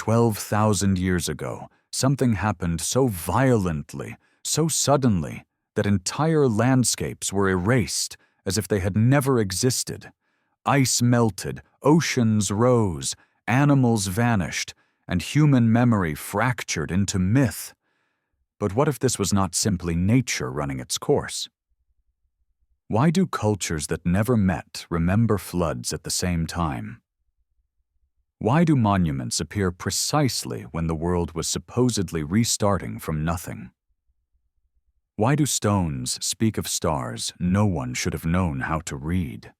12,000 years ago, something happened so violently, so suddenly, that entire landscapes were erased as if they had never existed. Ice melted, oceans rose, animals vanished, and human memory fractured into myth. But what if this was not simply nature running its course? Why do cultures that never met remember floods at the same time? Why do monuments appear precisely when the world was supposedly restarting from nothing? Why do stones speak of stars no one should have known how to read?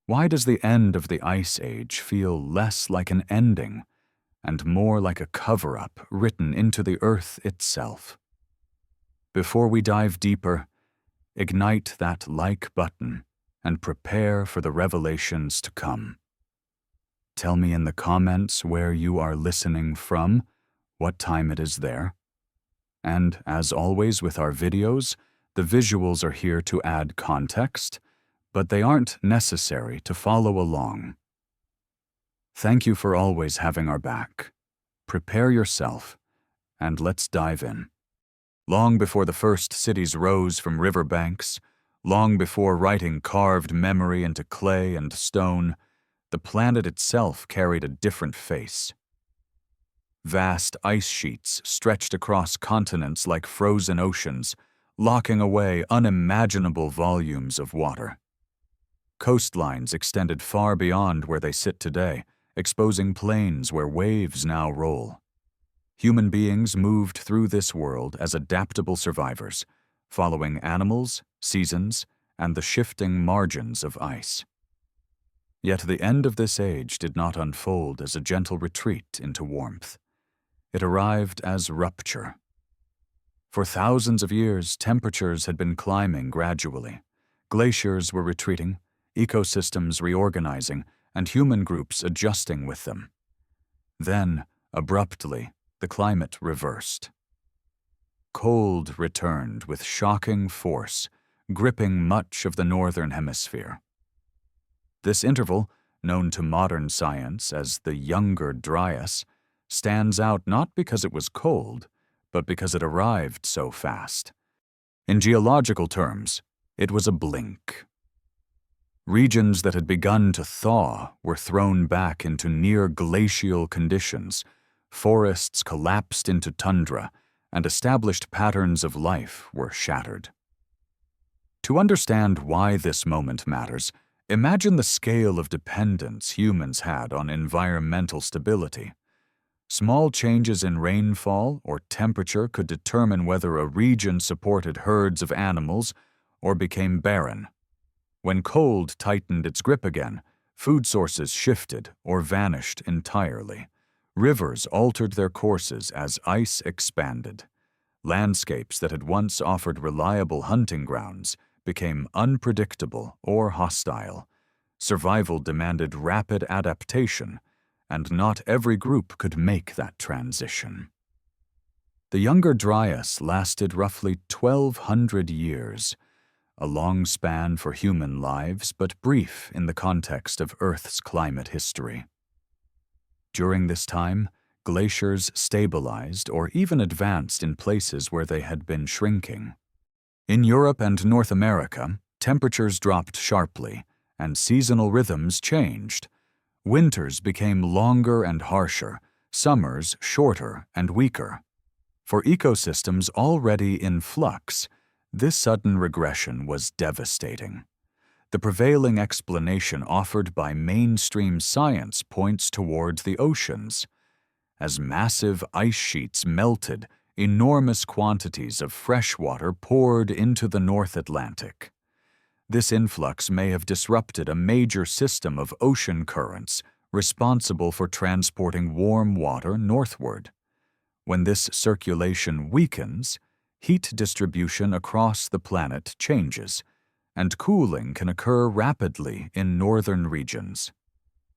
Why does the end of the Ice Age feel less like an ending and more like a cover-up written into the earth itself? Before we dive deeper, ignite that like button and prepare for the revelations to come. Tell me in the comments where you are listening from, what time it is there. And as always with our videos, the visuals are here to add context, but they aren't necessary to follow along. Thank you for always having our back. Prepare yourself, and let's dive in. Long before the first cities rose from riverbanks, long before writing carved memory into clay and stone, the planet itself carried a different face. Vast ice sheets stretched across continents like frozen oceans, locking away unimaginable volumes of water. Coastlines extended far beyond where they sit today, exposing plains where waves now roll. Human beings moved through this world as adaptable survivors, following animals, seasons, and the shifting margins of ice. Yet the end of this age did not unfold as a gentle retreat into warmth. It arrived as rupture. For thousands of years, temperatures had been climbing gradually. Glaciers were retreating, ecosystems reorganizing, and human groups adjusting with them. Then, abruptly, the climate reversed. Cold returned with shocking force, gripping much of the northern hemisphere. This interval, known to modern science as the Younger Dryas, stands out not because it was cold, but because it arrived so fast. In geological terms, it was a blink. Regions that had begun to thaw were thrown back into near-glacial conditions, forests collapsed into tundra, and established patterns of life were shattered. To understand why this moment matters, imagine the scale of dependence humans had on environmental stability. Small changes in rainfall or temperature could determine whether a region supported herds of animals or became barren. When cold tightened its grip again, food sources shifted or vanished entirely. Rivers altered their courses as ice expanded. Landscapes that had once offered reliable hunting grounds became unpredictable or hostile. Survival demanded rapid adaptation, and not every group could make that transition. The Younger Dryas lasted roughly 1,200 years, a long span for human lives, but brief in the context of Earth's climate history. During this time, glaciers stabilized or even advanced in places where they had been shrinking. In Europe and North America, temperatures dropped sharply, and seasonal rhythms changed. Winters became longer and harsher, summers shorter and weaker. For ecosystems already in flux, this sudden regression was devastating. The prevailing explanation offered by mainstream science points towards the oceans. As massive ice sheets melted, enormous quantities of fresh water poured into the North Atlantic. This influx may have disrupted a major system of ocean currents responsible for transporting warm water northward. When this circulation weakens, heat distribution across the planet changes, and cooling can occur rapidly in northern regions.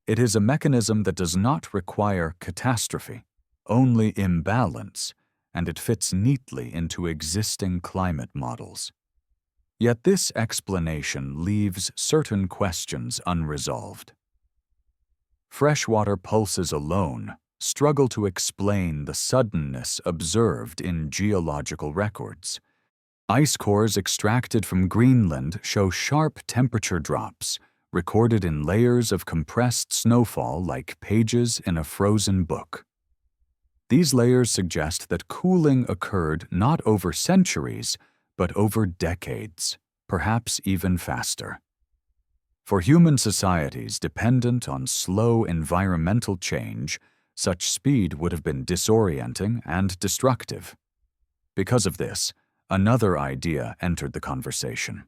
It is a mechanism that does not require catastrophe, only imbalance, and it fits neatly into existing climate models. Yet this explanation leaves certain questions unresolved. Freshwater pulses alone, struggle to explain the suddenness observed in geological records. Ice cores extracted from Greenland show sharp temperature drops, recorded in layers of compressed snowfall like pages in a frozen book. These layers suggest that cooling occurred not over centuries, but over decades, perhaps even faster. For human societies dependent on slow environmental change, such speed would have been disorienting and destructive. Because of this, another idea entered the conversation,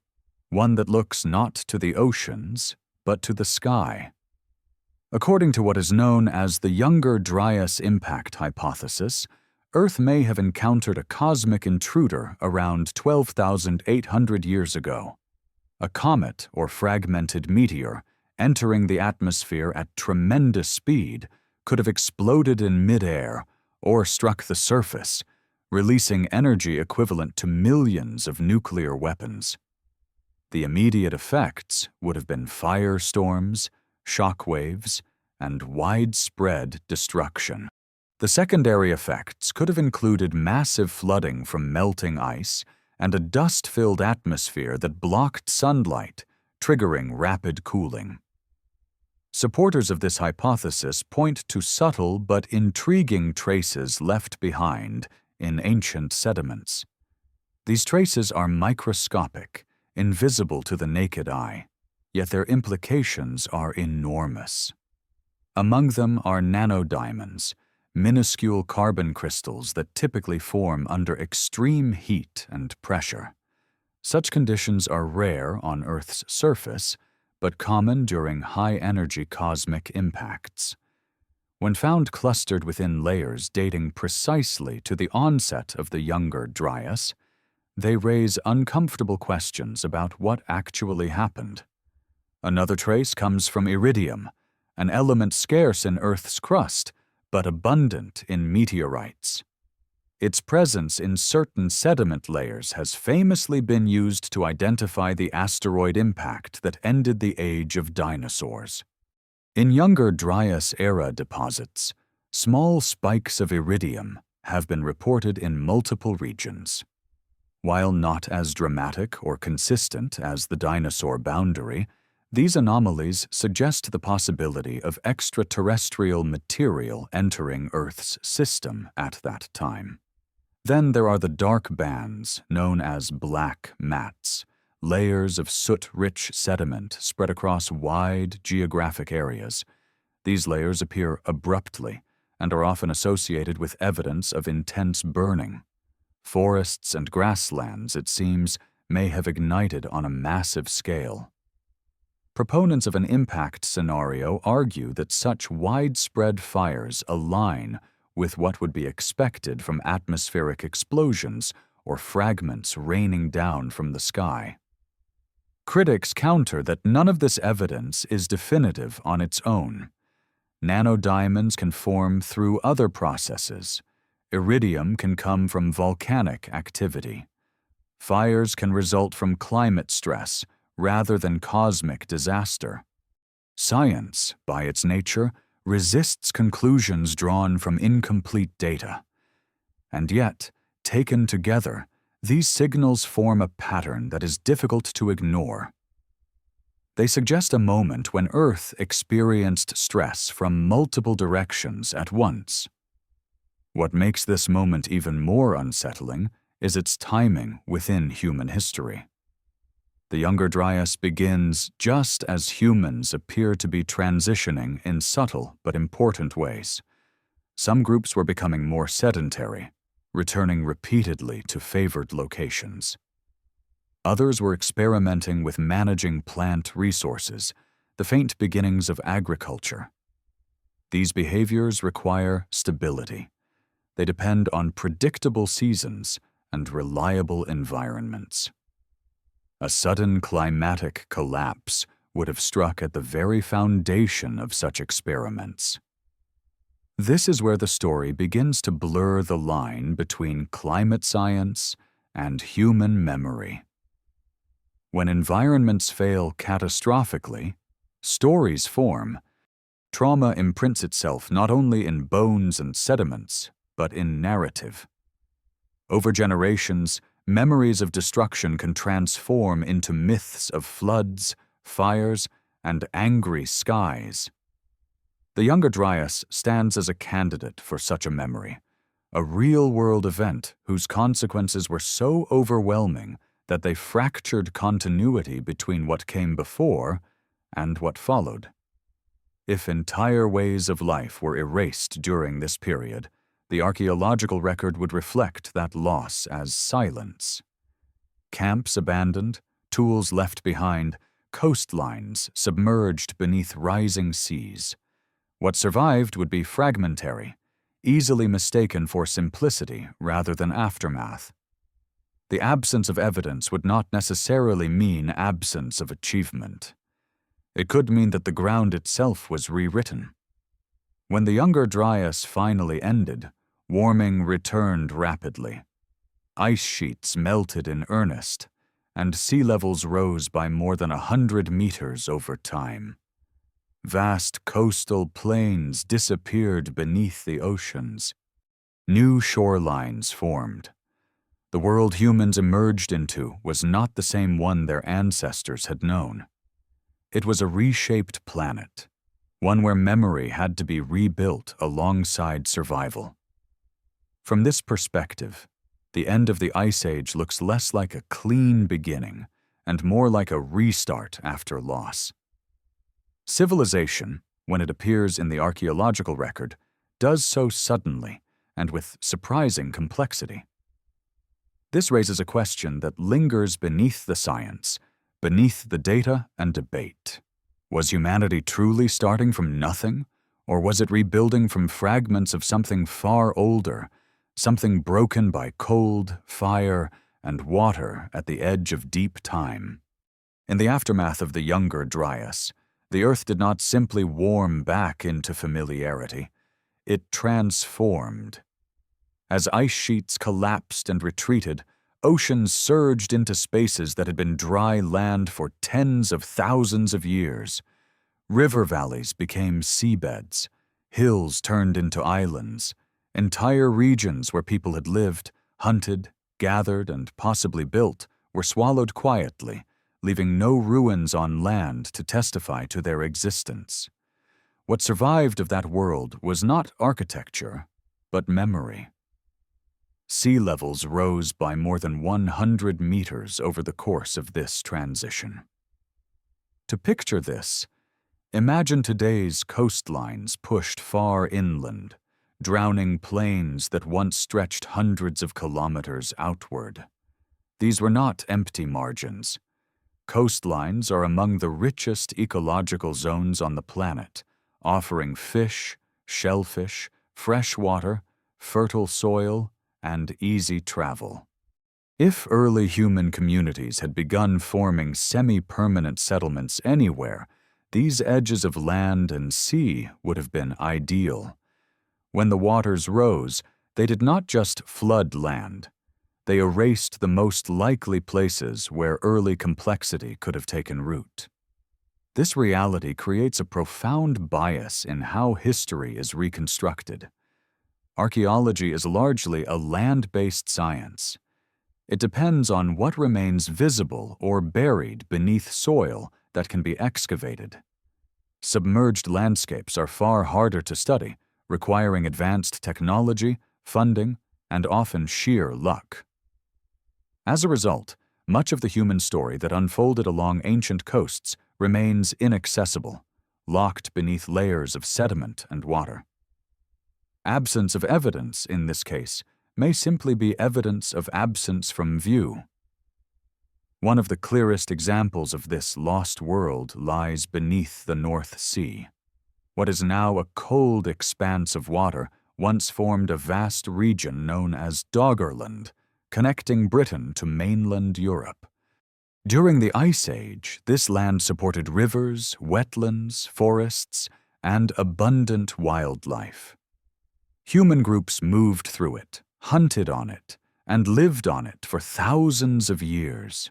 one that looks not to the oceans, but to the sky. According to what is known as the Younger Dryas Impact Hypothesis, Earth may have encountered a cosmic intruder around 12,800 years ago. A comet or fragmented meteor entering the atmosphere at tremendous speed could have exploded in midair or struck the surface, releasing energy equivalent to millions of nuclear weapons. The immediate effects would have been firestorms, shock waves, and widespread destruction. The secondary effects could have included massive flooding from melting ice and a dust-filled atmosphere that blocked sunlight, triggering rapid cooling. Supporters of this hypothesis point to subtle but intriguing traces left behind in ancient sediments. These traces are microscopic, invisible to the naked eye, yet their implications are enormous. Among them are nanodiamonds, minuscule carbon crystals that typically form under extreme heat and pressure. Such conditions are rare on Earth's surface, but common during high-energy cosmic impacts. When found clustered within layers dating precisely to the onset of the Younger Dryas, they raise uncomfortable questions about what actually happened. Another trace comes from iridium, an element scarce in Earth's crust, but abundant in meteorites. Its presence in certain sediment layers has famously been used to identify the asteroid impact that ended the age of dinosaurs. In Younger Dryas-era deposits, small spikes of iridium have been reported in multiple regions. While not as dramatic or consistent as the dinosaur boundary, these anomalies suggest the possibility of extraterrestrial material entering Earth's system at that time. Then there are the dark bands known as black mats, layers of soot-rich sediment spread across wide geographic areas. These layers appear abruptly and are often associated with evidence of intense burning. Forests and grasslands, it seems, may have ignited on a massive scale. Proponents of an impact scenario argue that such widespread fires align with what would be expected from atmospheric explosions or fragments raining down from the sky. Critics counter that none of this evidence is definitive on its own. Nanodiamonds can form through other processes. Iridium can come from volcanic activity. Fires can result from climate stress rather than cosmic disaster. Science, by its nature, resists conclusions drawn from incomplete data. And yet, taken together, these signals form a pattern that is difficult to ignore. They suggest a moment when Earth experienced stress from multiple directions at once. What makes this moment even more unsettling is its timing within human history. The Younger Dryas begins just as humans appear to be transitioning in subtle but important ways. Some groups were becoming more sedentary, returning repeatedly to favored locations. Others were experimenting with managing plant resources, the faint beginnings of agriculture. These behaviors require stability. They depend on predictable seasons and reliable environments. A sudden climatic collapse would have struck at the very foundation of such experiments. This is where the story begins to blur the line between climate science and human memory. When environments fail catastrophically, stories form, Trauma imprints itself not only in bones and sediments, but in narrative. Over generations, memories of destruction can transform into myths of floods, fires, and angry skies. The Younger Dryas stands as a candidate for such a memory, a real-world event whose consequences were so overwhelming that they fractured continuity between what came before and what followed. If entire ways of life were erased during this period, the archaeological record would reflect that loss as silence. Camps abandoned, tools left behind, coastlines submerged beneath rising seas. What survived would be fragmentary, easily mistaken for simplicity rather than aftermath. The absence of evidence would not necessarily mean absence of achievement. It could mean that the ground itself was rewritten. When the Younger Dryas finally ended, warming returned rapidly. Ice sheets melted in earnest, and sea levels rose by more than 100 meters over time. Vast coastal plains disappeared beneath the oceans. New shorelines formed. The world humans emerged into was not the same one their ancestors had known. It was a reshaped planet, one where memory had to be rebuilt alongside survival. From this perspective, the end of the Ice Age looks less like a clean beginning and more like a restart after loss. Civilization, when it appears in the archaeological record, does so suddenly and with surprising complexity. This raises a question that lingers beneath the science, beneath the data and debate. Was humanity truly starting from nothing, or was it rebuilding from fragments of something far older, something broken by cold, fire, and water at the edge of deep time? In the aftermath of the Younger Dryas, the Earth did not simply warm back into familiarity, it transformed. As ice sheets collapsed and retreated, oceans surged into spaces that had been dry land for tens of thousands of years. River valleys became seabeds, hills turned into islands, entire regions where people had lived, hunted, gathered, and possibly built were swallowed quietly, leaving no ruins on land to testify to their existence. What survived of that world was not architecture, but memory. Sea levels rose by more than 100 meters over the course of this transition. To picture this, imagine today's coastlines pushed far inland, drowning plains that once stretched hundreds of kilometers outward. These were not empty margins. Coastlines are among the richest ecological zones on the planet, offering fish, shellfish, fresh water, fertile soil, and easy travel. If early human communities had begun forming semi-permanent settlements anywhere, these edges of land and sea would have been ideal. When the waters rose, they did not just flood land. They erased the most likely places where early complexity could have taken root. This reality creates a profound bias in how history is reconstructed. Archaeology is largely a land-based science. It depends on what remains visible or buried beneath soil that can be excavated. Submerged landscapes are far harder to study, requiring advanced technology, funding, and often sheer luck. As a result, much of the human story that unfolded along ancient coasts remains inaccessible, locked beneath layers of sediment and water. Absence of evidence, in this case, may simply be evidence of absence from view. One of the clearest examples of this lost world lies beneath the North Sea. What is now a cold expanse of water once formed a vast region known as Doggerland, connecting Britain to mainland Europe. During the Ice Age, this land supported rivers, wetlands, forests, and abundant wildlife. Human groups moved through it, hunted on it, and lived on it for thousands of years.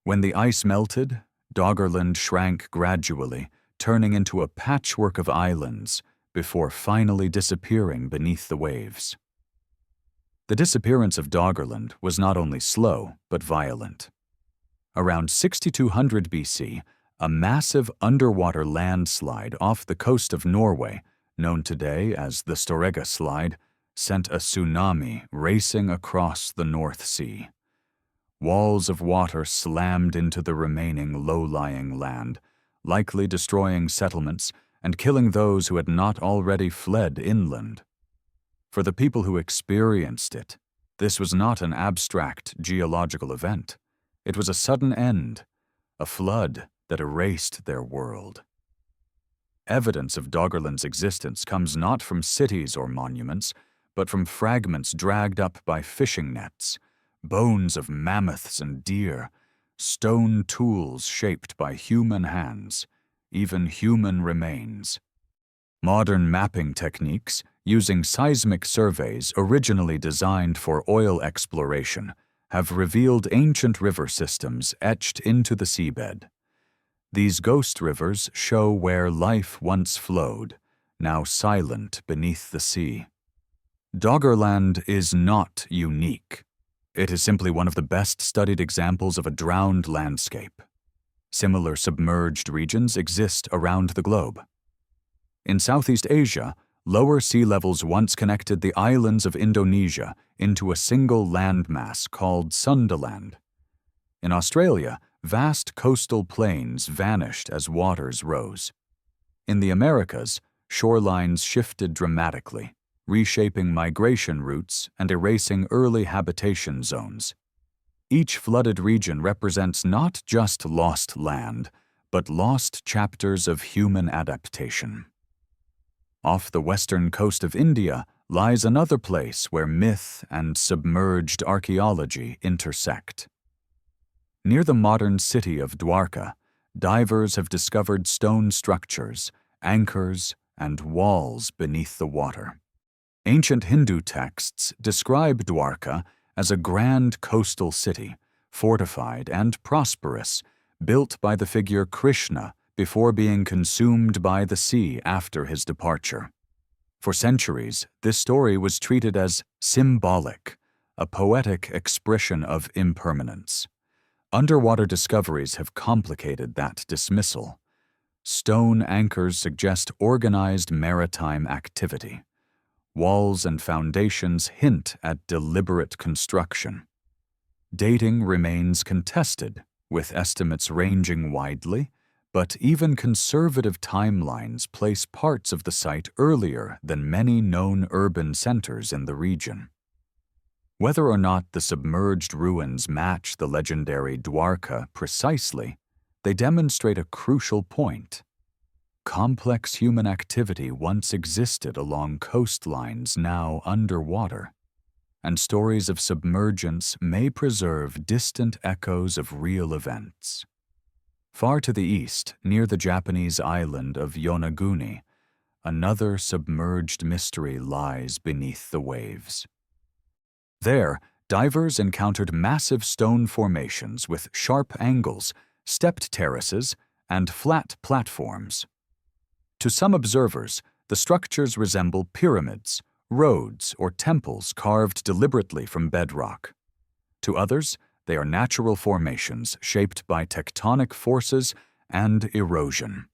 When the ice melted, Doggerland shrank gradually, turning into a patchwork of islands before finally disappearing beneath the waves. The disappearance of Doggerland was not only slow, but violent. Around 6200 BC, a massive underwater landslide off the coast of Norway, known today as the Storegga Slide, sent a tsunami racing across the North Sea. Walls of water slammed into the remaining low-lying land, likely destroying settlements and killing those who had not already fled inland. For the people who experienced it, this was not an abstract geological event. It was a sudden end, a flood that erased their world. Evidence of Doggerland's existence comes not from cities or monuments, but from fragments dragged up by fishing nets, bones of mammoths and deer, stone tools shaped by human hands, even human remains. Modern mapping techniques, using seismic surveys originally designed for oil exploration, have revealed ancient river systems etched into the seabed. These ghost rivers show where life once flowed, now silent beneath the sea. Doggerland is not unique. It is simply one of the best-studied examples of a drowned landscape. Similar submerged regions exist around the globe. In Southeast Asia, lower sea levels once connected the islands of Indonesia into a single landmass called Sundaland. In Australia, vast coastal plains vanished as waters rose. In the Americas, shorelines shifted dramatically, reshaping migration routes and erasing early habitation zones. Each flooded region represents not just lost land, but lost chapters of human adaptation. Off the western coast of India lies another place where myth and submerged archaeology intersect. Near the modern city of Dwarka, divers have discovered stone structures, anchors, and walls beneath the water. Ancient Hindu texts describe Dwarka as a grand coastal city, fortified and prosperous, built by the figure Krishna before being consumed by the sea after his departure. For centuries, this story was treated as symbolic, a poetic expression of impermanence. Underwater discoveries have complicated that dismissal. Stone anchors suggest organized maritime activity. Walls and foundations hint at deliberate construction. Dating remains contested, with estimates ranging widely, but even conservative timelines place parts of the site earlier than many known urban centers in the region. Whether or not the submerged ruins match the legendary Dwarka precisely, they demonstrate a crucial point. Complex human activity once existed along coastlines now underwater, and stories of submergence may preserve distant echoes of real events. Far to the east, near the Japanese island of Yonaguni, another submerged mystery lies beneath the waves. There, divers encountered massive stone formations with sharp angles, stepped terraces, and flat platforms. To some observers, the structures resemble pyramids, roads, or temples carved deliberately from bedrock. To others, they are natural formations shaped by tectonic forces and erosion.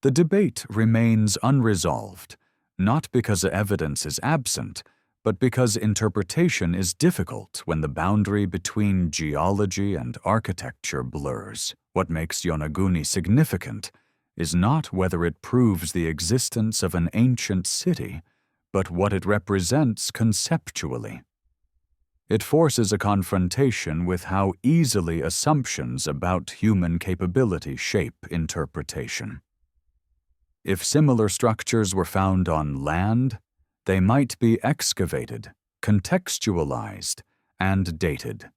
The debate remains unresolved, not because evidence is absent, but because interpretation is difficult when the boundary between geology and architecture blurs. What makes Yonaguni significant is not whether it proves the existence of an ancient city, but what it represents conceptually. It forces a confrontation with how easily assumptions about human capability shape interpretation. If similar structures were found on land, they might be excavated, contextualized, and dated.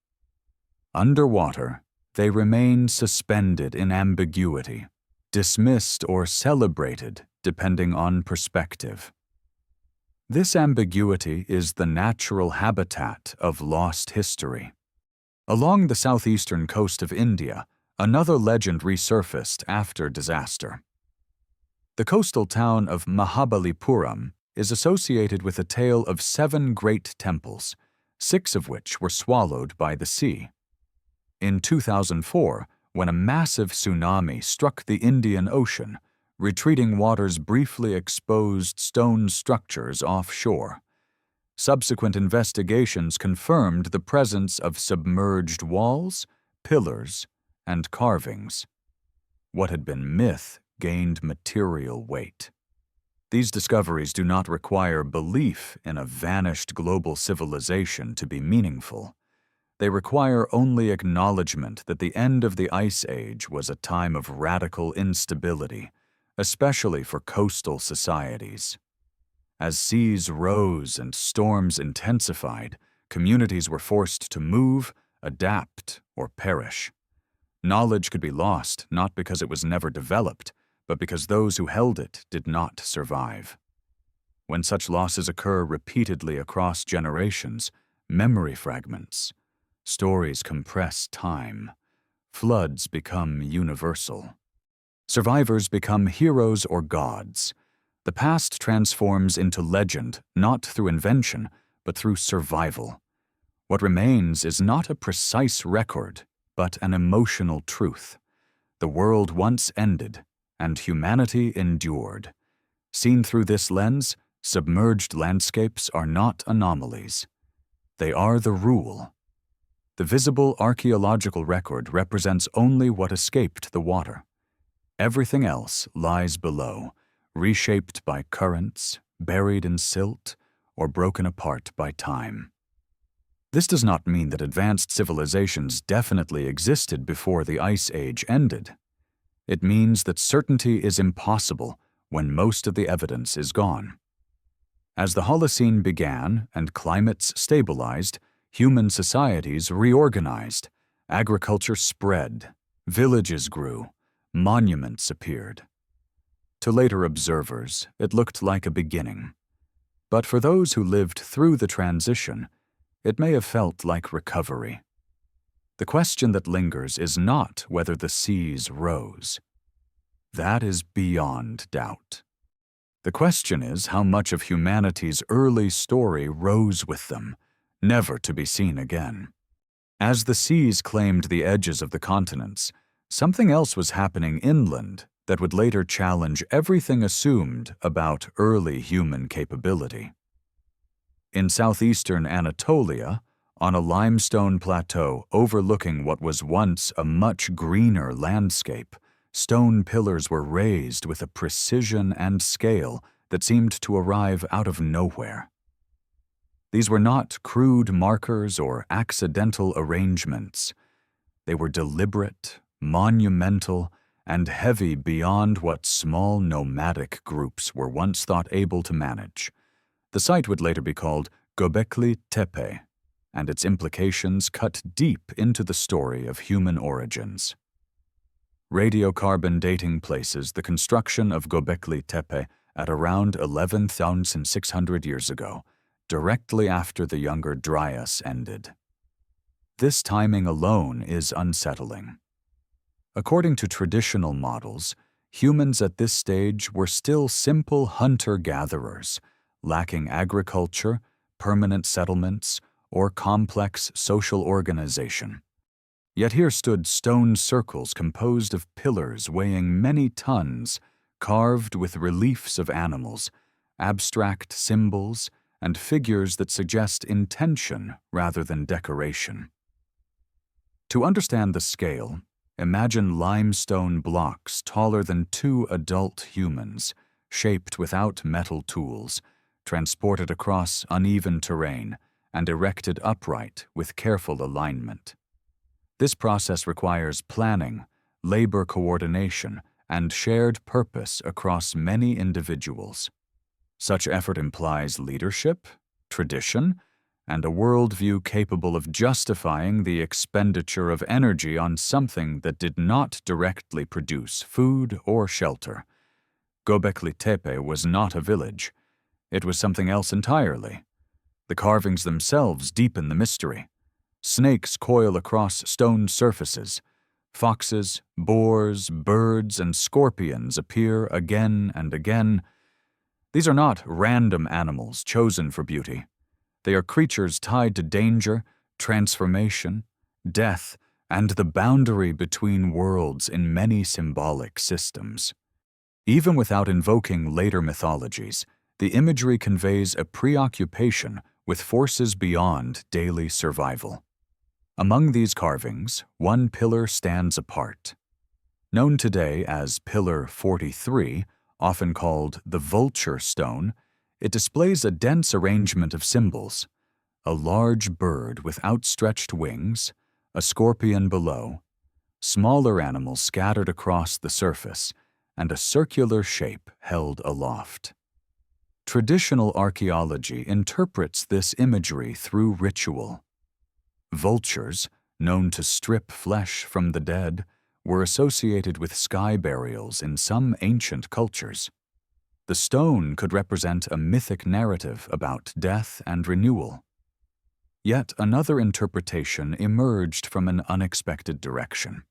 Underwater, they remain suspended in ambiguity, dismissed or celebrated depending on perspective. This ambiguity is the natural habitat of lost history. Along the southeastern coast of India, Another legend resurfaced after disaster. The coastal town of Mahabalipuram is associated with a tale of 7 great temples, 6 of which were swallowed by the sea. In 2004, when a massive tsunami struck the Indian Ocean, retreating waters briefly exposed stone structures offshore. Subsequent investigations confirmed the presence of submerged walls, pillars, and carvings. What had been myth gained material weight. These discoveries do not require belief in a vanished global civilization to be meaningful. They require only acknowledgement that the end of the Ice Age was a time of radical instability, especially for coastal societies. As seas rose and storms intensified, communities were forced to move, adapt, or perish. Knowledge could be lost not because it was never developed, but because those who held it did not survive. When such losses occur repeatedly across generations, memory fragments, stories compress time, floods become universal. Survivors become heroes or gods. The past transforms into legend not through invention, but through survival. What remains is not a precise record, but an emotional truth. The world once ended, and humanity endured. Seen through this lens, submerged landscapes are not anomalies. They are the rule. The visible archaeological record represents only what escaped the water. Everything else lies below, reshaped by currents, buried in silt, or broken apart by time. This does not mean that advanced civilizations definitely existed before the Ice Age ended. It means that certainty is impossible when most of the evidence is gone. As the Holocene began and climates stabilized, human societies reorganized, agriculture spread, villages grew, monuments appeared. To later observers, it looked like a beginning. But for those who lived through the transition, it may have felt like recovery. The question that lingers is not whether the seas rose. That is beyond doubt. The question is how much of humanity's early story rose with them, never to be seen again. As the seas claimed the edges of the continents, something else was happening inland that would later challenge everything assumed about early human capability. In southeastern Anatolia, on a limestone plateau overlooking what was once a much greener landscape, stone pillars were raised with a precision and scale that seemed to arrive out of nowhere. These were not crude markers or accidental arrangements. They were deliberate, monumental, and heavy beyond what small nomadic groups were once thought able to manage. The site would later be called Göbekli Tepe, and its implications cut deep into the story of human origins. Radiocarbon dating places the construction of Gobekli Tepe at around 11,600 years ago, directly after the Younger Dryas ended. This timing alone is unsettling. According to traditional models, humans at this stage were still simple hunter-gatherers, lacking agriculture, permanent settlements, or complex social organization. Yet here stood stone circles composed of pillars weighing many tons, carved with reliefs of animals, abstract symbols, and figures that suggest intention rather than decoration. To understand the scale, imagine limestone blocks taller than 2 adult humans, shaped without metal tools, transported across uneven terrain, and erected upright with careful alignment. This process requires planning, labor coordination, and shared purpose across many individuals. Such effort implies leadership, tradition, and a worldview capable of justifying the expenditure of energy on something that did not directly produce food or shelter. Gobekli Tepe was not a village. It was something else entirely. The carvings themselves deepen the mystery. Snakes coil across stone surfaces. Foxes, boars, birds, and scorpions appear again and again. These are not random animals chosen for beauty. They are creatures tied to danger, transformation, death, and the boundary between worlds in many symbolic systems. Even without invoking later mythologies, the imagery conveys a preoccupation with forces beyond daily survival. Among these carvings, one pillar stands apart. Known today as Pillar 43, often called the vulture stone, it displays a dense arrangement of symbols: a large bird with outstretched wings, a scorpion below, smaller animals scattered across the surface, and a circular shape held aloft. Traditional archaeology interprets this imagery through ritual. Vultures, known to strip flesh from the dead, were associated with sky burials in some ancient cultures. The stone could represent a mythic narrative about death and renewal. Yet another interpretation emerged from an unexpected direction.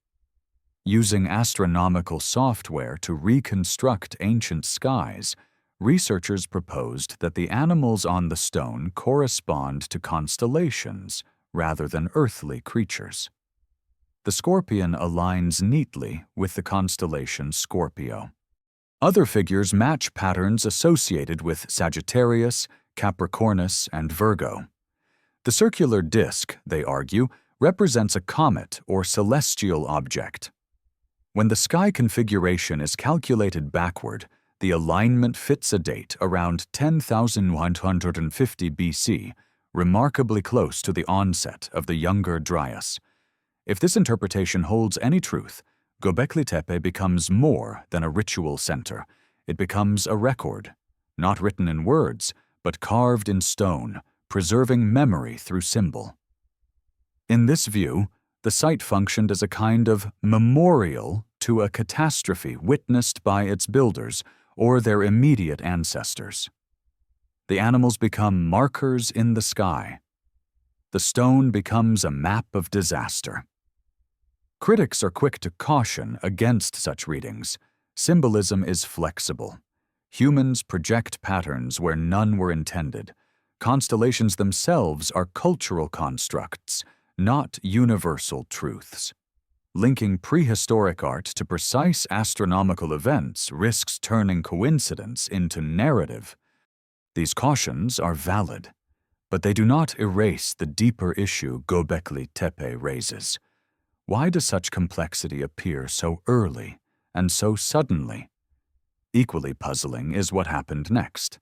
Using astronomical software to reconstruct ancient skies, researchers proposed that the animals on the stone correspond to constellations rather than earthly creatures. The scorpion aligns neatly with the constellation Scorpio. Other figures match patterns associated with Sagittarius, Capricornus, and Virgo. The circular disk, they argue, represents a comet or celestial object. When the sky configuration is calculated backward, the alignment fits a date around 10,150 BC, remarkably close to the onset of the Younger Dryas. If this interpretation holds any truth, Gobekli Tepe becomes more than a ritual center. It becomes a record, not written in words, but carved in stone, preserving memory through symbol. In this view, the site functioned as a kind of memorial to a catastrophe witnessed by its builders or their immediate ancestors. The animals become markers in the sky. The stone becomes a map of disaster. Critics are quick to caution against such readings. Symbolism is flexible. Humans project patterns where none were intended. Constellations themselves are cultural constructs, not universal truths. Linking prehistoric art to precise astronomical events risks turning coincidence into narrative. These cautions are valid, but they do not erase the deeper issue Gobekli Tepe raises. Why does such complexity appear so early and so suddenly? Equally puzzling is what happened next.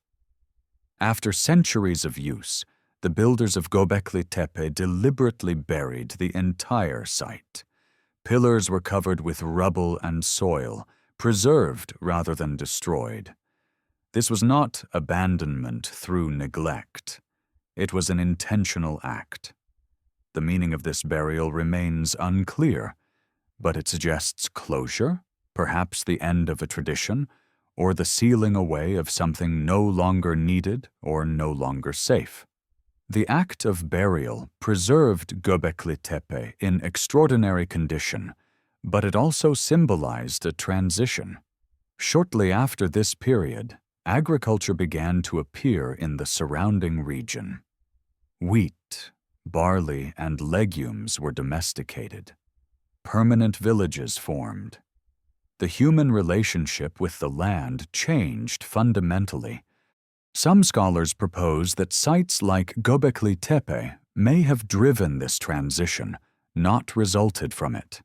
After centuries of use, the builders of Gobekli Tepe deliberately buried the entire site. Pillars were covered with rubble and soil, preserved rather than destroyed. This was not abandonment through neglect. It was an intentional act. The meaning of this burial remains unclear, but it suggests closure, perhaps the end of a tradition, or the sealing away of something no longer needed or no longer safe. The act of burial preserved Göbekli Tepe in extraordinary condition, but it also symbolized a transition. Shortly after this period, agriculture began to appear in the surrounding region. Wheat, barley, and legumes were domesticated. Permanent villages formed. The human relationship with the land changed fundamentally. Some scholars propose that sites like Gobekli Tepe may have driven this transition, not resulted from it.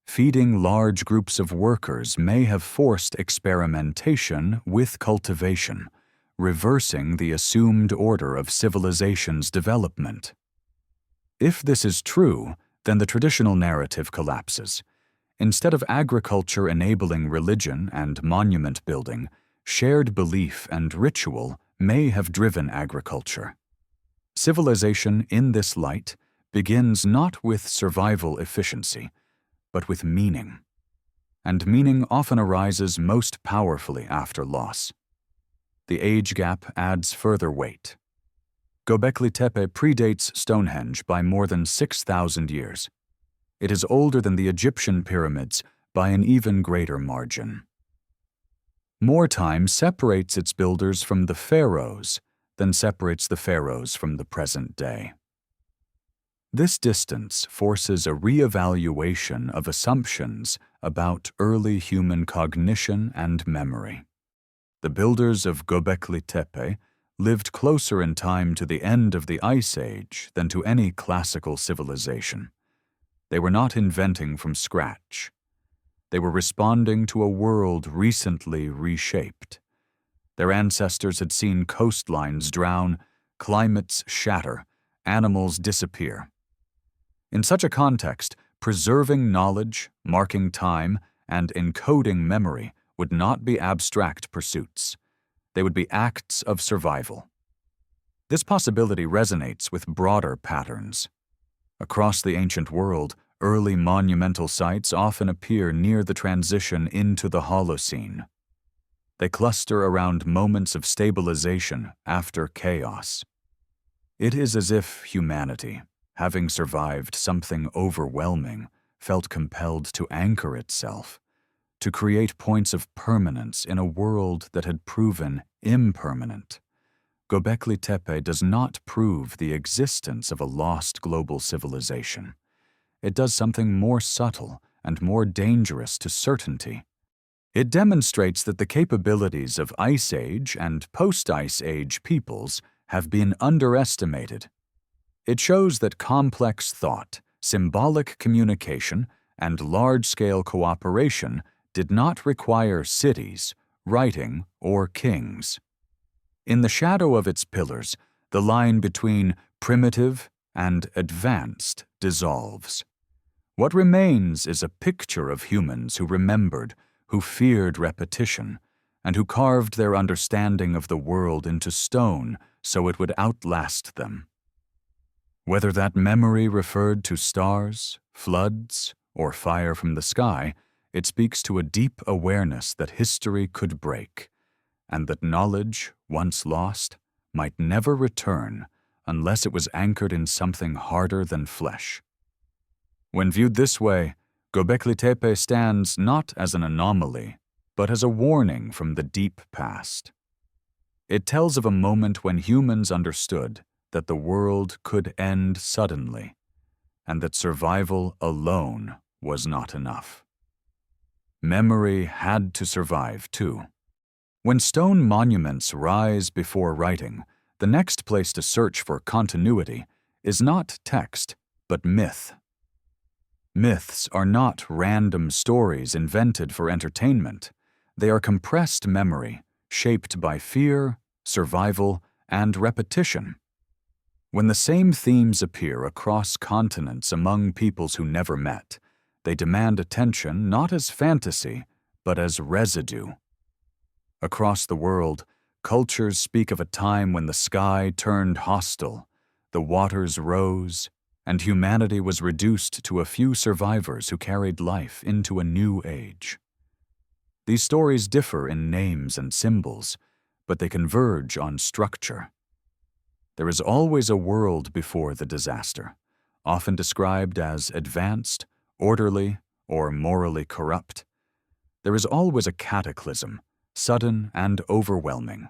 Feeding large groups of workers may have forced experimentation with cultivation, reversing the assumed order of civilization's development. If this is true, then the traditional narrative collapses. Instead of agriculture enabling religion and monument building, shared belief and ritual may have driven agriculture. Civilization in this light begins not with survival efficiency, but with meaning. And meaning often arises most powerfully after loss. The age gap adds further weight. Gobekli Tepe predates Stonehenge by more than 6,000 years. It is older than the Egyptian pyramids by an even greater margin. More time separates its builders from the pharaohs than separates the pharaohs from the present day. This distance forces a re-evaluation of assumptions about early human cognition and memory. The builders of Göbekli Tepe lived closer in time to the end of the Ice Age than to any classical civilization. They were not inventing from scratch. They were responding to a world recently reshaped. Their ancestors had seen coastlines drown, climates shatter, animals disappear. In such a context, preserving knowledge, marking time, and encoding memory would not be abstract pursuits. They would be acts of survival. This possibility resonates with broader patterns. Across the ancient world, early monumental sites often appear near the transition into the Holocene. They cluster around moments of stabilization after chaos. It is as if humanity, having survived something overwhelming, felt compelled to anchor itself, to create points of permanence in a world that had proven impermanent. Göbekli Tepe does not prove the existence of a lost global civilization. It does something more subtle and more dangerous to certainty. It demonstrates that the capabilities of Ice Age and post-Ice Age peoples have been underestimated. It shows that complex thought, symbolic communication, and large-scale cooperation did not require cities, writing, or kings. In the shadow of its pillars, the line between primitive and advanced dissolves. What remains is a picture of humans who remembered, who feared repetition, and who carved their understanding of the world into stone so it would outlast them. Whether that memory referred to stars, floods, or fire from the sky, it speaks to a deep awareness that history could break, and that knowledge, once lost, might never return unless it was anchored in something harder than flesh. When viewed this way, Göbekli Tepe stands not as an anomaly, but as a warning from the deep past. It tells of a moment when humans understood that the world could end suddenly, and that survival alone was not enough. Memory had to survive, too. When stone monuments rise before writing, the next place to search for continuity is not text, but myth. Myths are not random stories invented for entertainment. They are compressed memory, shaped by fear, survival, and repetition. When the same themes appear across continents among peoples who never met, they demand attention not as fantasy, but as residue. Across the world, cultures speak of a time when the sky turned hostile, the waters rose, and humanity was reduced to a few survivors who carried life into a new age. These stories differ in names and symbols, but they converge on structure. There is always a world before the disaster, often described as advanced, orderly, or morally corrupt. There is always a cataclysm, sudden and overwhelming.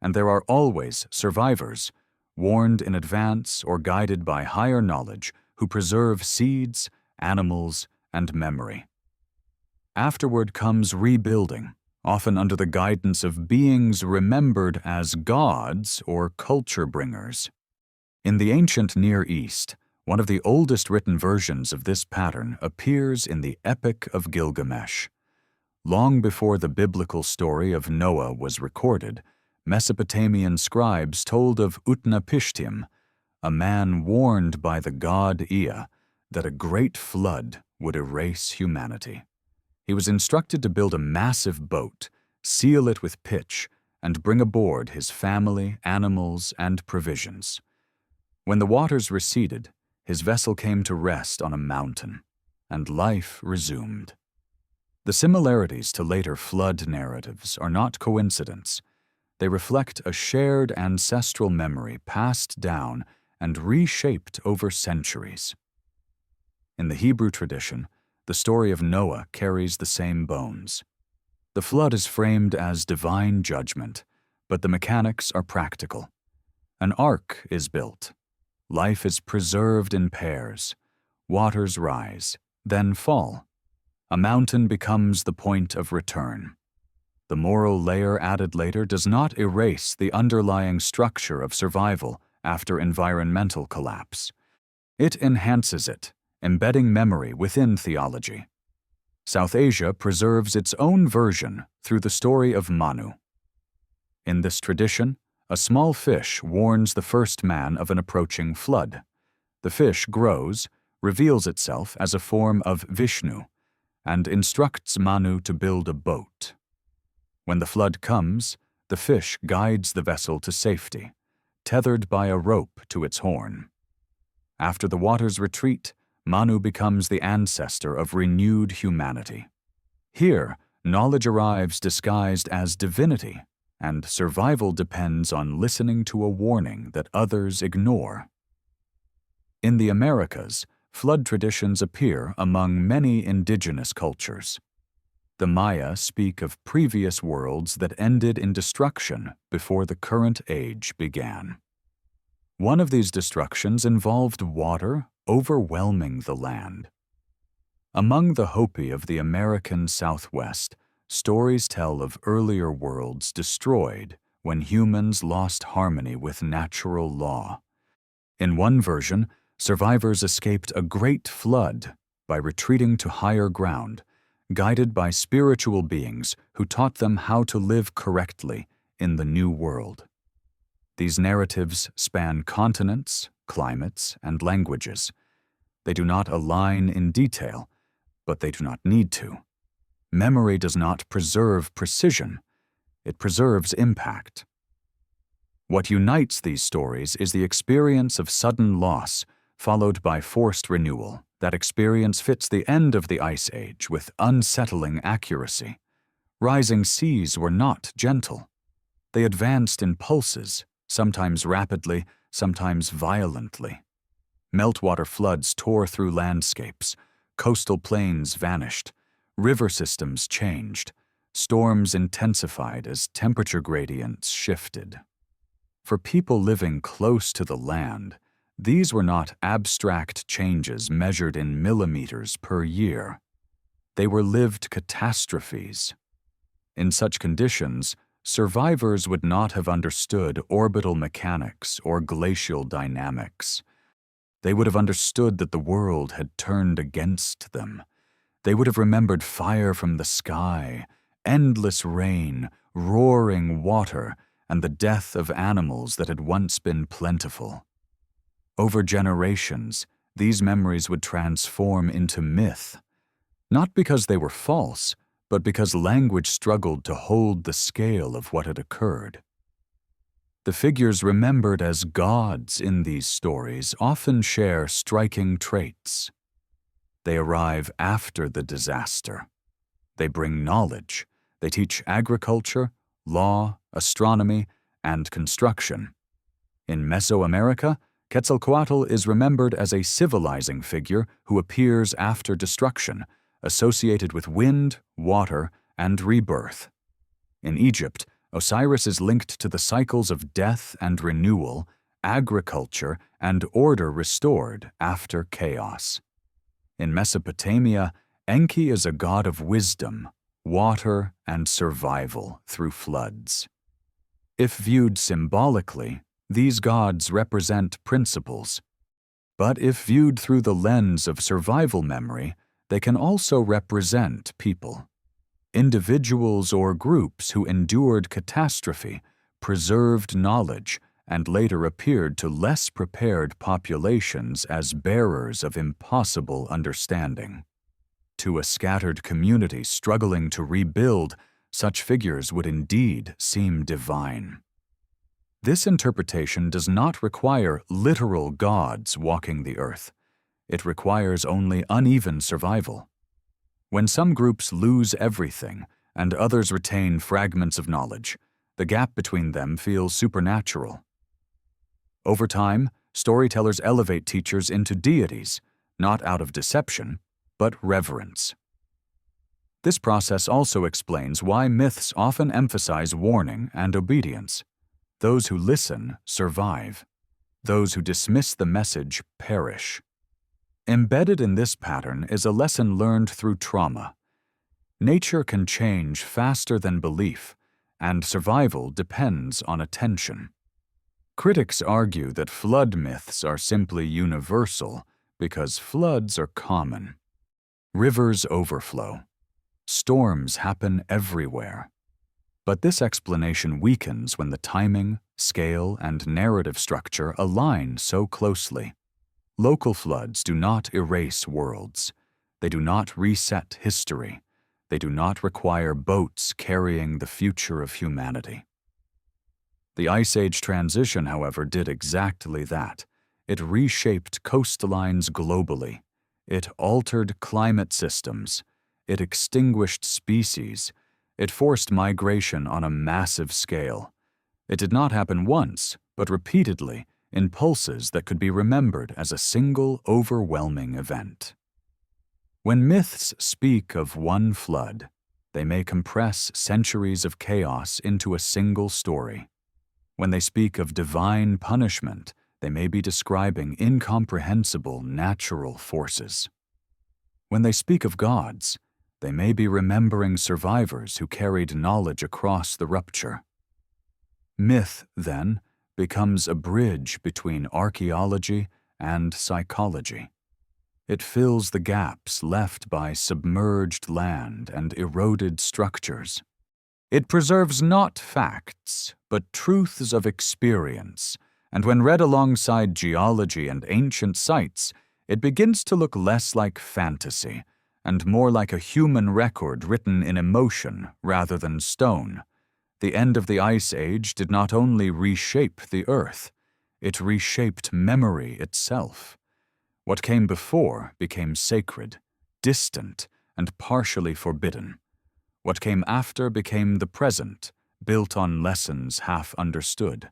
And there are always survivors, warned in advance or guided by higher knowledge, who preserve seeds, animals, and memory. Afterward comes rebuilding, often under the guidance of beings remembered as gods or culture bringers. In the ancient Near East, one of the oldest written versions of this pattern appears in the Epic of Gilgamesh. Long before the biblical story of Noah was recorded, Mesopotamian scribes told of Utnapishtim, a man warned by the god Ea that a great flood would erase humanity. He was instructed to build a massive boat, seal it with pitch, and bring aboard his family, animals, and provisions. When the waters receded, his vessel came to rest on a mountain, and life resumed. The similarities to later flood narratives are not coincidence. They reflect a shared ancestral memory passed down and reshaped over centuries. In the Hebrew tradition, the story of Noah carries the same bones. The flood is framed as divine judgment, but the mechanics are practical. An ark is built. Life is preserved in pairs. Waters rise, then fall. A mountain becomes the point of return. The moral layer added later does not erase the underlying structure of survival after environmental collapse. It enhances it, embedding memory within theology. South Asia preserves its own version through the story of Manu. In this tradition, a small fish warns the first man of an approaching flood. The fish grows, reveals itself as a form of Vishnu, and instructs Manu to build a boat. When the flood comes, the fish guides the vessel to safety, tethered by a rope to its horn. After the waters retreat, Manu becomes the ancestor of renewed humanity. Here, knowledge arrives disguised as divinity, and survival depends on listening to a warning that others ignore. In the Americas, flood traditions appear among many indigenous cultures. The Maya speak of previous worlds that ended in destruction before the current age began. One of these destructions involved water overwhelming the land. Among the Hopi of the American Southwest, stories tell of earlier worlds destroyed when humans lost harmony with natural law. In one version, survivors escaped a great flood by retreating to higher ground, guided by spiritual beings who taught them how to live correctly in the new world. These narratives span continents, climates, and languages. They do not align in detail, but they do not need to. Memory does not preserve precision, it preserves impact. What unites these stories is the experience of sudden loss, followed by forced renewal. That experience fits the end of the Ice Age with unsettling accuracy. Rising seas were not gentle. They advanced in pulses, sometimes rapidly, sometimes violently. Meltwater floods tore through landscapes, coastal plains vanished, river systems changed, storms intensified as temperature gradients shifted. For people living close to the land, these were not abstract changes measured in millimeters per year. They were lived catastrophes. In such conditions, survivors would not have understood orbital mechanics or glacial dynamics. They would have understood that the world had turned against them. They would have remembered fire from the sky, endless rain, roaring water, and the death of animals that had once been plentiful. Over generations, these memories would transform into myth, not because they were false, but because language struggled to hold the scale of what had occurred. The figures remembered as gods in these stories often share striking traits. They arrive after the disaster. They bring knowledge. They teach agriculture, law, astronomy, and construction. In Mesoamerica, Quetzalcoatl is remembered as a civilizing figure who appears after destruction, associated with wind, water, and rebirth. In Egypt, Osiris is linked to the cycles of death and renewal, agriculture, and order restored after chaos. In Mesopotamia, Enki is a god of wisdom, water, and survival through floods. If viewed symbolically, these gods represent principles. But if viewed through the lens of survival memory, they can also represent people. Individuals or groups who endured catastrophe, preserved knowledge, and later appeared to less prepared populations as bearers of impossible understanding. To a scattered community struggling to rebuild, such figures would indeed seem divine. This interpretation does not require literal gods walking the earth. It requires only uneven survival. When some groups lose everything and others retain fragments of knowledge, the gap between them feels supernatural. Over time, storytellers elevate teachers into deities, not out of deception, but reverence. This process also explains why myths often emphasize warning and obedience. Those who listen survive. Those who dismiss the message perish. Embedded in this pattern is a lesson learned through trauma. Nature can change faster than belief, and survival depends on attention. Critics argue that flood myths are simply universal because floods are common. Rivers overflow. Storms happen everywhere. But this explanation weakens when the timing, scale, and narrative structure align so closely. Local floods do not erase worlds. They do not reset history. They do not require boats carrying the future of humanity. The Ice Age transition, however, did exactly that. It reshaped coastlines globally. It altered climate systems. It extinguished species. It forced migration on a massive scale. It did not happen once, but repeatedly, in pulses that could be remembered as a single overwhelming event. When myths speak of one flood, they may compress centuries of chaos into a single story. When they speak of divine punishment, they may be describing incomprehensible natural forces. When they speak of gods, they may be remembering survivors who carried knowledge across the rupture. Myth, then, becomes a bridge between archaeology and psychology. It fills the gaps left by submerged land and eroded structures. It preserves not facts, but truths of experience, and when read alongside geology and ancient sites, it begins to look less like fantasy and more like a human record written in emotion rather than stone. The end of the Ice Age did not only reshape the Earth, it reshaped memory itself. What came before became sacred, distant, and partially forbidden. What came after became the present, built on lessons half understood.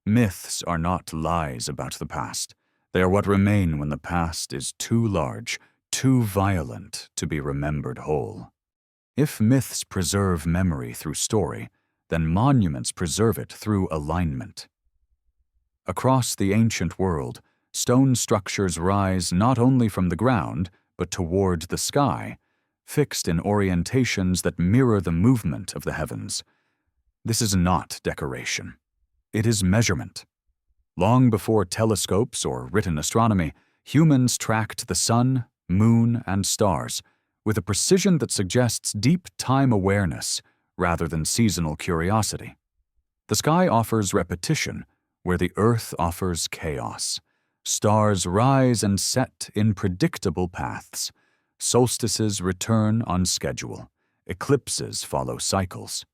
Myths are not lies about the past. They are what remain when the past is too large, too violent to be remembered whole. If myths preserve memory through story, then monuments preserve it through alignment. Across the ancient world, stone structures rise not only from the ground, but toward the sky, fixed in orientations that mirror the movement of the heavens. This is not decoration. It is measurement. Long before telescopes or written astronomy, humans tracked the sun, moon, and stars with a precision that suggests deep time awareness rather than seasonal curiosity. The sky offers repetition, where the earth offers chaos. Stars rise and set in predictable paths. Solstices return on schedule. Eclipses follow cycles.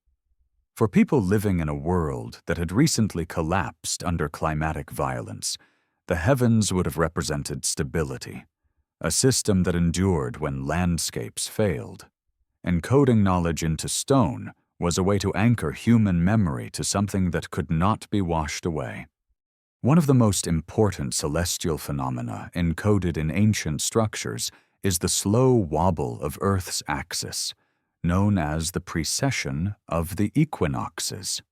For people living in a world that had recently collapsed under climatic violence, the heavens would have represented stability, a system that endured when landscapes failed. Encoding knowledge into stone was a way to anchor human memory to something that could not be washed away. One of the most important celestial phenomena encoded in ancient structures is the slow wobble of Earth's axis, known as the precession of the equinoxes.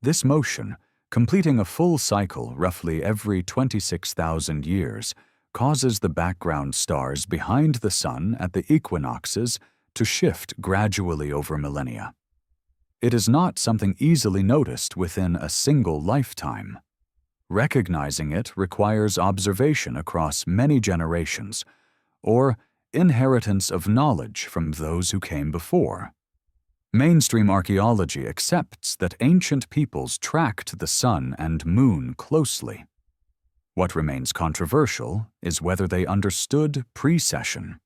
This motion, completing a full cycle roughly every 26,000 years, causes the background stars behind the sun at the equinoxes to shift gradually over millennia. It is not something easily noticed within a single lifetime. Recognizing it requires observation across many generations, or inheritance of knowledge from those who came before. Mainstream archaeology accepts that ancient peoples tracked the sun and moon closely. What remains controversial is whether they understood precession.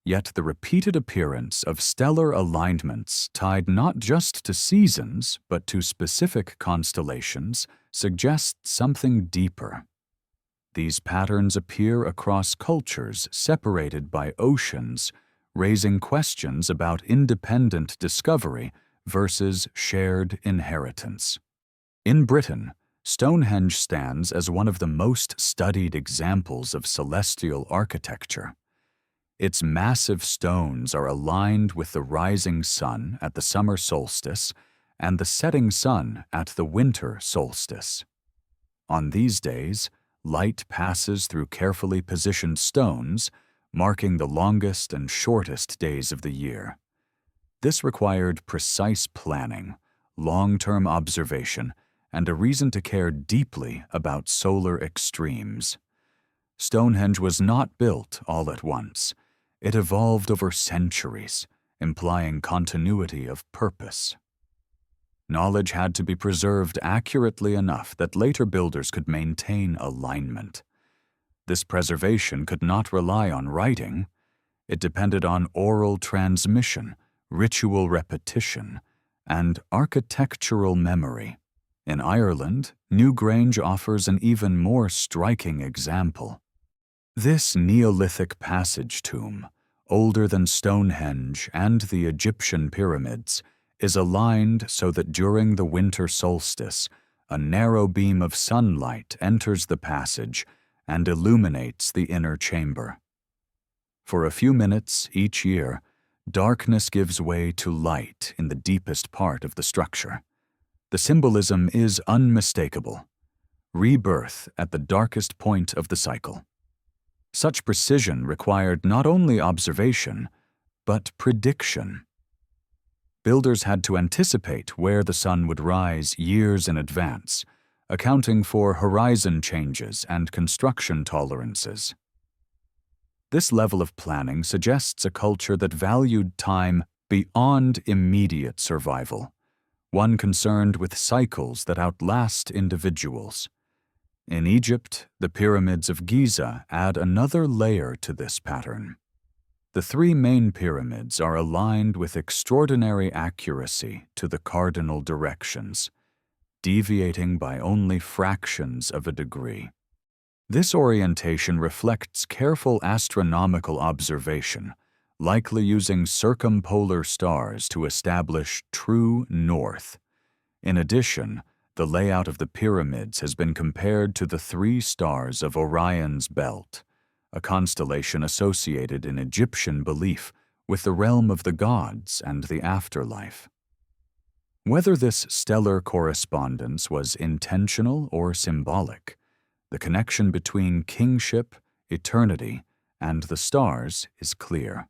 Yet the repeated appearance of stellar alignments tied not just to seasons but to specific constellations suggests something deeper. These patterns appear across cultures separated by oceans, raising questions about independent discovery versus shared inheritance. In Britain, Stonehenge stands as one of the most studied examples of celestial architecture. Its massive stones are aligned with the rising sun at the summer solstice and the setting sun at the winter solstice. On these days, light passes through carefully positioned stones, marking the longest and shortest days of the year. This required precise planning, long-term observation, and a reason to care deeply about solar extremes. Stonehenge was not built all at once. It evolved over centuries, implying continuity of purpose. Knowledge had to be preserved accurately enough that later builders could maintain alignment. This preservation could not rely on writing. It depended on oral transmission, ritual repetition, and architectural memory. In Ireland, Newgrange offers an even more striking example. This Neolithic passage tomb, older than Stonehenge and the Egyptian pyramids, is aligned so that during the winter solstice, a narrow beam of sunlight enters the passage and illuminates the inner chamber. For a few minutes each year, darkness gives way to light in the deepest part of the structure. The symbolism is unmistakable: rebirth at the darkest point of the cycle. Such precision required not only observation, but prediction. Builders had to anticipate where the sun would rise years in advance, accounting for horizon changes and construction tolerances. This level of planning suggests a culture that valued time beyond immediate survival, one concerned with cycles that outlast individuals. In Egypt, the pyramids of Giza add another layer to this pattern. The three main pyramids are aligned with extraordinary accuracy to the cardinal directions, deviating by only fractions of a degree. This orientation reflects careful astronomical observation, likely using circumpolar stars to establish true north. In addition, the layout of the pyramids has been compared to the three stars of Orion's belt, a constellation associated in Egyptian belief with the realm of the gods and the afterlife. Whether this stellar correspondence was intentional or symbolic, the connection between kingship, eternity, and the stars is clear.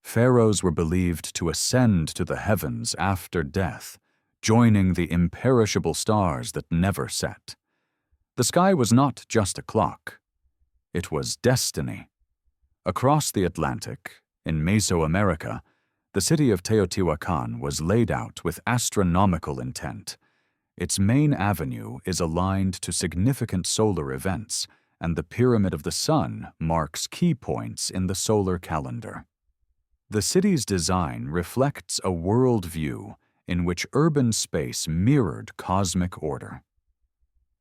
Pharaohs were believed to ascend to the heavens after death, joining the imperishable stars that never set. The sky was not just a clock. It was destiny. Across the Atlantic, in Mesoamerica, the city of Teotihuacan was laid out with astronomical intent. Its main avenue is aligned to significant solar events, and the Pyramid of the Sun marks key points in the solar calendar. The city's design reflects a worldview in which urban space mirrored cosmic order.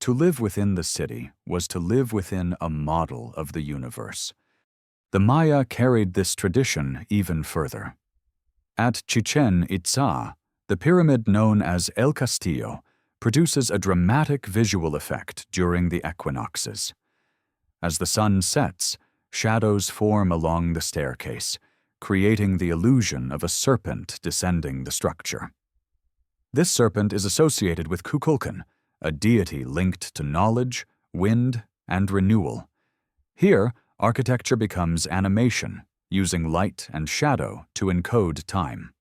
To live within the city was to live within a model of the universe. The Maya carried this tradition even further. At Chichen Itza, the pyramid known as El Castillo produces a dramatic visual effect during the equinoxes. As the sun sets, shadows form along the staircase, creating the illusion of a serpent descending the structure. This serpent is associated with Kukulkan, a deity linked to knowledge, wind, and renewal. Here, architecture becomes animation, using light and shadow to encode time.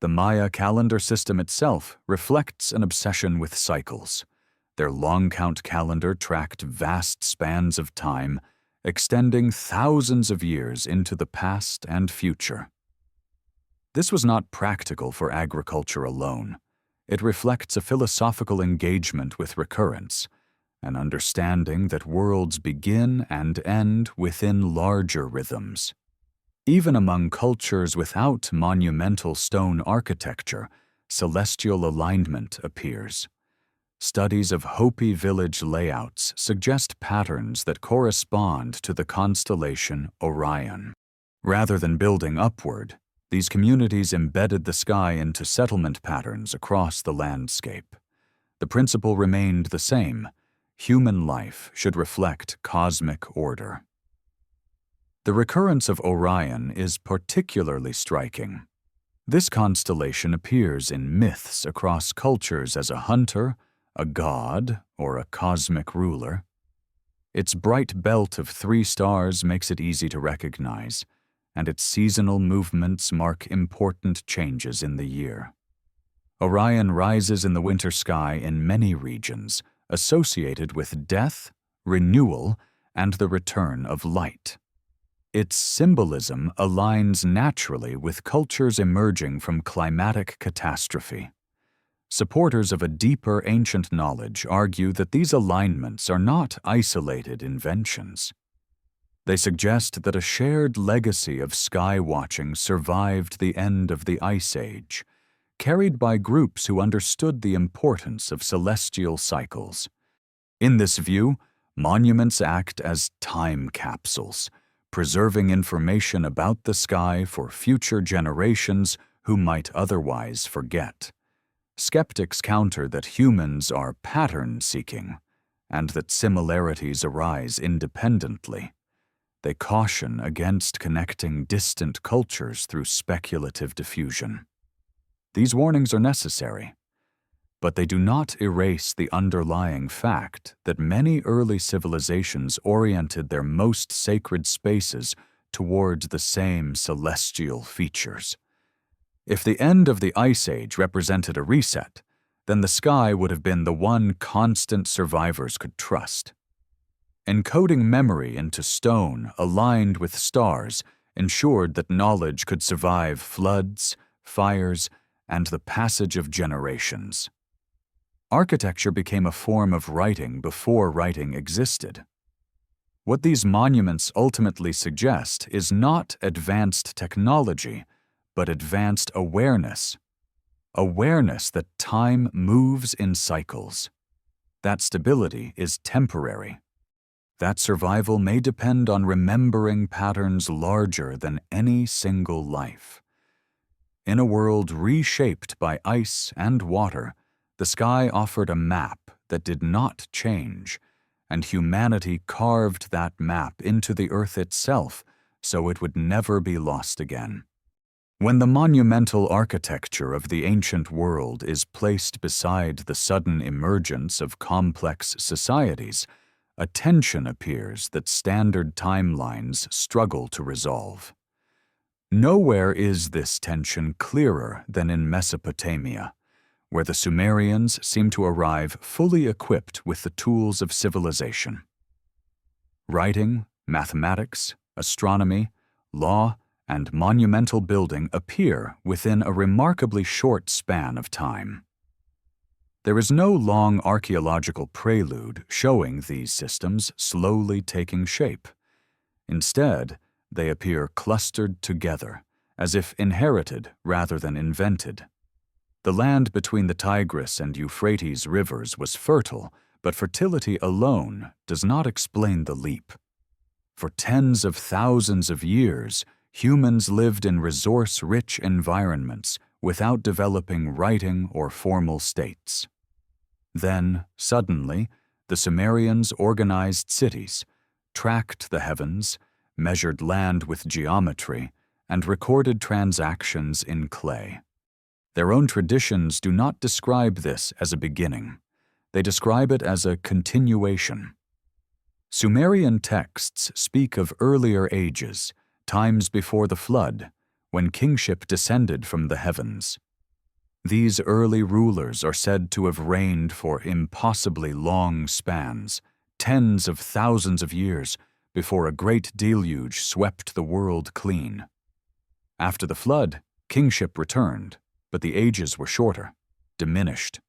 The Maya calendar system itself reflects an obsession with cycles. Their long-count calendar tracked vast spans of time, extending thousands of years into the past and future. This was not practical for agriculture alone. It reflects a philosophical engagement with recurrence, an understanding that worlds begin and end within larger rhythms. Even among cultures without monumental stone architecture, celestial alignment appears. Studies of Hopi village layouts suggest patterns that correspond to the constellation Orion. Rather than building upward, these communities embedded the sky into settlement patterns across the landscape. The principle remained the same: human life should reflect cosmic order. The recurrence of Orion is particularly striking. This constellation appears in myths across cultures as a hunter, a god, or a cosmic ruler. Its bright belt of 3 stars makes it easy to recognize, and its seasonal movements mark important changes in the year. Orion rises in the winter sky in many regions, associated with death, renewal, and the return of light. Its symbolism aligns naturally with cultures emerging from climatic catastrophe. Supporters of a deeper ancient knowledge argue that these alignments are not isolated inventions. They suggest that a shared legacy of sky watching survived the end of the Ice Age, carried by groups who understood the importance of celestial cycles. In this view, monuments act as time capsules, preserving information about the sky for future generations who might otherwise forget. Skeptics counter that humans are pattern-seeking, and that similarities arise independently. They caution against connecting distant cultures through speculative diffusion. These warnings are necessary, but they do not erase the underlying fact that many early civilizations oriented their most sacred spaces towards the same celestial features. If the end of the Ice Age represented a reset, then the sky would have been the one constant survivors could trust. Encoding memory into stone aligned with stars ensured that knowledge could survive floods, fires, and the passage of generations. Architecture became a form of writing before writing existed. What these monuments ultimately suggest is not advanced technology, but advanced awareness. Awareness that time moves in cycles. That stability is temporary. That survival may depend on remembering patterns larger than any single life. In a world reshaped by ice and water, the sky offered a map that did not change, and humanity carved that map into the earth itself so it would never be lost again. When the monumental architecture of the ancient world is placed beside the sudden emergence of complex societies, a tension appears that standard timelines struggle to resolve. Nowhere is this tension clearer than in Mesopotamia, where the Sumerians seem to arrive fully equipped with the tools of civilization. Writing, mathematics, astronomy, law, and monumental building appear within a remarkably short span of time. There is no long archaeological prelude showing these systems slowly taking shape. Instead, they appear clustered together, as if inherited rather than invented. The land between the Tigris and Euphrates rivers was fertile, but fertility alone does not explain the leap. For tens of thousands of years, humans lived in resource-rich environments without developing writing or formal states. Then, suddenly, the Sumerians organized cities, tracked the heavens, measured land with geometry, and recorded transactions in clay. Their own traditions do not describe this as a beginning. They describe it as a continuation. Sumerian texts speak of earlier ages, times before the flood, when kingship descended from the heavens. These early rulers are said to have reigned for impossibly long spans, tens of thousands of years, before a great deluge swept the world clean. After the flood, kingship returned, but the ages were shorter, diminished.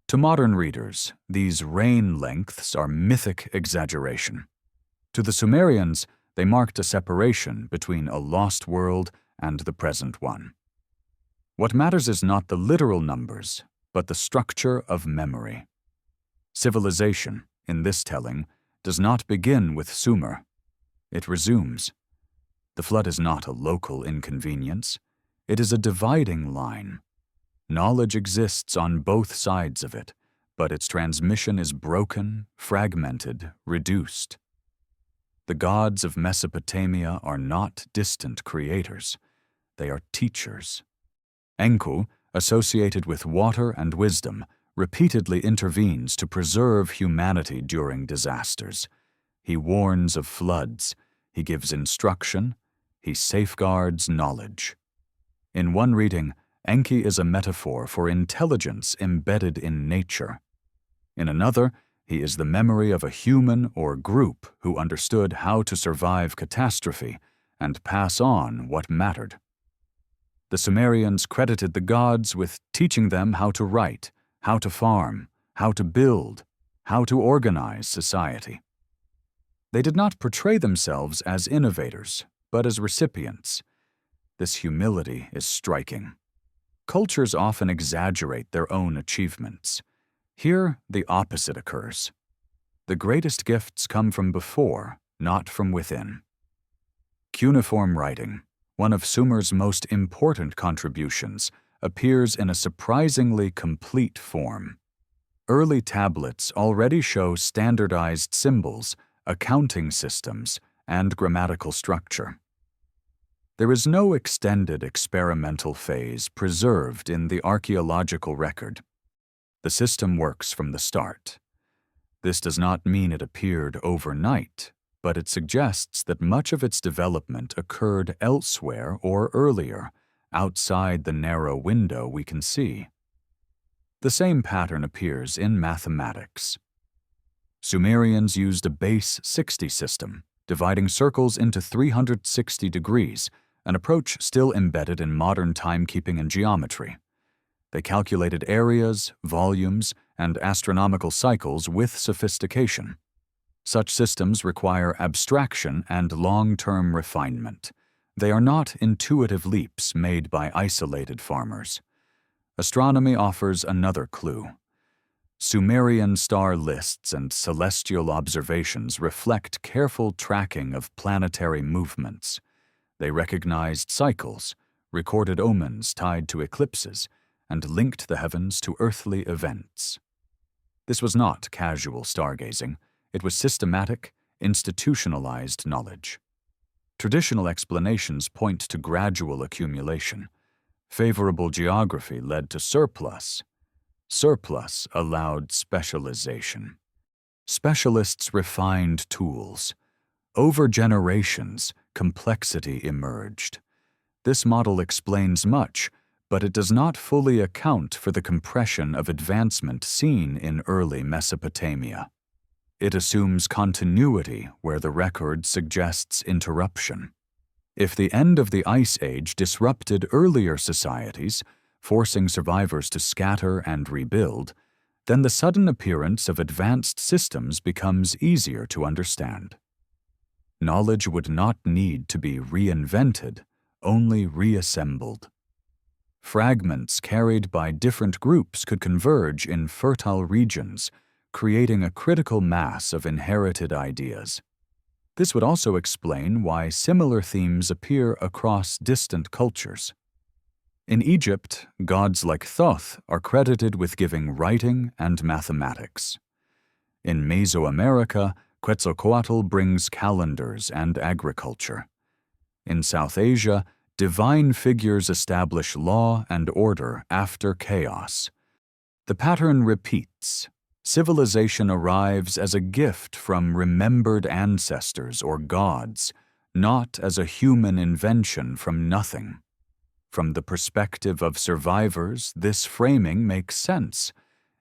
To modern readers, these reign lengths are mythic exaggeration. To the Sumerians, they marked a separation between a lost world and the present one. What matters is not the literal numbers, but the structure of memory. Civilization, in this telling, does not begin with Sumer. It resumes. The flood is not a local inconvenience. It is a dividing line. Knowledge exists on both sides of it, but its transmission is broken, fragmented, reduced. The gods of Mesopotamia are not distant creators. They are teachers. Enku, associated with water and wisdom, repeatedly intervenes to preserve humanity during disasters. He warns of floods, he gives instruction, he safeguards knowledge. In one reading, Enki is a metaphor for intelligence embedded in nature. In another, he is the memory of a human or group who understood how to survive catastrophe and pass on what mattered. The Sumerians credited the gods with teaching them how to write, how to farm, how to build, how to organize society. They did not portray themselves as innovators, but as recipients. This humility is striking. Cultures often exaggerate their own achievements. Here, the opposite occurs. The greatest gifts come from before, not from within. Cuneiform writing, one of Sumer's most important contributions, appears in a surprisingly complete form. Early tablets already show standardized symbols, accounting systems, and grammatical structure. There is no extended experimental phase preserved in the archaeological record. The system works from the start. This does not mean it appeared overnight, but it suggests that much of its development occurred elsewhere or earlier, outside the narrow window we can see. The same pattern appears in mathematics. Sumerians used a base 60 system, dividing circles into 360 degrees, an approach still embedded in modern timekeeping and geometry. They calculated areas, volumes, and astronomical cycles with sophistication. Such systems require abstraction and long-term refinement. They are not intuitive leaps made by isolated farmers. Astronomy offers another clue. Sumerian star lists and celestial observations reflect careful tracking of planetary movements. They recognized cycles, recorded omens tied to eclipses, and linked the heavens to earthly events. This was not casual stargazing. It was systematic, institutionalized knowledge. Traditional explanations point to gradual accumulation. Favorable geography led to surplus. Surplus allowed specialization. Specialists refined tools. Over generations, complexity emerged. This model explains much, but it does not fully account for the compression of advancement seen in early Mesopotamia. It assumes continuity where the record suggests interruption. If the end of the Ice Age disrupted earlier societies, forcing survivors to scatter and rebuild, then the sudden appearance of advanced systems becomes easier to understand. Knowledge would not need to be reinvented, only reassembled. Fragments carried by different groups could converge in fertile regions, creating a critical mass of inherited ideas. This would also explain why similar themes appear across distant cultures. In Egypt, gods like Thoth are credited with giving writing and mathematics. In Mesoamerica, Quetzalcoatl brings calendars and agriculture. In South Asia, divine figures establish law and order after chaos. The pattern repeats. Civilization arrives as a gift from remembered ancestors or gods, not as a human invention from nothing. From the perspective of survivors, this framing makes sense.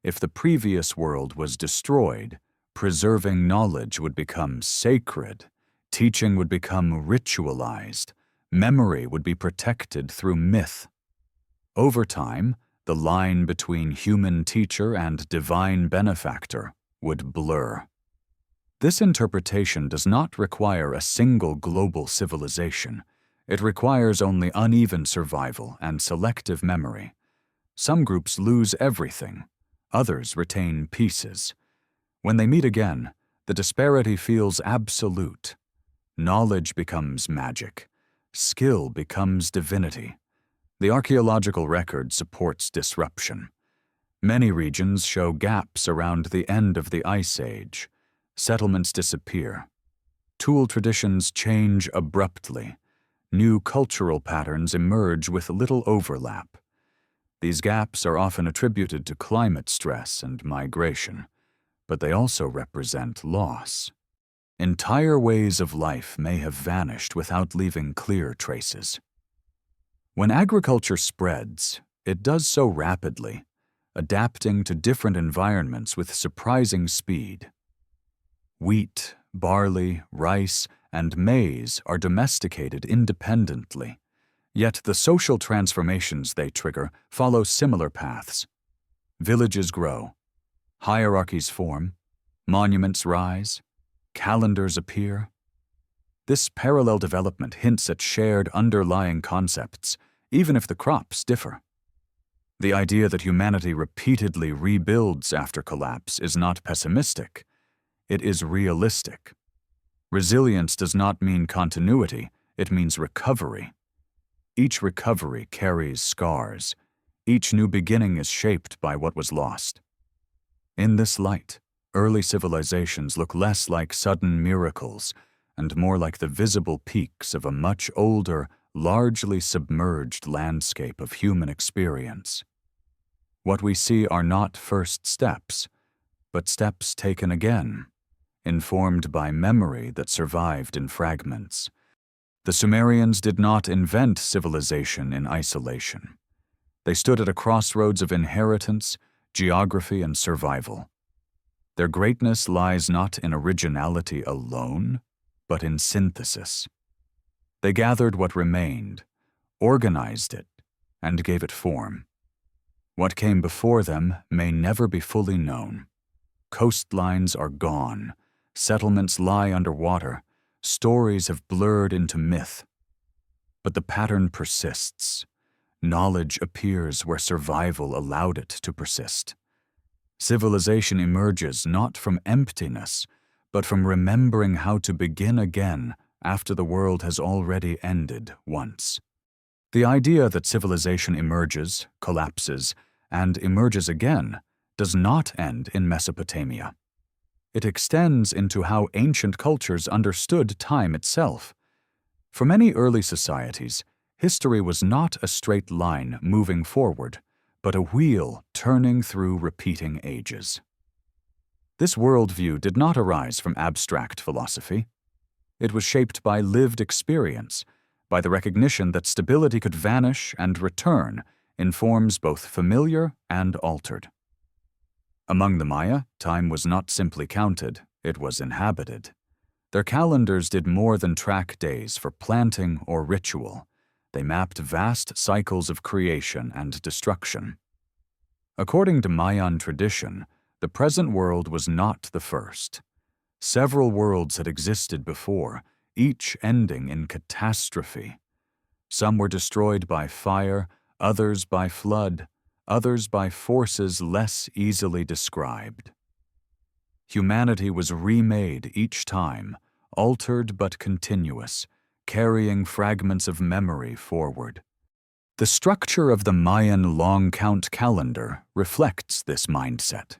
If the previous world was destroyed, preserving knowledge would become sacred, teaching would become ritualized, memory would be protected through myth. Over time, the line between human teacher and divine benefactor would blur. This interpretation does not require a single global civilization. It requires only uneven survival and selective memory. Some groups lose everything. Others retain pieces. When they meet again, the disparity feels absolute. Knowledge becomes magic. Skill becomes divinity. The archaeological record supports disruption. Many regions show gaps around the end of the Ice Age. Settlements disappear. Tool traditions change abruptly. New cultural patterns emerge with little overlap. These gaps are often attributed to climate stress and migration, but they also represent loss. Entire ways of life may have vanished without leaving clear traces. When agriculture spreads, it does so rapidly, adapting to different environments with surprising speed. Wheat, barley, rice, and maize are domesticated independently, yet the social transformations they trigger follow similar paths. Villages grow, hierarchies form, monuments rise, calendars appear. This parallel development hints at shared underlying concepts, even if the crops differ. The idea that humanity repeatedly rebuilds after collapse is not pessimistic. It is realistic. Resilience does not mean continuity, it means recovery. Each recovery carries scars. Each new beginning is shaped by what was lost. In this light, early civilizations look less like sudden miracles and more like the visible peaks of a much older, largely submerged landscape of human experience. What we see are not first steps, but steps taken again, informed by memory that survived in fragments. The Sumerians did not invent civilization in isolation. They stood at a crossroads of inheritance, geography, and survival. Their greatness lies not in originality alone, but in synthesis. They gathered what remained, organized it, and gave it form. What came before them may never be fully known. Coastlines are gone, settlements lie underwater, stories have blurred into myth. But the pattern persists. Knowledge appears where survival allowed it to persist. Civilization emerges not from emptiness, but from remembering how to begin again after the world has already ended once. The idea that civilization emerges, collapses, and emerges again does not end in Mesopotamia. It extends into how ancient cultures understood time itself. For many early societies, history was not a straight line moving forward, but a wheel turning through repeating ages. This worldview did not arise from abstract philosophy. It was shaped by lived experience, by the recognition that stability could vanish and return in forms both familiar and altered. Among the Maya, time was not simply counted, it was inhabited. Their calendars did more than track days for planting or ritual. They mapped vast cycles of creation and destruction. According to Mayan tradition, the present world was not the first. Several worlds had existed before, each ending in catastrophe. Some were destroyed by fire, others by flood, others by forces less easily described. Humanity was remade each time, altered but continuous, carrying fragments of memory forward. The structure of the Mayan long count calendar reflects this mindset.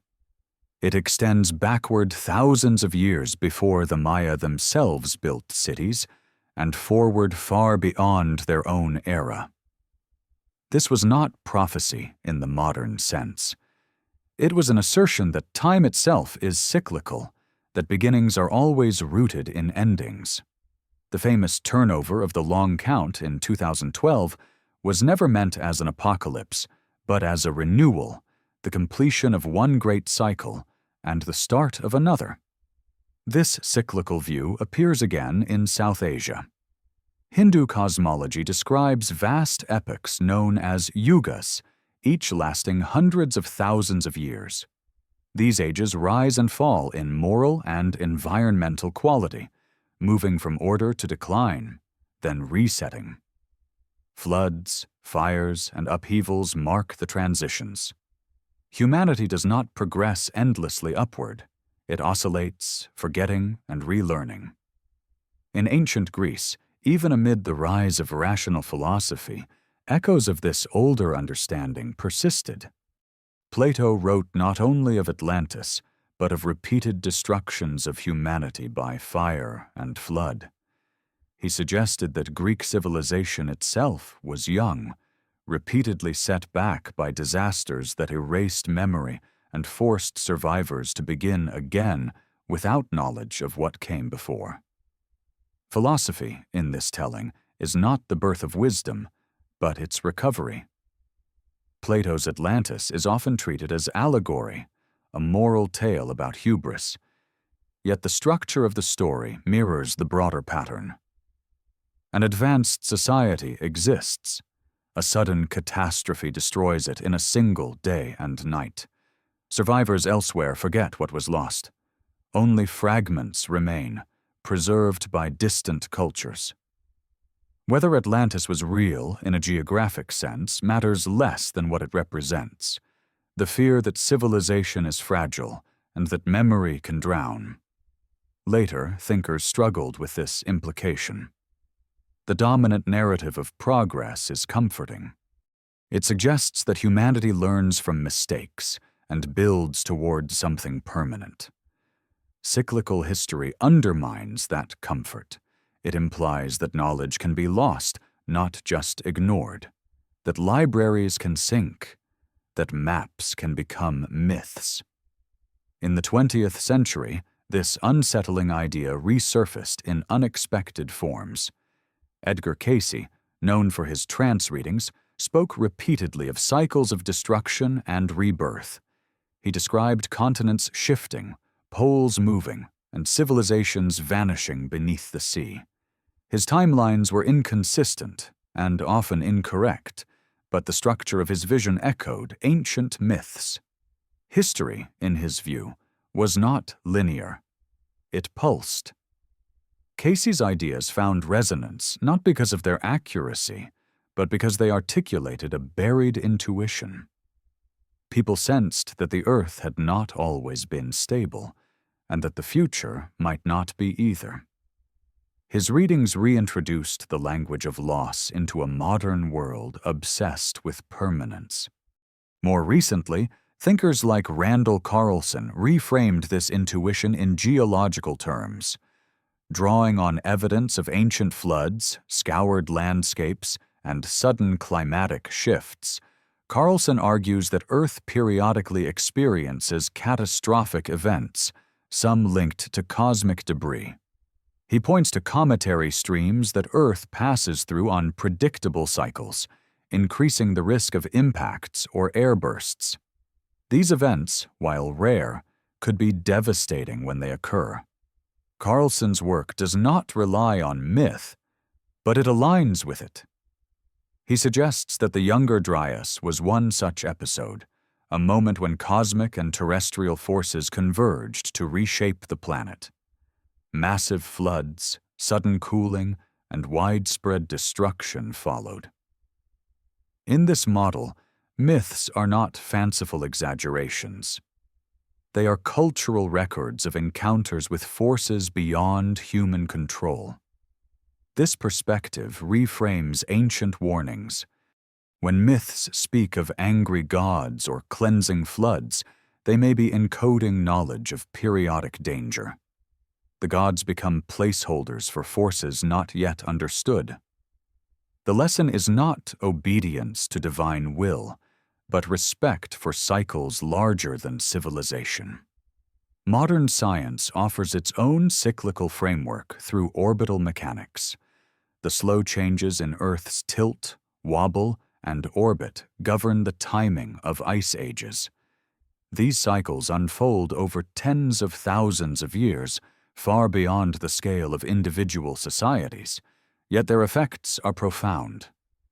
It extends backward thousands of years before the Maya themselves built cities, and forward far beyond their own era. This was not prophecy in the modern sense. It was an assertion that time itself is cyclical, that beginnings are always rooted in endings. The famous turnover of the long count in 2012 was never meant as an apocalypse, but as a renewal, the completion of one great cycle, and the start of another. This cyclical view appears again in South Asia. Hindu cosmology describes vast epochs known as yugas, each lasting hundreds of thousands of years. These ages rise and fall in moral and environmental quality, moving from order to decline, then resetting. Floods, fires, and upheavals mark the transitions. Humanity does not progress endlessly upward. It oscillates, forgetting and relearning. In ancient Greece, even amid the rise of rational philosophy, echoes of this older understanding persisted. Plato wrote not only of Atlantis, but of repeated destructions of humanity by fire and flood. He suggested that Greek civilization itself was young, repeatedly set back by disasters that erased memory and forced survivors to begin again without knowledge of what came before. Philosophy, in this telling, is not the birth of wisdom, but its recovery. Plato's Atlantis is often treated as allegory, a moral tale about hubris, yet the structure of the story mirrors the broader pattern. An advanced society exists. A sudden catastrophe destroys it in a single day and night. Survivors elsewhere forget what was lost. Only fragments remain, preserved by distant cultures. Whether Atlantis was real in a geographic sense matters less than what it represents: the fear that civilization is fragile and that memory can drown. Later, thinkers struggled with this implication. The dominant narrative of progress is comforting. It suggests that humanity learns from mistakes and builds toward something permanent. Cyclical history undermines that comfort. It implies that knowledge can be lost, not just ignored, that libraries can sink, that maps can become myths. In the 20th century, this unsettling idea resurfaced in unexpected forms. Edgar Cayce, known for his trance readings, spoke repeatedly of cycles of destruction and rebirth. He described continents shifting, poles moving, and civilizations vanishing beneath the sea. His timelines were inconsistent and often incorrect, but the structure of his vision echoed ancient myths. History, in his view, was not linear. It pulsed. Cayce's ideas found resonance not because of their accuracy, but because they articulated a buried intuition. People sensed that the Earth had not always been stable, and that the future might not be either. His readings reintroduced the language of loss into a modern world obsessed with permanence. More recently, thinkers like Randall Carlson reframed this intuition in geological terms. Drawing on evidence of ancient floods, scoured landscapes, and sudden climatic shifts, Carlson argues that Earth periodically experiences catastrophic events, some linked to cosmic debris. He points to cometary streams that Earth passes through on predictable cycles, increasing the risk of impacts or airbursts. These events, while rare, could be devastating when they occur. Carlson's work does not rely on myth, but it aligns with it. He suggests that the Younger Dryas was one such episode, a moment when cosmic and terrestrial forces converged to reshape the planet. Massive floods, sudden cooling, and widespread destruction followed. In this model, myths are not fanciful exaggerations. They are cultural records of encounters with forces beyond human control. This perspective reframes ancient warnings. When myths speak of angry gods or cleansing floods, they may be encoding knowledge of periodic danger. The gods become placeholders for forces not yet understood. The lesson is not obedience to divine will, but respect for cycles larger than civilization. Modern science offers its own cyclical framework through orbital mechanics. The slow changes in Earth's tilt, wobble, and orbit govern the timing of ice ages. These cycles unfold over tens of thousands of years, far beyond the scale of individual societies, yet their effects are profound.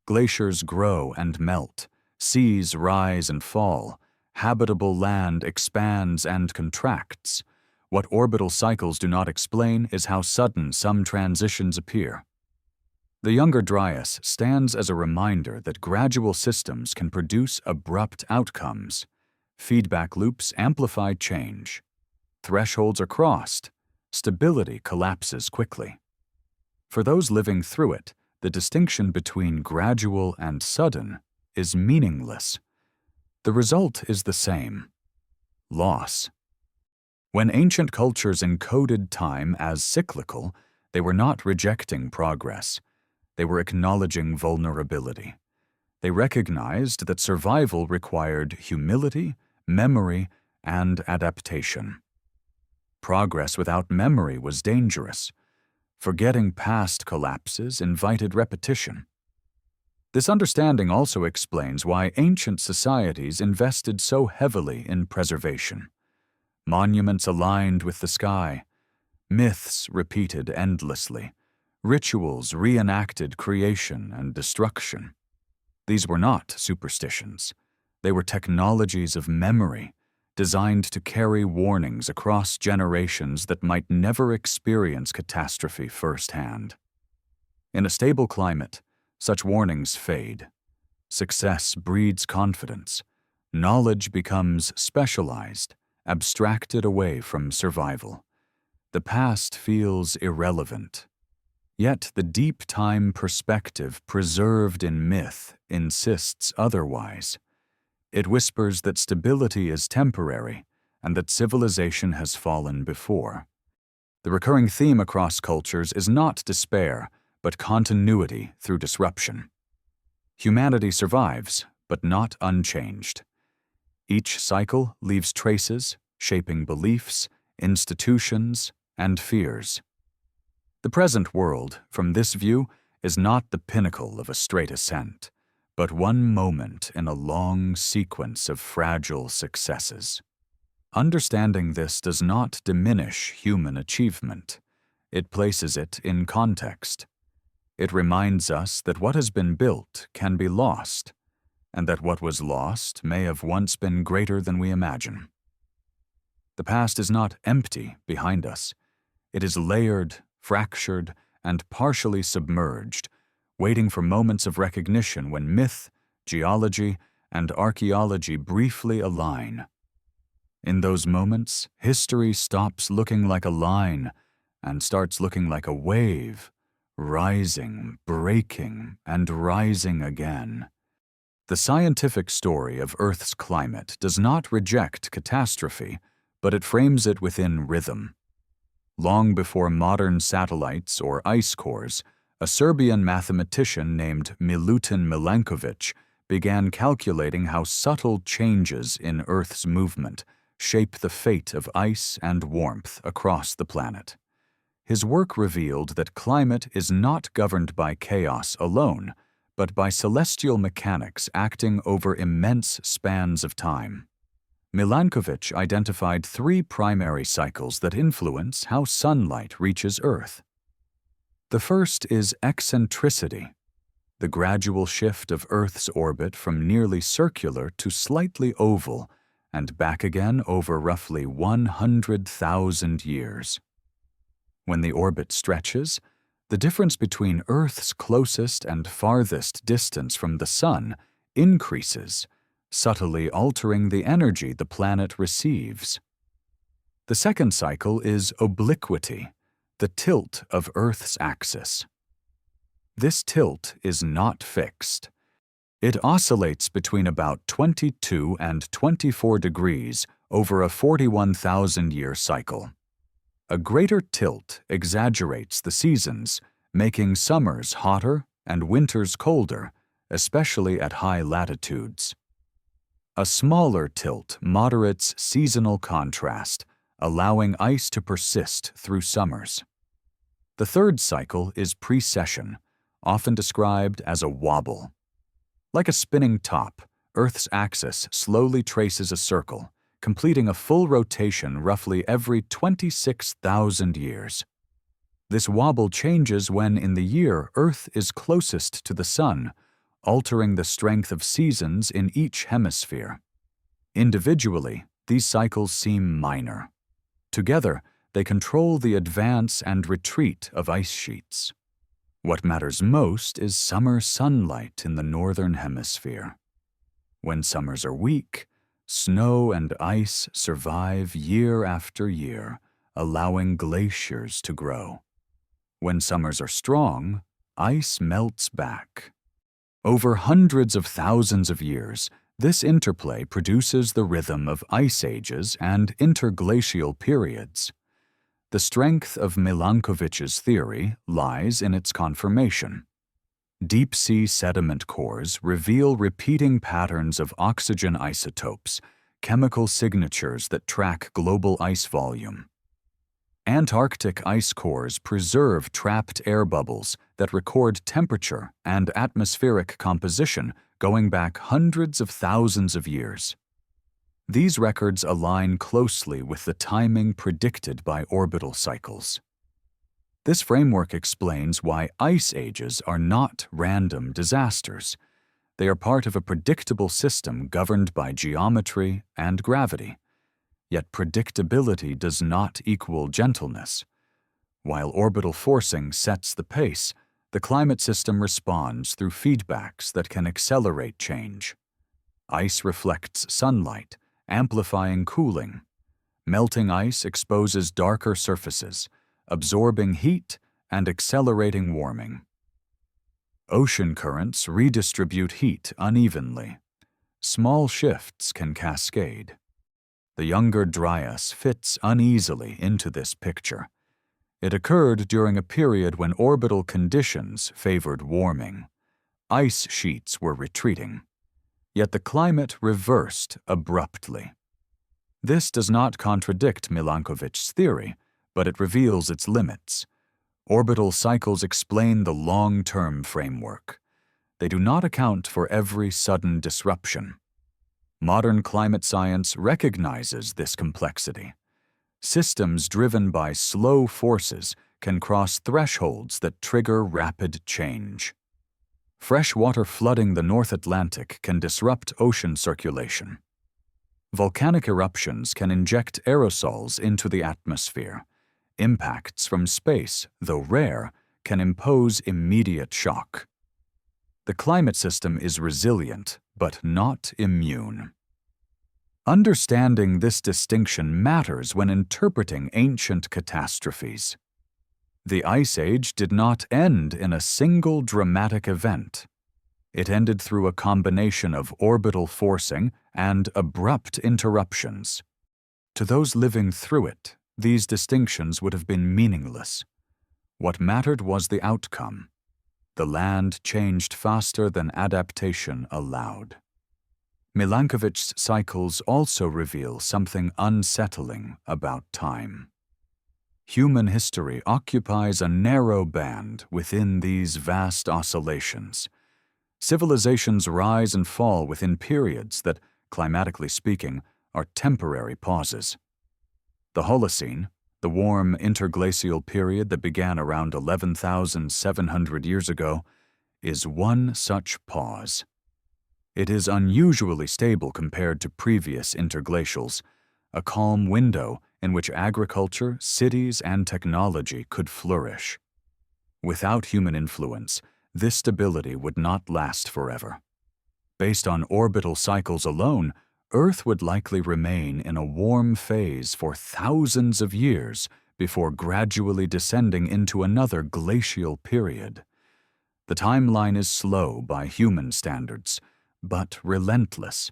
Glaciers grow and melt, seas rise and fall, habitable land expands and contracts. What orbital cycles do not explain is how sudden some transitions appear. The Younger Dryas stands as a reminder that gradual systems can produce abrupt outcomes. Feedback loops amplify change. Thresholds are crossed. Stability collapses quickly. For those living through it, the distinction between gradual and sudden is meaningless. The result is the same: loss. When ancient cultures encoded time as cyclical, they were not rejecting progress. They were acknowledging vulnerability. They recognized that survival required humility, memory, and adaptation. Progress without memory was dangerous. Forgetting past collapses invited repetition. This understanding also explains why ancient societies invested so heavily in preservation. Monuments aligned with the sky, myths repeated endlessly, rituals reenacted creation and destruction. These were not superstitions. They were technologies of memory, designed to carry warnings across generations that might never experience catastrophe firsthand. In a stable climate, such warnings fade. Success breeds confidence. Knowledge becomes specialized, abstracted away from survival. The past feels irrelevant. Yet the deep time perspective preserved in myth insists otherwise. It whispers that stability is temporary and that civilization has fallen before. The recurring theme across cultures is not despair, but continuity through disruption. Humanity survives, but not unchanged. Each cycle leaves traces, shaping beliefs, institutions, and fears. The present world, from this view, is not the pinnacle of a straight ascent, but one moment in a long sequence of fragile successes. Understanding this does not diminish human achievement. It places it in context. It reminds us that what has been built can be lost, and that what was lost may have once been greater than we imagine. The past is not empty behind us. It is layered, fractured, and partially submerged, waiting for moments of recognition when myth, geology, and archaeology briefly align. In those moments, history stops looking like a line and starts looking like a wave, rising, breaking, and rising again. The scientific story of Earth's climate does not reject catastrophe, but it frames it within rhythm. Long before modern satellites or ice cores, a Serbian mathematician named Milutin Milankovic began calculating how subtle changes in Earth's movement shape the fate of ice and warmth across the planet. His work revealed that climate is not governed by chaos alone, but by celestial mechanics acting over immense spans of time. Milankovic identified 3 primary cycles that influence how sunlight reaches Earth. The first is eccentricity, the gradual shift of Earth's orbit from nearly circular to slightly oval and back again over roughly 100,000 years. When the orbit stretches, the difference between Earth's closest and farthest distance from the Sun increases, subtly altering the energy the planet receives. The second cycle is obliquity, the tilt of Earth's axis. This tilt is not fixed. It oscillates between about 22 and 24 degrees over a 41,000-year cycle. A greater tilt exaggerates the seasons, making summers hotter and winters colder, especially at high latitudes. A smaller tilt moderates seasonal contrast, allowing ice to persist through summers. The third cycle is precession, often described as a wobble. Like a spinning top, Earth's axis slowly traces a circle, completing a full rotation roughly every 26,000 years. This wobble changes when in the year Earth is closest to the Sun, altering the strength of seasons in each hemisphere. Individually, these cycles seem minor. Together, they control the advance and retreat of ice sheets. What matters most is summer sunlight in the northern hemisphere. When summers are weak, snow and ice survive year after year, allowing glaciers to grow. When summers are strong, ice melts back. Over hundreds of thousands of years, This interplay produces the rhythm of ice ages and interglacial periods. The strength of Milankovitch's theory lies in its confirmation. Deep-sea sediment cores reveal repeating patterns of oxygen isotopes, chemical signatures that track global ice volume. Antarctic ice cores preserve trapped air bubbles that record temperature and atmospheric composition going back hundreds of thousands of years. These records align closely with the timing predicted by orbital cycles. This framework explains why ice ages are not random disasters. They are part of a predictable system governed by geometry and gravity. Yet predictability does not equal gentleness. While orbital forcing sets the pace, the climate system responds through feedbacks that can accelerate change. Ice reflects sunlight, amplifying cooling. Melting ice exposes darker surfaces, absorbing heat and accelerating warming. Ocean currents redistribute heat unevenly. Small shifts can cascade. The Younger Dryas fits uneasily into this picture. It occurred during a period when orbital conditions favored warming. Ice sheets were retreating. Yet the climate reversed abruptly. This does not contradict Milankovitch's theory, but it reveals its limits. Orbital cycles explain the long-term framework. They do not account for every sudden disruption. Modern climate science recognizes this complexity. Systems driven by slow forces can cross thresholds that trigger rapid change. Freshwater flooding the North Atlantic can disrupt ocean circulation. Volcanic eruptions can inject aerosols into the atmosphere. Impacts from space, though rare, can impose immediate shock. The climate system is resilient, but not immune. Understanding this distinction matters when interpreting ancient catastrophes. The Ice Age did not end in a single dramatic event. It ended through a combination of orbital forcing and abrupt interruptions. To those living through it, these distinctions would have been meaningless. What mattered was the outcome. The land changed faster than adaptation allowed. Milankovitch's cycles also reveal something unsettling about time. Human history occupies a narrow band within these vast oscillations. Civilizations rise and fall within periods that, climatically speaking, are temporary pauses. The Holocene, the warm interglacial period that began around 11,700 years ago, is one such pause. It is unusually stable compared to previous interglacials, a calm window in which agriculture, cities, and technology could flourish. Without human influence, this stability would not last forever. Based on orbital cycles alone, Earth would likely remain in a warm phase for thousands of years before gradually descending into another glacial period. The timeline is slow by human standards, but relentless.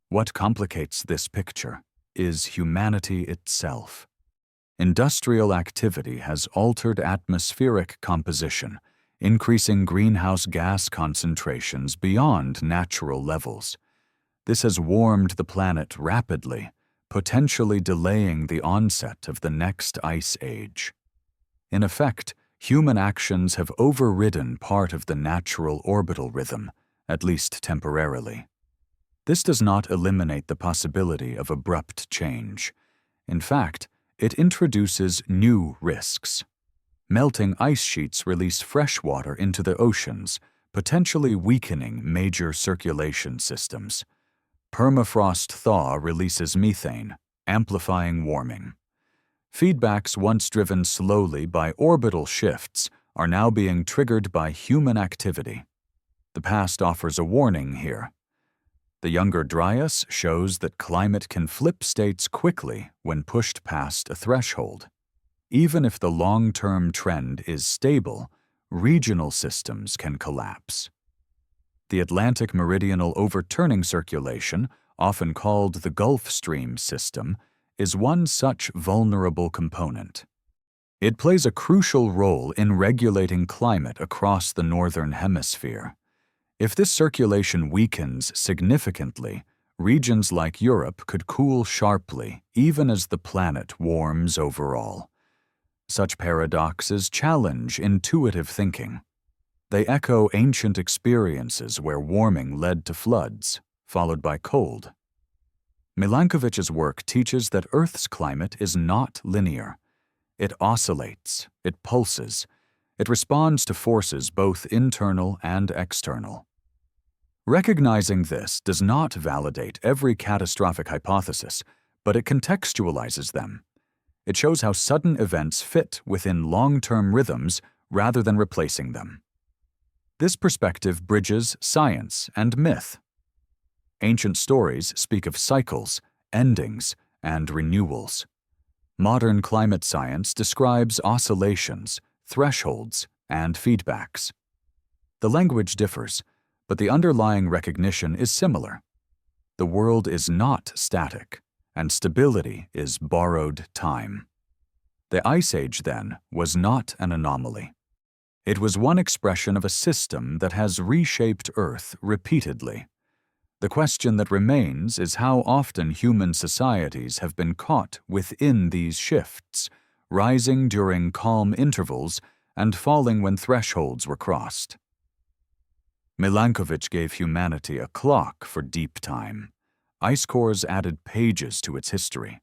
What complicates this picture is humanity itself. Industrial activity has altered atmospheric composition, increasing greenhouse gas concentrations beyond natural levels. This has warmed the planet rapidly, potentially delaying the onset of the next ice age. In effect, human actions have overridden part of the natural orbital rhythm, at least temporarily. This does not eliminate the possibility of abrupt change. In fact, it introduces new risks. Melting ice sheets release fresh water into the oceans, potentially weakening major circulation systems. Permafrost thaw releases methane, amplifying warming. Feedbacks once driven slowly by orbital shifts are now being triggered by human activity. The past offers a warning here. The Younger Dryas shows that climate can flip states quickly when pushed past a threshold. Even if the long-term trend is stable, regional systems can collapse. The Atlantic meridional overturning circulation, often called the Gulf Stream system, is one such vulnerable component. It plays a crucial role in regulating climate across the northern hemisphere. If this circulation weakens significantly, regions like Europe could cool sharply even as the planet warms overall. Such paradoxes challenge intuitive thinking. They echo ancient experiences where warming led to floods, followed by cold. Milankovitch's work teaches that Earth's climate is not linear. It oscillates, it pulses, it responds to forces both internal and external. Recognizing this does not validate every catastrophic hypothesis, but it contextualizes them. It shows how sudden events fit within long-term rhythms rather than replacing them. This perspective bridges science and myth. Ancient stories speak of cycles, endings, and renewals. Modern climate science describes oscillations, thresholds, and feedbacks. The language differs, but the underlying recognition is similar. The world is not static, and stability is borrowed time. The Ice Age, then, was not an anomaly. It was one expression of a system that has reshaped Earth repeatedly. The question that remains is how often human societies have been caught within these shifts, rising during calm intervals and falling when thresholds were crossed. Milankovitch gave humanity a clock for deep time. Ice cores added pages to its history.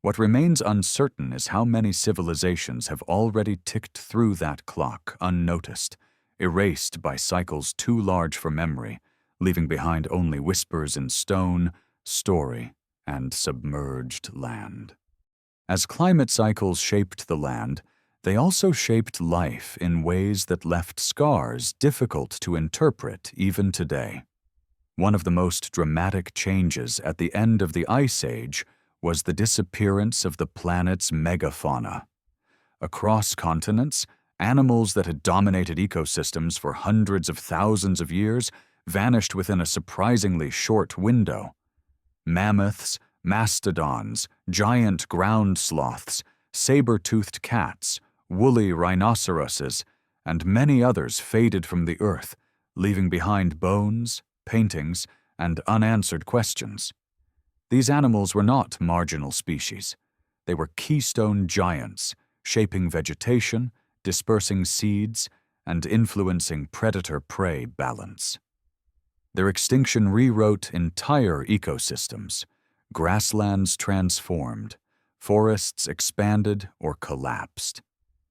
What remains uncertain is how many civilizations have already ticked through that clock unnoticed, erased by cycles too large for memory, leaving behind only whispers in stone, story, and submerged land. As climate cycles shaped the land, they also shaped life in ways that left scars difficult to interpret even today. One of the most dramatic changes at the end of the Ice Age was the disappearance of the planet's megafauna. Across continents, animals that had dominated ecosystems for hundreds of thousands of years vanished within a surprisingly short window. Mammoths, mastodons, giant ground sloths, saber-toothed cats, woolly rhinoceroses, and many others faded from the earth, leaving behind bones, paintings, and unanswered questions. These animals were not marginal species. They were keystone giants, shaping vegetation, dispersing seeds, and influencing predator-prey balance. Their extinction rewrote entire ecosystems. Grasslands transformed, forests expanded or collapsed.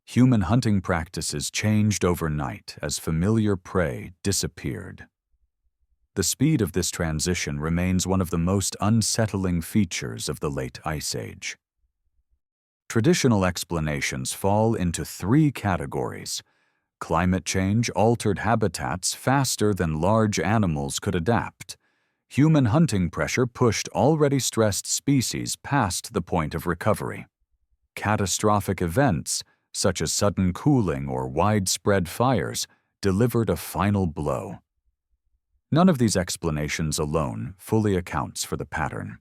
Human hunting practices changed overnight as familiar prey disappeared. The speed of this transition remains one of the most unsettling features of the late Ice Age. Traditional explanations fall into three categories. Climate change altered habitats faster than large animals could adapt. Human hunting pressure pushed already stressed species past the point of recovery. Catastrophic events, such as sudden cooling or widespread fires, delivered a final blow. None of these explanations alone fully accounts for the pattern.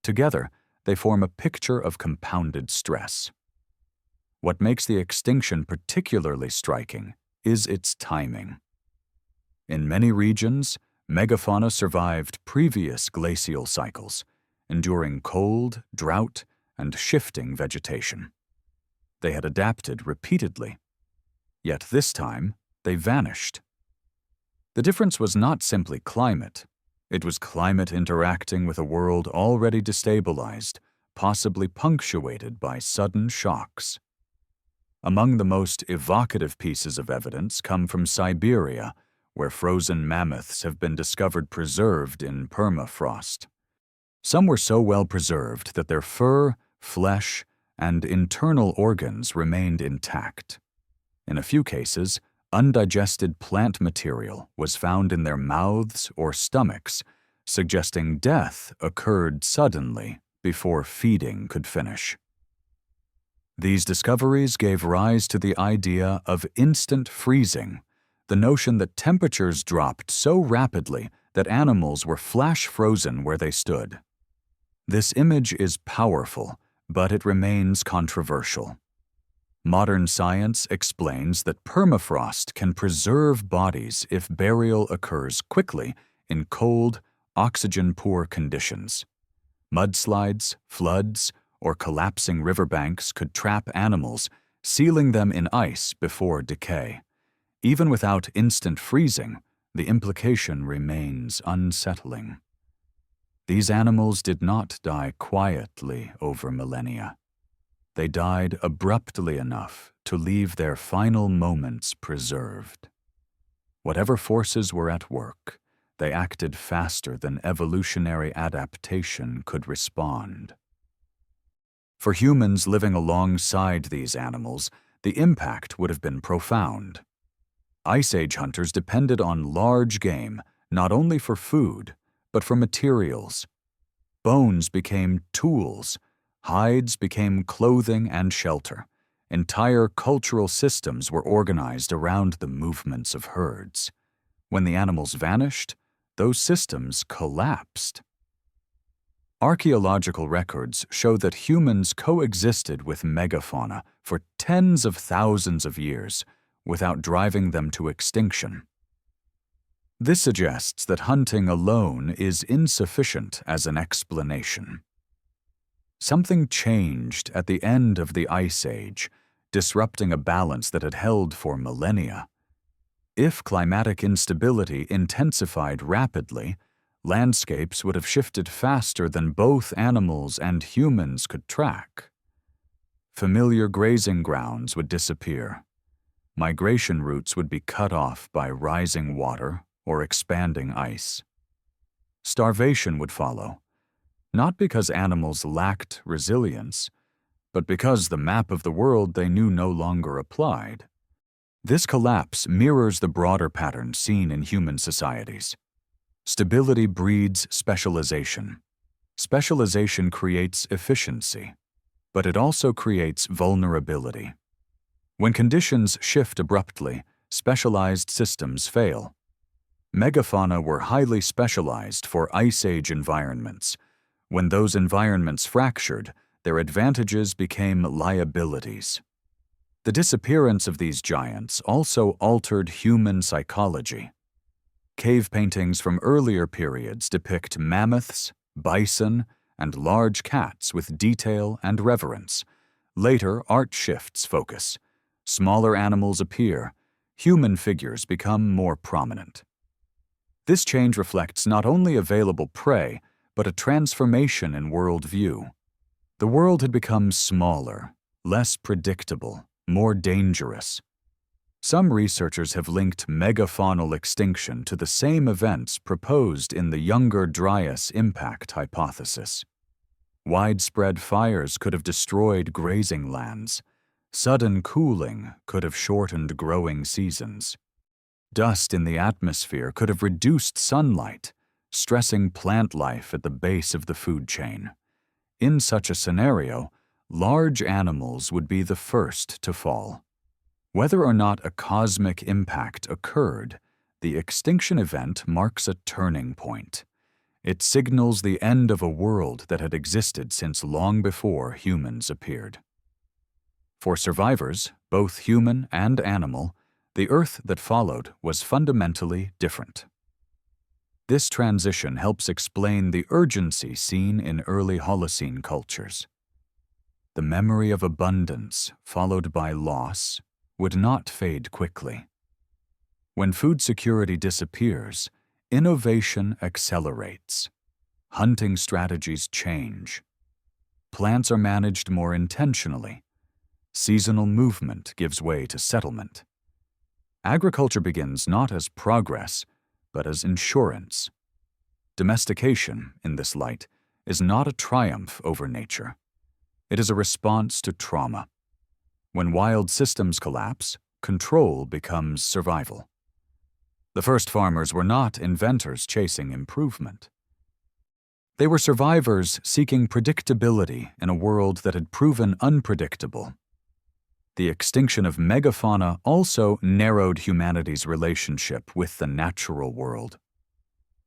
Together, they form a picture of compounded stress. What makes the extinction particularly striking is its timing. In many regions, megafauna survived previous glacial cycles, enduring cold, drought, and shifting vegetation. They had adapted repeatedly, yet this time they vanished. The difference was not simply climate. It was climate interacting with a world already destabilized, possibly punctuated by sudden shocks. Among the most evocative pieces of evidence come from Siberia, where frozen mammoths have been discovered preserved in permafrost. Some were so well preserved that their fur, flesh, and internal organs remained intact. In a few cases, undigested plant material was found in their mouths or stomachs, suggesting death occurred suddenly before feeding could finish. These discoveries gave rise to the idea of instant freezing, the notion that temperatures dropped so rapidly that animals were flash frozen where they stood. This image is powerful, but it remains controversial. Modern science explains that permafrost can preserve bodies if burial occurs quickly in cold, oxygen-poor conditions. Mudslides, floods, or collapsing riverbanks could trap animals, sealing them in ice before decay. Even without instant freezing, the implication remains unsettling. These animals did not die quietly over millennia. They died abruptly enough to leave their final moments preserved. Whatever forces were at work, they acted faster than evolutionary adaptation could respond. For humans living alongside these animals, the impact would have been profound. Ice Age hunters depended on large game not only for food, but for materials. Bones became tools, hides became clothing and shelter. Entire cultural systems were organized around the movements of herds. When the animals vanished, those systems collapsed. Archaeological records show that humans coexisted with megafauna for tens of thousands of years without driving them to extinction. This suggests that hunting alone is insufficient as an explanation. Something changed at the end of the Ice Age, disrupting a balance that had held for millennia. If climatic instability intensified rapidly, landscapes would have shifted faster than both animals and humans could track. Familiar grazing grounds would disappear. Migration routes would be cut off by rising water or expanding ice. Starvation would follow, not because animals lacked resilience, but because the map of the world they knew no longer applied. This collapse mirrors the broader pattern seen in human societies. Stability breeds specialization. Specialization creates efficiency, but it also creates vulnerability. When conditions shift abruptly, specialized systems fail. Megafauna were highly specialized for Ice Age environments. When those environments fractured, their advantages became liabilities. The disappearance of these giants also altered human psychology. Cave paintings from earlier periods depict mammoths, bison, and large cats with detail and reverence. Later, art shifts focus. Smaller animals appear. Human figures become more prominent. This change reflects not only available prey, but a transformation in worldview. The world had become smaller, less predictable, more dangerous. Some researchers have linked megafaunal extinction to the same events proposed in the Younger Dryas Impact Hypothesis. Widespread fires could have destroyed grazing lands. Sudden cooling could have shortened growing seasons. Dust in the atmosphere could have reduced sunlight, stressing plant life at the base of the food chain. In such a scenario, large animals would be the first to fall. Whether or not a cosmic impact occurred, the extinction event marks a turning point. It signals the end of a world that had existed since long before humans appeared. For survivors, both human and animal, the Earth that followed was fundamentally different. This transition helps explain the urgency seen in early Holocene cultures. The memory of abundance, followed by loss, would not fade quickly. When food security disappears, innovation accelerates. Hunting strategies change. Plants are managed more intentionally. Seasonal movement gives way to settlement. Agriculture begins not as progress, but as insurance. Domestication, in this light, is not a triumph over nature. It is a response to trauma. When wild systems collapse, control becomes survival. The first farmers were not inventors chasing improvement. They were survivors seeking predictability in a world that had proven unpredictable. The extinction of megafauna also narrowed humanity's relationship with the natural world.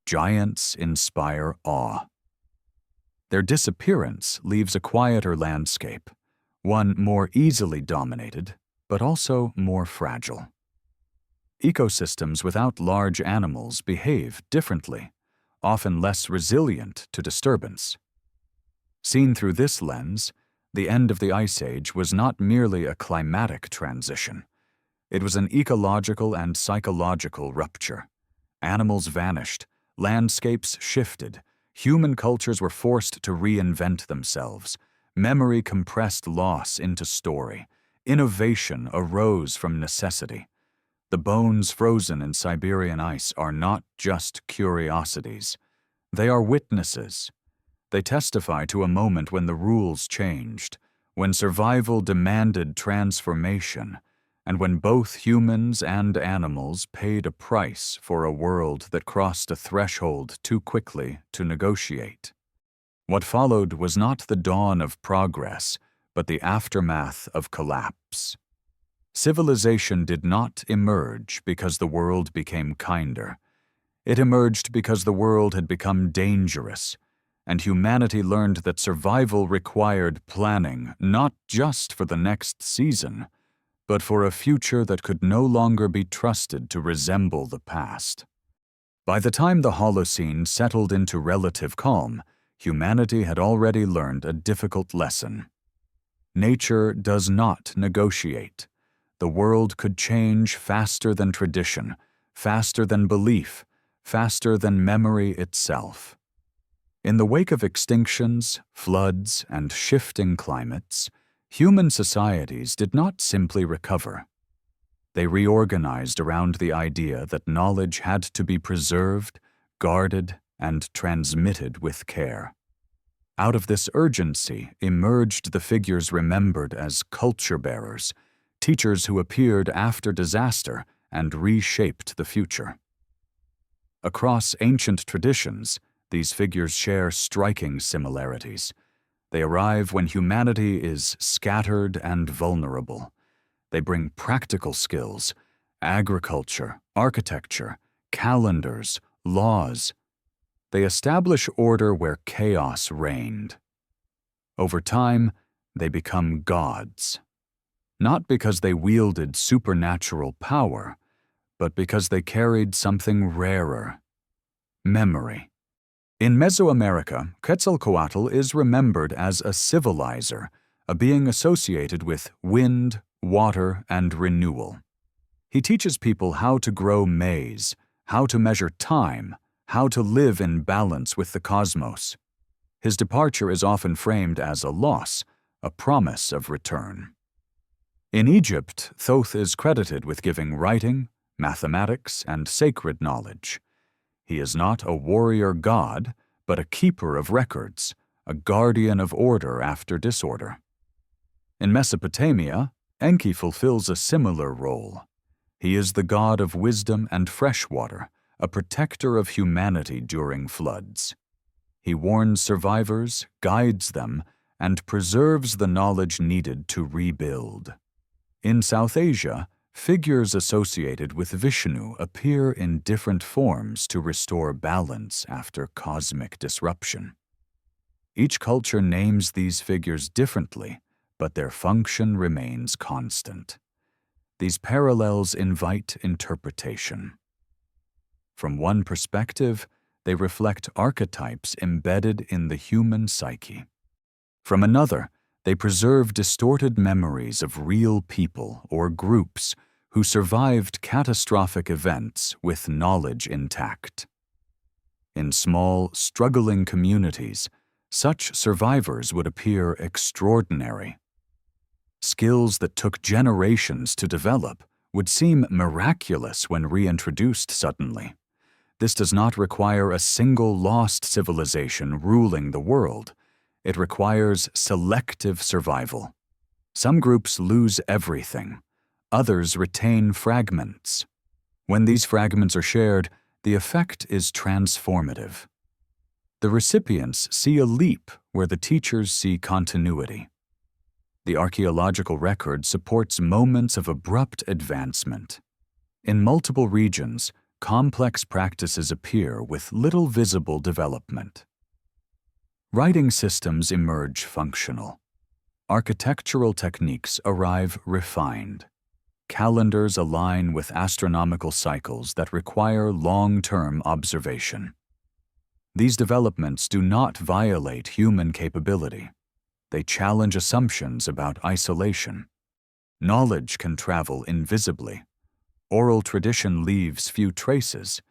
Giants inspire awe. Their disappearance leaves a quieter landscape, one more easily dominated, but also more fragile. Ecosystems without large animals behave differently, often less resilient to disturbance. Seen through this lens, the end of the Ice Age was not merely a climatic transition. It was an ecological and psychological rupture. Animals vanished, landscapes shifted, human cultures were forced to reinvent themselves. Memory compressed loss into story. Innovation arose from necessity. The bones frozen in Siberian ice are not just curiosities. They are witnesses. They testify to a moment when the rules changed, when survival demanded transformation, and when both humans and animals paid a price for a world that crossed a threshold too quickly to negotiate. What followed was not the dawn of progress, but the aftermath of collapse. Civilization did not emerge because the world became kinder. It emerged because the world had become dangerous, and humanity learned that survival required planning not just for the next season, but for a future that could no longer be trusted to resemble the past. By the time the Holocene settled into relative calm, humanity had already learned a difficult lesson. Nature does not negotiate. The world could change faster than tradition, faster than belief, faster than memory itself. In the wake of extinctions, floods, and shifting climates, human societies did not simply recover. They reorganized around the idea that knowledge had to be preserved, guarded, and transmitted with care. Out of this urgency emerged the figures remembered as culture bearers, teachers who appeared after disaster and reshaped the future. Across ancient traditions, these figures share striking similarities. They arrive when humanity is scattered and vulnerable. They bring practical skills, agriculture, architecture, calendars, laws. They establish order where chaos reigned. Over time, they become gods. Not because they wielded supernatural power, but because they carried something rarer: memory. In Mesoamerica, Quetzalcoatl is remembered as a civilizer, a being associated with wind, water, and renewal. He teaches people how to grow maize, how to measure time, how to live in balance with the cosmos. His departure is often framed as a loss, a promise of return. In Egypt, Thoth is credited with giving writing, mathematics, and sacred knowledge. He is not a warrior god, but a keeper of records, a guardian of order after disorder. In Mesopotamia, Enki fulfills a similar role. He is the god of wisdom and fresh water, a protector of humanity during floods. He warns survivors, guides them, and preserves the knowledge needed to rebuild. In South Asia, figures associated with Vishnu appear in different forms to restore balance after cosmic disruption. Each culture names these figures differently, but their function remains constant. These parallels invite interpretation. From one perspective, they reflect archetypes embedded in the human psyche. From another, they preserve distorted memories of real people or groups who survived catastrophic events with knowledge intact. In small, struggling communities, such survivors would appear extraordinary. Skills that took generations to develop would seem miraculous when reintroduced suddenly. This does not require a single lost civilization ruling the world. It requires selective survival. Some groups lose everything. Others retain fragments. When these fragments are shared, the effect is transformative. The recipients see a leap where the teachers see continuity. The archaeological record supports moments of abrupt advancement. In multiple regions, complex practices appear with little visible development. Writing systems emerge functional. Architectural techniques arrive refined. Calendars align with astronomical cycles that require long-term observation. These developments do not violate human capability. They challenge assumptions about isolation. Knowledge can travel invisibly. Oral tradition leaves few traces.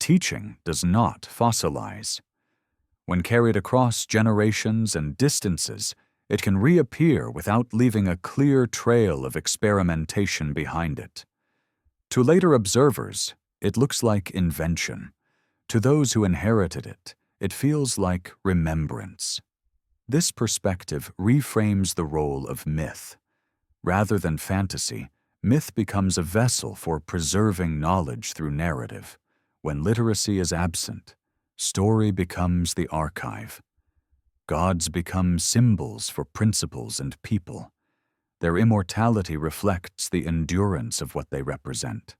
Teaching does not fossilize. When carried across generations and distances, it can reappear without leaving a clear trail of experimentation behind it. To later observers, it looks like invention. To those who inherited it, it feels like remembrance. This perspective reframes the role of myth. Rather than fantasy, myth becomes a vessel for preserving knowledge through narrative. When literacy is absent, story becomes the archive. Gods become symbols for principles and people. Their immortality reflects the endurance of what they represent.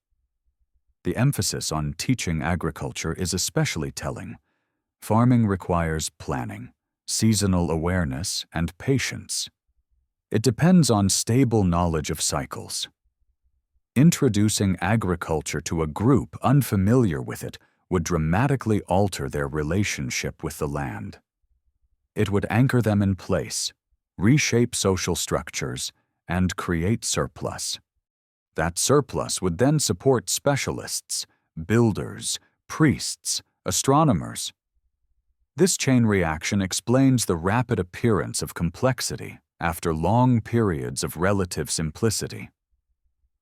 The emphasis on teaching agriculture is especially telling. Farming requires planning, seasonal awareness, and patience. It depends on stable knowledge of cycles. Introducing agriculture to a group unfamiliar with it would dramatically alter their relationship with the land. It would anchor them in place, reshape social structures, and create surplus. That surplus would then support specialists, builders, priests, astronomers. This chain reaction explains the rapid appearance of complexity after long periods of relative simplicity.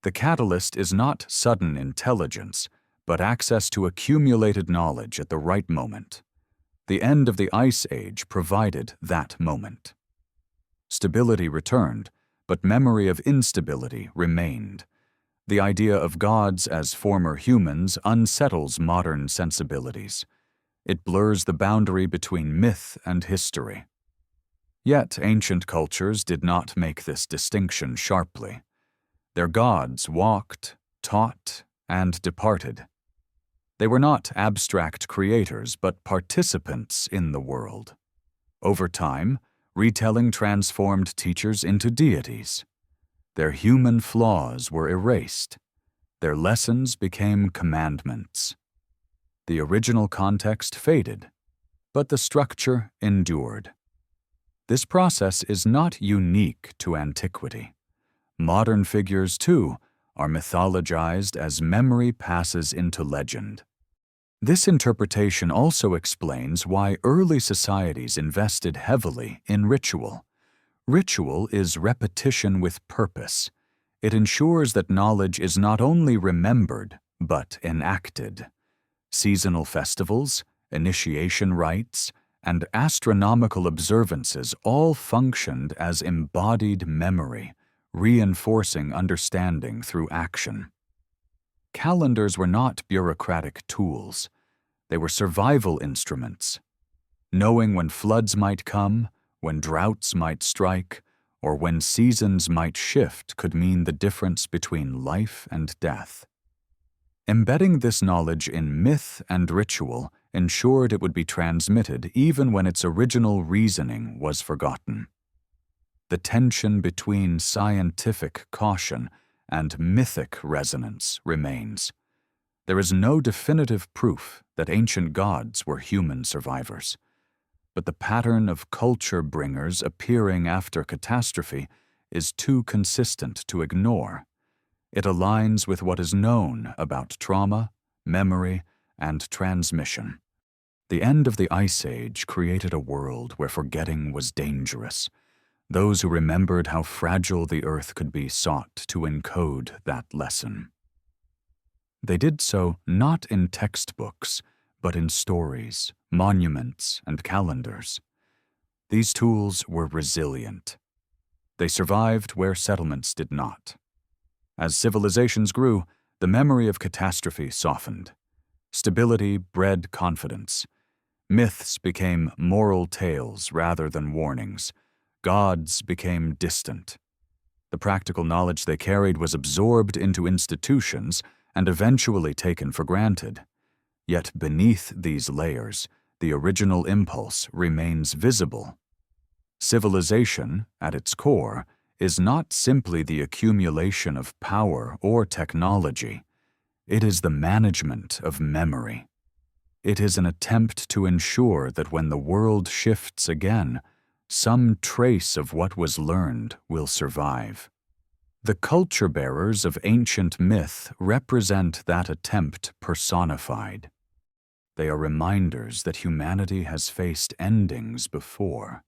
The catalyst is not sudden intelligence, but access to accumulated knowledge at the right moment. The end of the Ice Age provided that moment. Stability returned, but memory of instability remained. The idea of gods as former humans unsettles modern sensibilities. It blurs the boundary between myth and history. Yet ancient cultures did not make this distinction sharply. Their gods walked, taught, and departed. They were not abstract creators, but participants in the world. Over time, retelling transformed teachers into deities. Their human flaws were erased. Their lessons became commandments. The original context faded, but the structure endured. This process is not unique to antiquity. Modern figures, too, are mythologized as memory passes into legend. This interpretation also explains why early societies invested heavily in ritual. Ritual is repetition with purpose. It ensures that knowledge is not only remembered, but enacted. Seasonal festivals, initiation rites, and astronomical observances all functioned as embodied memory, reinforcing understanding through action. Calendars were not bureaucratic tools. They were survival instruments. Knowing when floods might come, when droughts might strike, or when seasons might shift could mean the difference between life and death. Embedding this knowledge in myth and ritual ensured it would be transmitted even when its original reasoning was forgotten. The tension between scientific caution and mythic resonance remains. There is no definitive proof that ancient gods were human survivors, but the pattern of culture bringers appearing after catastrophe is too consistent to ignore. It aligns with what is known about trauma, memory, and transmission. The end of the Ice Age created a world where forgetting was dangerous. Those who remembered how fragile the earth could be sought to encode that lesson. They did so not in textbooks, but in stories, monuments, and calendars. These tools were resilient. They survived where settlements did not. As civilizations grew, the memory of catastrophe softened. Stability bred confidence. Myths became moral tales rather than warnings. Gods became distant. The practical knowledge they carried was absorbed into institutions and eventually taken for granted. Yet beneath these layers, the original impulse remains visible. Civilization, at its core, is not simply the accumulation of power or technology. It is the management of memory. It is an attempt to ensure that when the world shifts again, some trace of what was learned will survive. The culture bearers of ancient myth represent that attempt personified. They are reminders that humanity has faced endings before,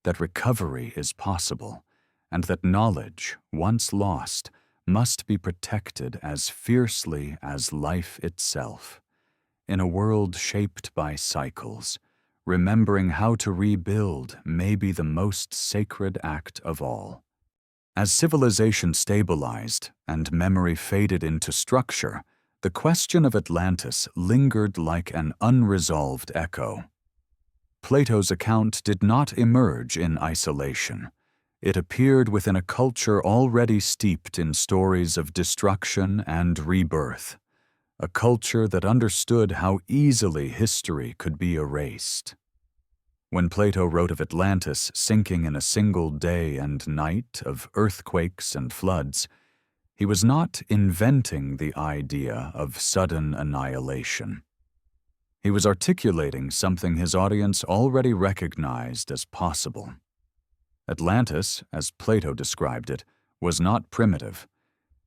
that recovery is possible, and that knowledge, once lost, must be protected as fiercely as life itself. In a world shaped by cycles, remembering how to rebuild may be the most sacred act of all. As civilization stabilized and memory faded into structure, the question of Atlantis lingered like an unresolved echo. Plato's account did not emerge in isolation. It appeared within a culture already steeped in stories of destruction and rebirth, a culture that understood how easily history could be erased. When Plato wrote of Atlantis sinking in a single day and night of earthquakes and floods, he was not inventing the idea of sudden annihilation. He was articulating something his audience already recognized as possible. Atlantis, as Plato described it, was not primitive.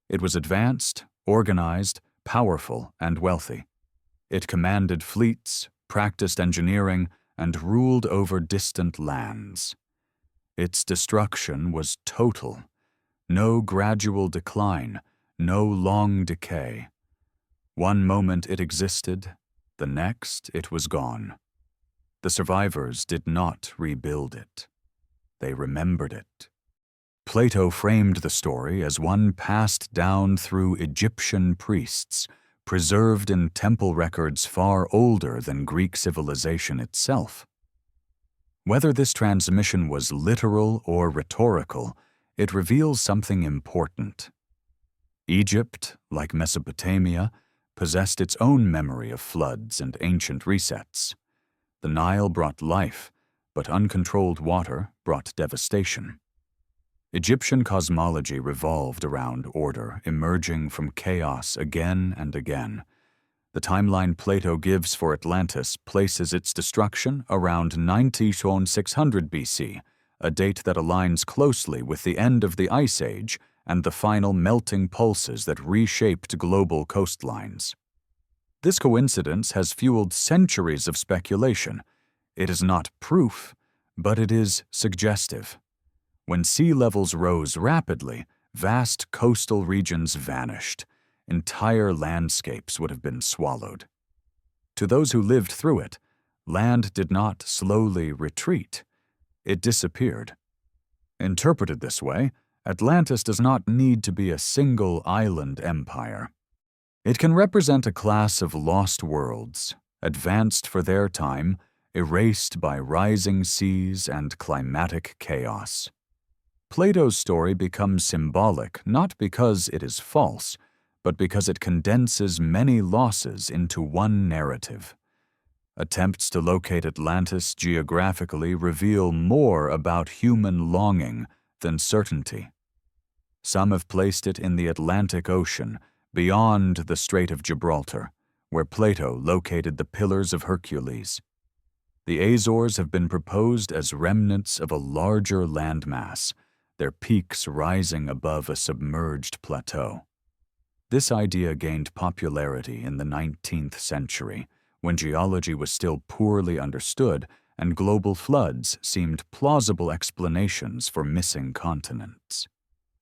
It was advanced, organized, powerful, and wealthy. It commanded fleets, practiced engineering, and ruled over distant lands. Its destruction was total. No gradual decline, no long decay. One moment it existed, the next it was gone. The survivors did not rebuild it. They remembered it. Plato framed the story as one passed down through Egyptian priests, preserved in temple records far older than Greek civilization itself. Whether this transmission was literal or rhetorical, it reveals something important. Egypt, like Mesopotamia, possessed its own memory of floods and ancient resets. The Nile brought life, but uncontrolled water brought devastation. Egyptian cosmology revolved around order, emerging from chaos again and again. The timeline Plato gives for Atlantis places its destruction around 9600 BC, a date that aligns closely with the end of the Ice Age and the final melting pulses that reshaped global coastlines. This coincidence has fueled centuries of speculation. It is not proof, but it is suggestive. When sea levels rose rapidly, vast coastal regions vanished. Entire landscapes would have been swallowed. To those who lived through it, land did not slowly retreat. It disappeared. Interpreted this way, Atlantis does not need to be a single island empire. It can represent a class of lost worlds, advanced for their time, erased by rising seas and climatic chaos. Plato's story becomes symbolic not because it is false, but because it condenses many losses into one narrative. Attempts to locate Atlantis geographically reveal more about human longing than certainty. Some have placed it in the Atlantic Ocean, beyond the Strait of Gibraltar, where Plato located the Pillars of Hercules. The Azores have been proposed as remnants of a larger landmass, their peaks rising above a submerged plateau. This idea gained popularity in the 19th century, when geology was still poorly understood and global floods seemed plausible explanations for missing continents.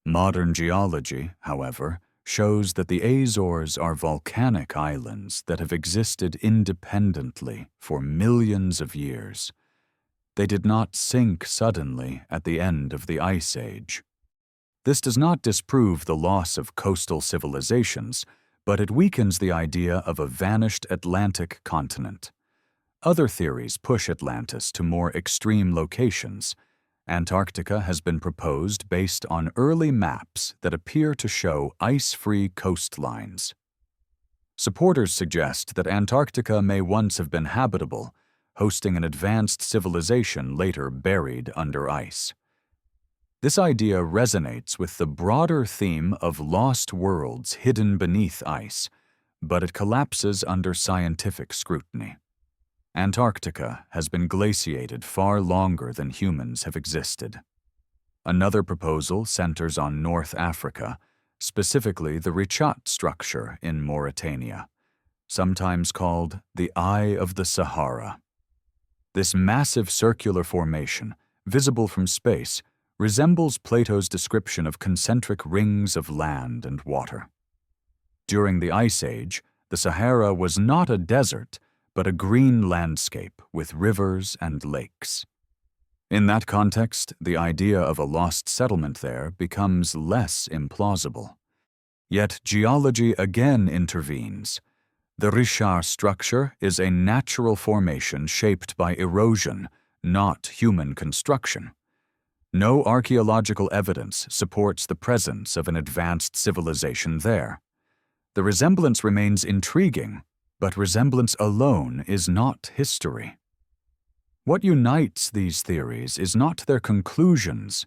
Modern geology, however, shows that the Azores are volcanic islands that have existed independently for millions of years. They did not sink suddenly at the end of the Ice Age. This does not disprove the loss of coastal civilizations, but it weakens the idea of a vanished Atlantic continent. Other theories push Atlantis to more extreme locations. Antarctica has been proposed based on early maps that appear to show ice-free coastlines. Supporters suggest that Antarctica may once have been habitable, hosting an advanced civilization later buried under ice. This idea resonates with the broader theme of lost worlds hidden beneath ice, but it collapses under scientific scrutiny. Antarctica has been glaciated far longer than humans have existed. Another proposal centers on North Africa, specifically the Richat structure in Mauritania, sometimes called the Eye of the Sahara. This massive circular formation, visible from space, resembles Plato's description of concentric rings of land and water. During the Ice Age, the Sahara was not a desert, but a green landscape with rivers and lakes. In that context, the idea of a lost settlement there becomes less implausible. Yet geology again intervenes. The Richat structure is a natural formation shaped by erosion, not human construction. No archaeological evidence supports the presence of an advanced civilization there. The resemblance remains intriguing, but resemblance alone is not history. What unites these theories is not their conclusions,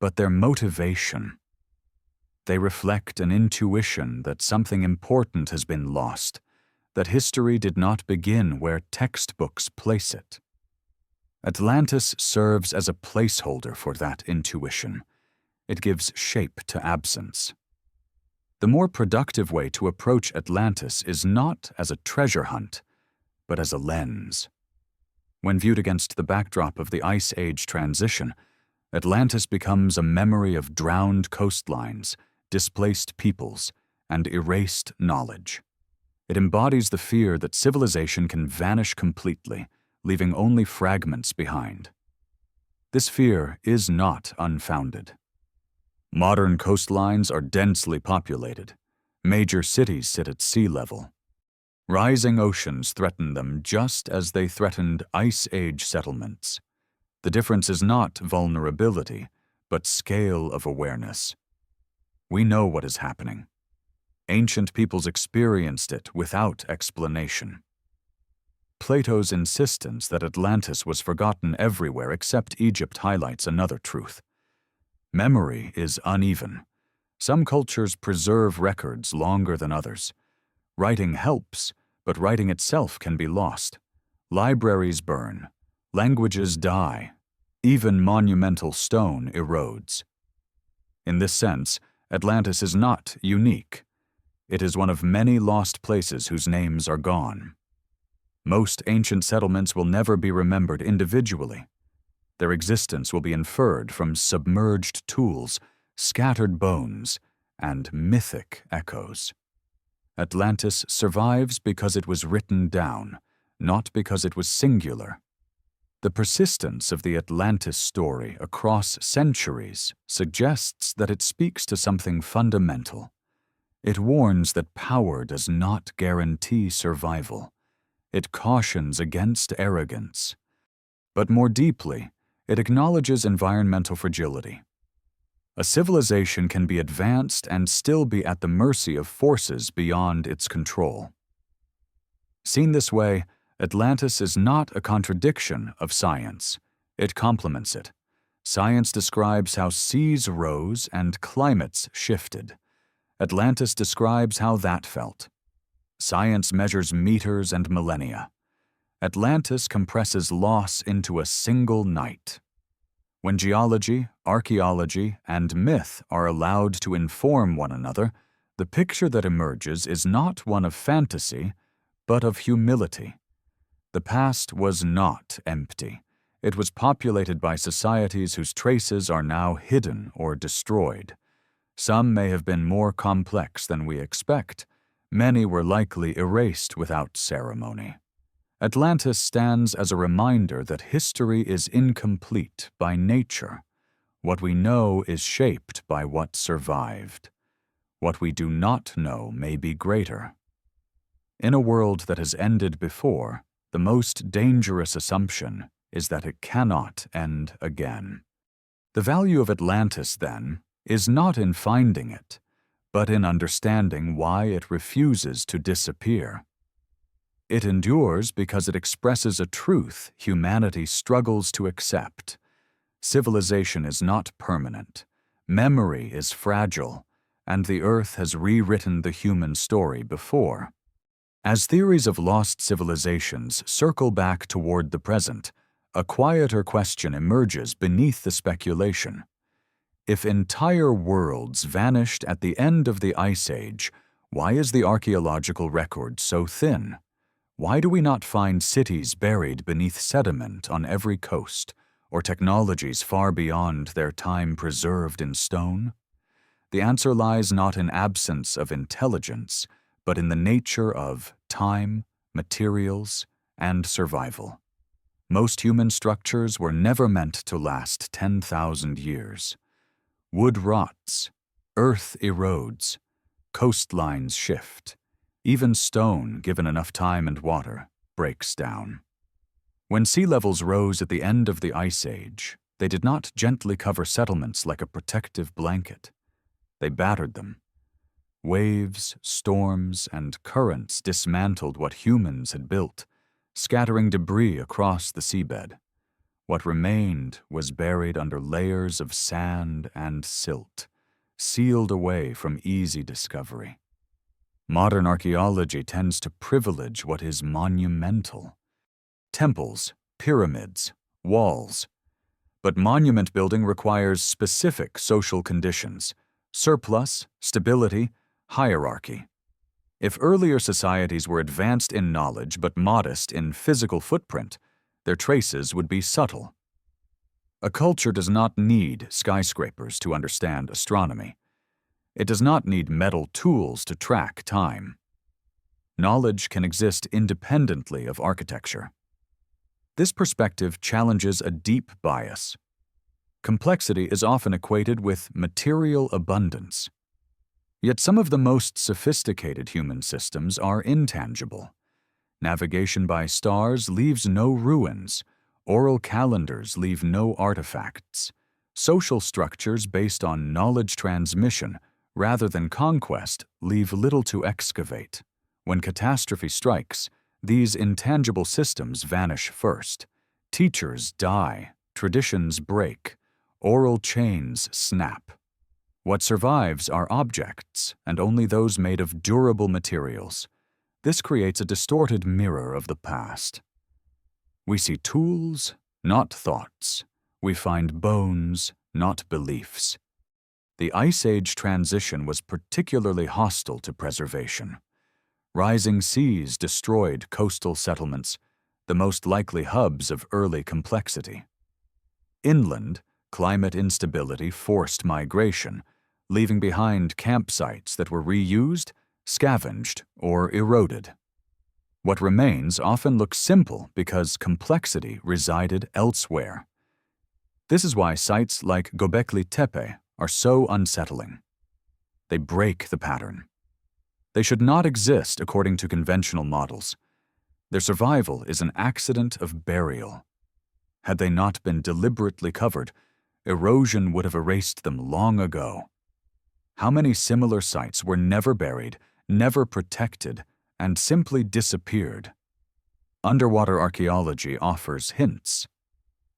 but their motivation. They reflect an intuition that something important has been lost, that history did not begin where textbooks place it. Atlantis serves as a placeholder for that intuition. It gives shape to absence. The more productive way to approach Atlantis is not as a treasure hunt, but as a lens. When viewed against the backdrop of the Ice Age transition, Atlantis becomes a memory of drowned coastlines, displaced peoples, and erased knowledge. It embodies the fear that civilization can vanish completely, leaving only fragments behind. This fear is not unfounded. Modern coastlines are densely populated. Major cities sit at sea level. Rising oceans threaten them just as they threatened Ice Age settlements. The difference is not vulnerability, but scale of awareness. We know what is happening. Ancient peoples experienced it without explanation. Plato's insistence that Atlantis was forgotten everywhere except Egypt highlights another truth. Memory is uneven. Some cultures preserve records longer than others. Writing helps, but writing itself can be lost. Libraries burn. Languages die. Even monumental stone erodes. In this sense, Atlantis is not unique. It is one of many lost places whose names are gone. Most ancient settlements will never be remembered individually. Their existence will be inferred from submerged tools, scattered bones, and mythic echoes. Atlantis survives because it was written down, not because it was singular. The persistence of the Atlantis story across centuries suggests that it speaks to something fundamental. It warns that power does not guarantee survival. It cautions against arrogance. But more deeply, it acknowledges environmental fragility. A civilization can be advanced and still be at the mercy of forces beyond its control. Seen this way, Atlantis is not a contradiction of science. It complements it. Science describes how seas rose and climates shifted. Atlantis describes how that felt. Science measures meters and millennia. Atlantis compresses loss into a single night. When geology, archaeology, and myth are allowed to inform one another, the picture that emerges is not one of fantasy, but of humility. The past was not empty. It was populated by societies whose traces are now hidden or destroyed. Some may have been more complex than we expect. Many were likely erased without ceremony. Atlantis stands as a reminder that history is incomplete by nature. What we know is shaped by what survived. What we do not know may be greater. In a world that has ended before, the most dangerous assumption is that it cannot end again. The value of Atlantis, then, is not in finding it, but in understanding why it refuses to disappear. It endures because it expresses a truth humanity struggles to accept. Civilization is not permanent, memory is fragile, and the Earth has rewritten the human story before. As theories of lost civilizations circle back toward the present, a quieter question emerges beneath the speculation. If entire worlds vanished at the end of the Ice Age, why is the archaeological record so thin? Why do we not find cities buried beneath sediment on every coast, or technologies far beyond their time preserved in stone? The answer lies not in absence of intelligence, but in the nature of time, materials, and survival. Most human structures were never meant to last 10,000 years. Wood rots, earth erodes, coastlines shift. Even stone, given enough time and water, breaks down. When sea levels rose at the end of the Ice Age, they did not gently cover settlements like a protective blanket. They battered them. Waves, storms, and currents dismantled what humans had built, scattering debris across the seabed. What remained was buried under layers of sand and silt, sealed away from easy discovery. Modern archaeology tends to privilege what is monumental. Temples, pyramids, walls. But monument building requires specific social conditions: surplus, stability, hierarchy. If earlier societies were advanced in knowledge but modest in physical footprint, their traces would be subtle. A culture does not need skyscrapers to understand astronomy. It does not need metal tools to track time. Knowledge can exist independently of architecture. This perspective challenges a deep bias. Complexity is often equated with material abundance. Yet some of the most sophisticated human systems are intangible. Navigation by stars leaves no ruins. Oral calendars leave no artifacts. Social structures based on knowledge transmission rather than conquest leave little to excavate. When catastrophe strikes, these intangible systems vanish first. Teachers die, traditions break, oral chains snap. What survives are objects, and only those made of durable materials. This creates a distorted mirror of the past. We see tools, not thoughts. We find bones, not beliefs. The Ice Age transition was particularly hostile to preservation. Rising seas destroyed coastal settlements, the most likely hubs of early complexity. Inland, climate instability forced migration, leaving behind campsites that were reused, scavenged, or eroded. What remains often looks simple because complexity resided elsewhere. This is why sites like Göbekli Tepe are so unsettling. They break the pattern. They should not exist according to conventional models. Their survival is an accident of burial. Had they not been deliberately covered, erosion would have erased them long ago. How many similar sites were never buried, never protected, and simply disappeared? Underwater archaeology offers hints.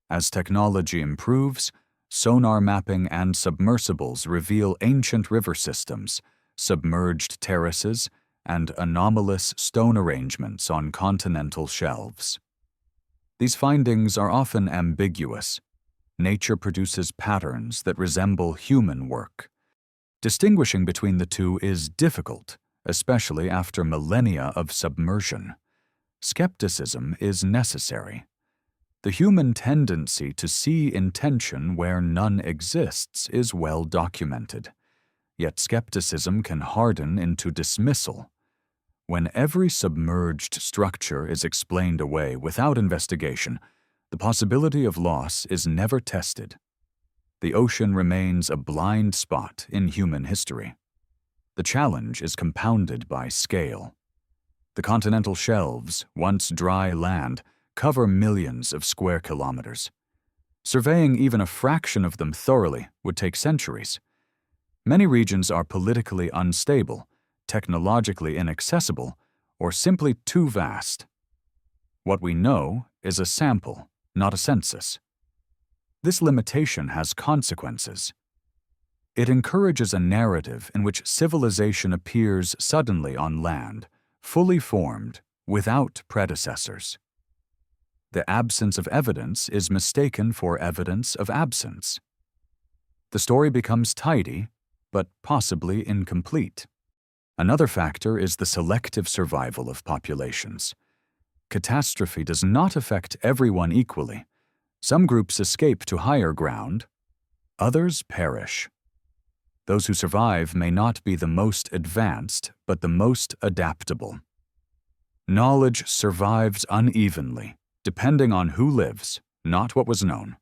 As technology improves, sonar mapping and submersibles reveal ancient river systems, submerged terraces, and anomalous stone arrangements on continental shelves. These findings are often ambiguous. Nature produces patterns that resemble human work. Distinguishing between the two is difficult, especially after millennia of submersion. Skepticism is necessary. The human tendency to see intention where none exists is well documented. Yet skepticism can harden into dismissal. When every submerged structure is explained away without investigation, the possibility of loss is never tested. The ocean remains a blind spot in human history. The challenge is compounded by scale. The continental shelves, once dry land, cover millions of square kilometers. Surveying even a fraction of them thoroughly would take centuries. Many regions are politically unstable, technologically inaccessible, or simply too vast. What we know is a sample, not a census. This limitation has consequences. It encourages a narrative in which civilization appears suddenly on land, fully formed, without predecessors. The absence of evidence is mistaken for evidence of absence. The story becomes tidy, but possibly incomplete. Another factor is the selective survival of populations. Catastrophe does not affect everyone equally. Some groups escape to higher ground, others perish. Those who survive may not be the most advanced, but the most adaptable. Knowledge survives unevenly, depending on who lives, not what was known.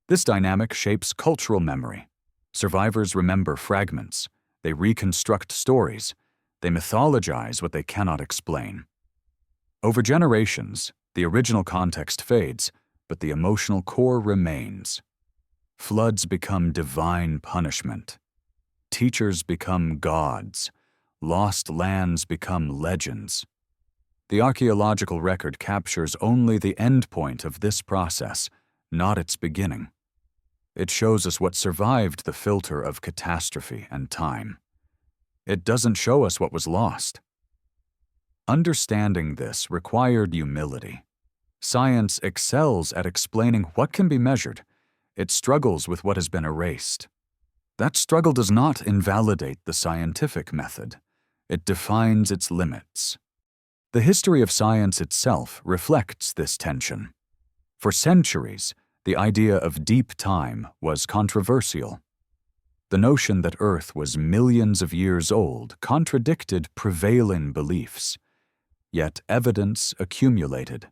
This dynamic shapes cultural memory. Survivors remember fragments. They reconstruct stories. They mythologize what they cannot explain. Over generations, the original context fades, but the emotional core remains. Floods become divine punishment. Teachers become gods. Lost lands become legends. The archaeological record captures only the endpoint of this process, not its beginning. It shows us what survived the filter of catastrophe and time. It doesn't show us what was lost. Understanding this required humility. Science excels at explaining what can be measured. It struggles with what has been erased. That struggle does not invalidate the scientific method. It defines its limits. The history of science itself reflects this tension. For centuries, the idea of deep time was controversial. The notion that Earth was millions of years old contradicted prevailing beliefs. Yet evidence accumulated.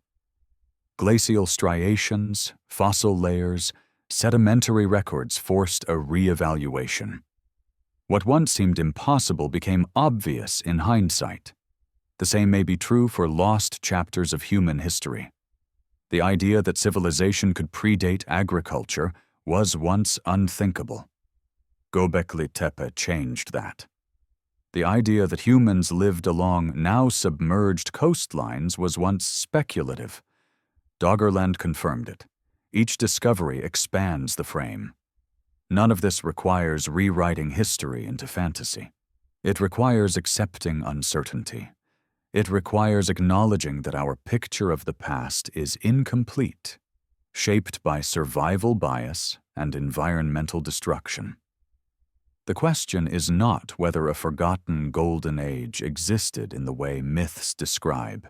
Glacial striations, fossil layers, sedimentary records forced a re-evaluation. What once seemed impossible became obvious in hindsight. The same may be true for lost chapters of human history. The idea that civilization could predate agriculture was once unthinkable. Göbekli Tepe changed that. The idea that humans lived along now submerged coastlines was once speculative. Doggerland confirmed it. Each discovery expands the frame. None of this requires rewriting history into fantasy. It requires accepting uncertainty. It requires acknowledging that our picture of the past is incomplete, shaped by survival bias and environmental destruction. The question is not whether a forgotten golden age existed in the way myths describe.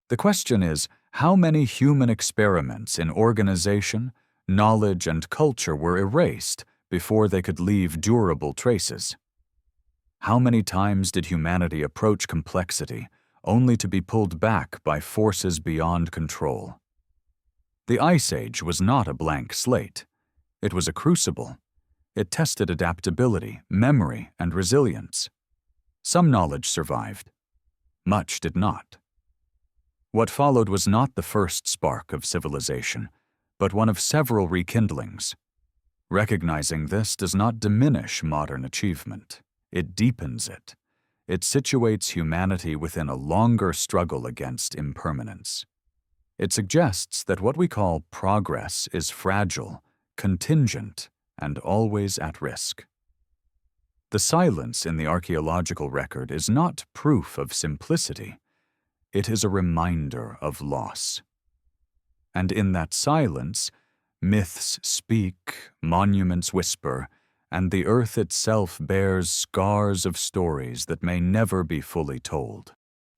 The question is how many human experiments in organization, knowledge, and culture were erased before they could leave durable traces. How many times did humanity approach complexity only to be pulled back by forces beyond control? The Ice Age was not a blank slate. It was a crucible. It tested adaptability, memory, and resilience. Some knowledge survived. Much did not. What followed was not the first spark of civilization, but one of several rekindlings. Recognizing this does not diminish modern achievement. It deepens it. It situates humanity within a longer struggle against impermanence. It suggests that what we call progress is fragile, contingent, and always at risk. The silence in the archaeological record is not proof of simplicity. It is a reminder of loss. And in that silence, myths speak, monuments whisper, and the earth itself bears scars of stories that may never be fully told.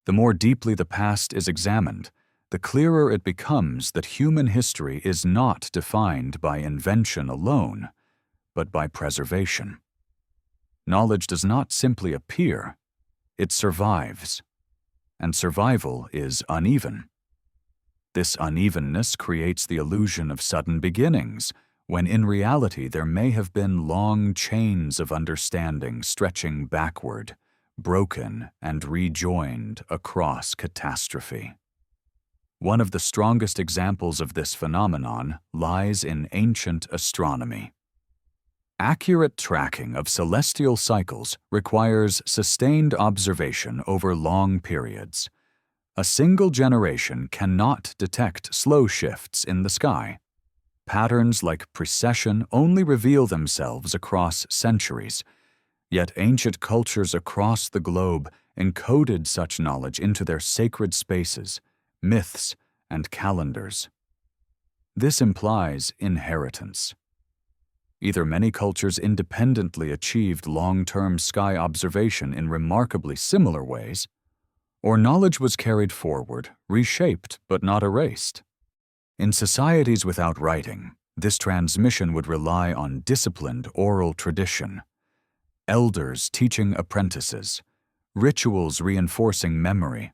The more deeply the past is examined, the clearer it becomes that human history is not defined by invention alone, but by preservation. Knowledge does not simply appear, it survives. And survival is uneven. This unevenness creates the illusion of sudden beginnings, when in reality there may have been long chains of understanding stretching backward, broken and rejoined across catastrophe. One of the strongest examples of this phenomenon lies in ancient astronomy. Accurate tracking of celestial cycles requires sustained observation over long periods. A single generation cannot detect slow shifts in the sky. Patterns like precession only reveal themselves across centuries, yet ancient cultures across the globe encoded such knowledge into their sacred spaces, myths, and calendars. This implies inheritance. Either many cultures independently achieved long-term sky observation in remarkably similar ways, or knowledge was carried forward, reshaped but not erased. In societies without writing, this transmission would rely on disciplined oral tradition, elders teaching apprentices, rituals reinforcing memory,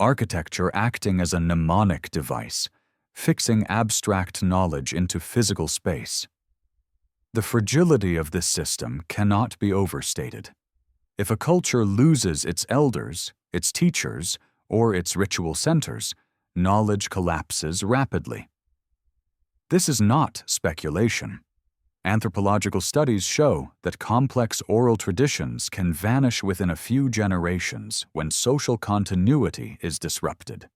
architecture acting as a mnemonic device, fixing abstract knowledge into physical space. The fragility of this system cannot be overstated. If a culture loses its elders, its teachers, or its ritual centers, knowledge collapses rapidly. This is not speculation. Anthropological studies show that complex oral traditions can vanish within a few generations when social continuity is disrupted.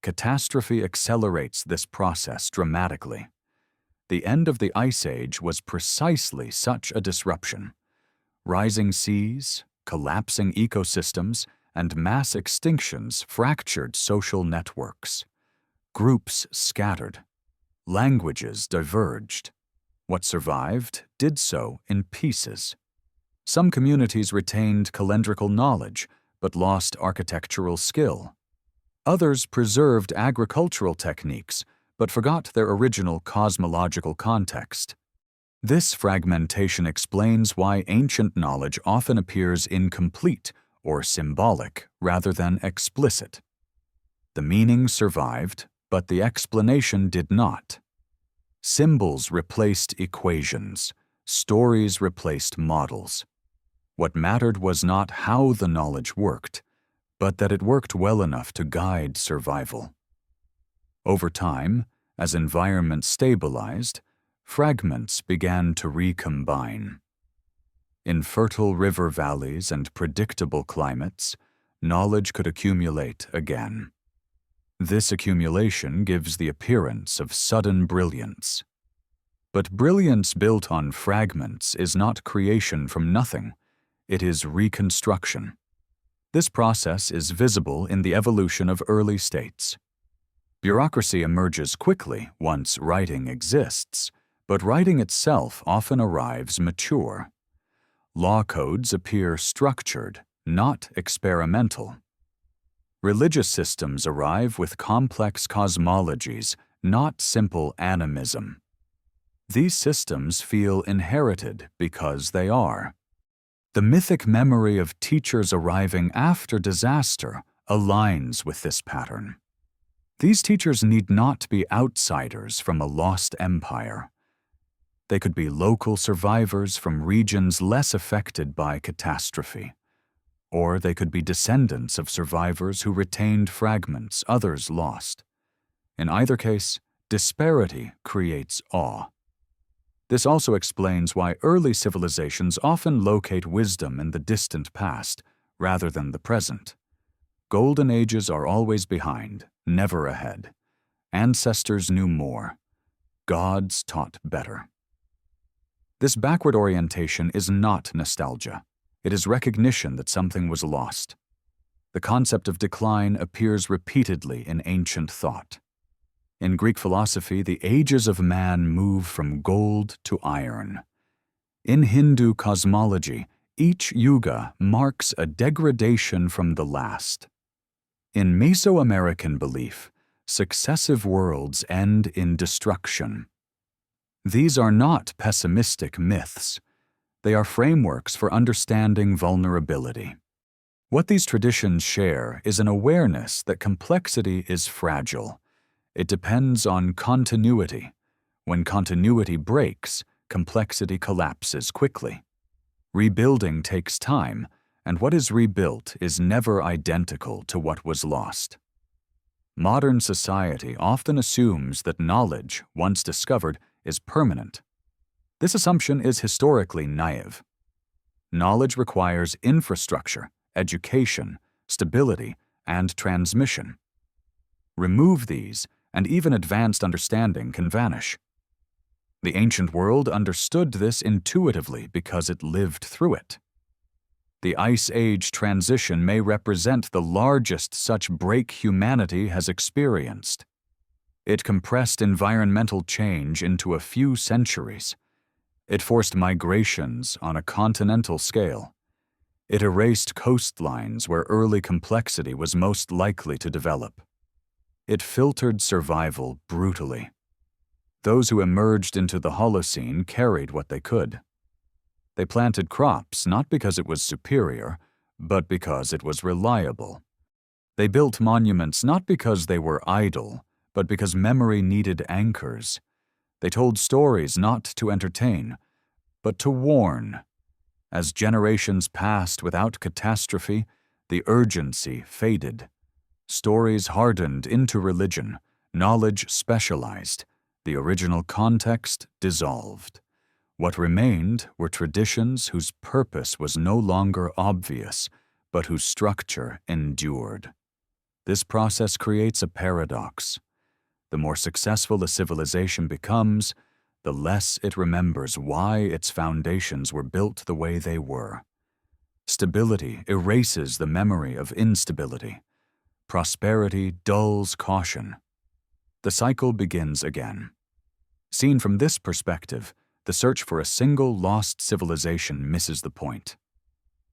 Catastrophe accelerates this process dramatically. The end of the Ice Age was precisely such a disruption. Rising seas, collapsing ecosystems, and mass extinctions fractured social networks. Groups scattered. Languages diverged. What survived did so in pieces. Some communities retained calendrical knowledge but lost architectural skill. Others preserved agricultural techniques but forgot their original cosmological context. This fragmentation explains why ancient knowledge often appears incomplete or symbolic rather than explicit. The meaning survived, but the explanation did not. Symbols replaced equations. Stories replaced models. What mattered was not how the knowledge worked, but that it worked well enough to guide survival. Over time, as environments stabilized, fragments began to recombine. In fertile river valleys and predictable climates, knowledge could accumulate again. This accumulation gives the appearance of sudden brilliance. But brilliance built on fragments is not creation from nothing. It is reconstruction. This process is visible in the evolution of early states. Bureaucracy emerges quickly once writing exists, but writing itself often arrives mature. Law codes appear structured, not experimental. Religious systems arrive with complex cosmologies, not simple animism. These systems feel inherited because they are. The mythic memory of teachers arriving after disaster aligns with this pattern. These teachers need not be outsiders from a lost empire. They could be local survivors from regions less affected by catastrophe. Or they could be descendants of survivors who retained fragments others lost. In either case, disparity creates awe. This also explains why early civilizations often locate wisdom in the distant past rather than the present. Golden ages are always behind, never ahead. Ancestors knew more. Gods taught better. This backward orientation is not nostalgia. It is recognition that something was lost. The concept of decline appears repeatedly in ancient thought. In Greek philosophy, the ages of man move from gold to iron. In Hindu cosmology, each yuga marks a degradation from the last. In Mesoamerican belief, successive worlds end in destruction. These are not pessimistic myths. They are frameworks for understanding vulnerability. What these traditions share is an awareness that complexity is fragile. It depends on continuity. When continuity breaks, complexity collapses quickly. Rebuilding takes time, and what is rebuilt is never identical to what was lost. Modern society often assumes that knowledge, once discovered, is permanent. This assumption is historically naive. Knowledge requires infrastructure, education, stability, and transmission. Remove these, and even advanced understanding can vanish. The ancient world understood this intuitively because it lived through it. The Ice Age transition may represent the largest such break humanity has experienced. It compressed environmental change into a few centuries. It forced migrations on a continental scale. It erased coastlines where early complexity was most likely to develop. It filtered survival brutally. Those who emerged into the Holocene carried what they could. They planted crops not because it was superior, but because it was reliable. They built monuments not because they were idle, but because memory needed anchors. They told stories not to entertain, but to warn. As generations passed without catastrophe, the urgency faded. Stories hardened into religion, knowledge specialized, the original context dissolved. What remained were traditions whose purpose was no longer obvious, but whose structure endured. This process creates a paradox. The more successful a civilization becomes, the less it remembers why its foundations were built the way they were. Stability erases the memory of instability. Prosperity dulls caution. The cycle begins again. Seen from this perspective, the search for a single lost civilization misses the point.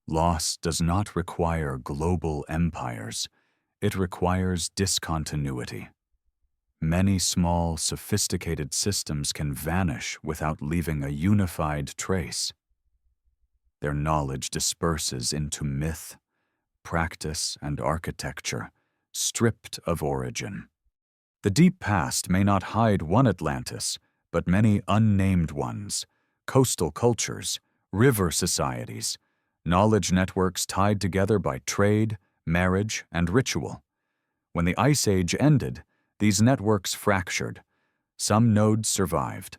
Loss does not require global empires. It requires discontinuity. Many small, sophisticated systems can vanish without leaving a unified trace. Their knowledge disperses into myth, practice, and architecture, stripped of origin. The deep past may not hide one Atlantis, but many unnamed ones, coastal cultures, river societies, knowledge networks tied together by trade, marriage, and ritual. When the Ice Age ended, these networks fractured. Some nodes survived,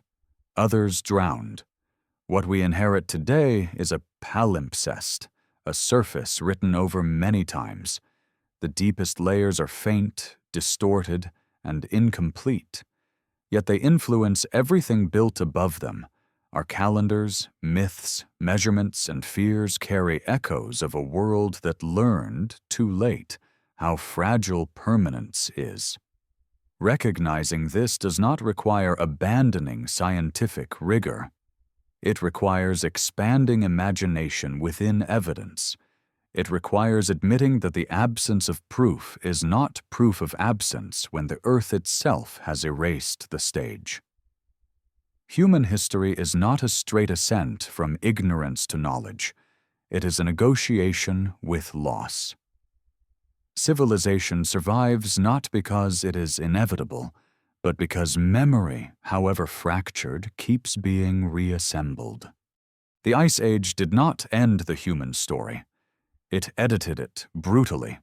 others drowned. What we inherit today is a palimpsest, a surface written over many times. The deepest layers are faint, distorted, and incomplete. Yet they influence everything built above them. Our calendars, myths, measurements, and fears carry echoes of a world that learned, too late, how fragile permanence is. Recognizing this does not require abandoning scientific rigor. It requires expanding imagination within evidence. It requires admitting that the absence of proof is not proof of absence when the earth itself has erased the stage. Human history is not a straight ascent from ignorance to knowledge. It is a negotiation with loss. Civilization survives not because it is inevitable, but because memory, however fractured, keeps being reassembled. The Ice Age did not end the human story. It edited it brutally.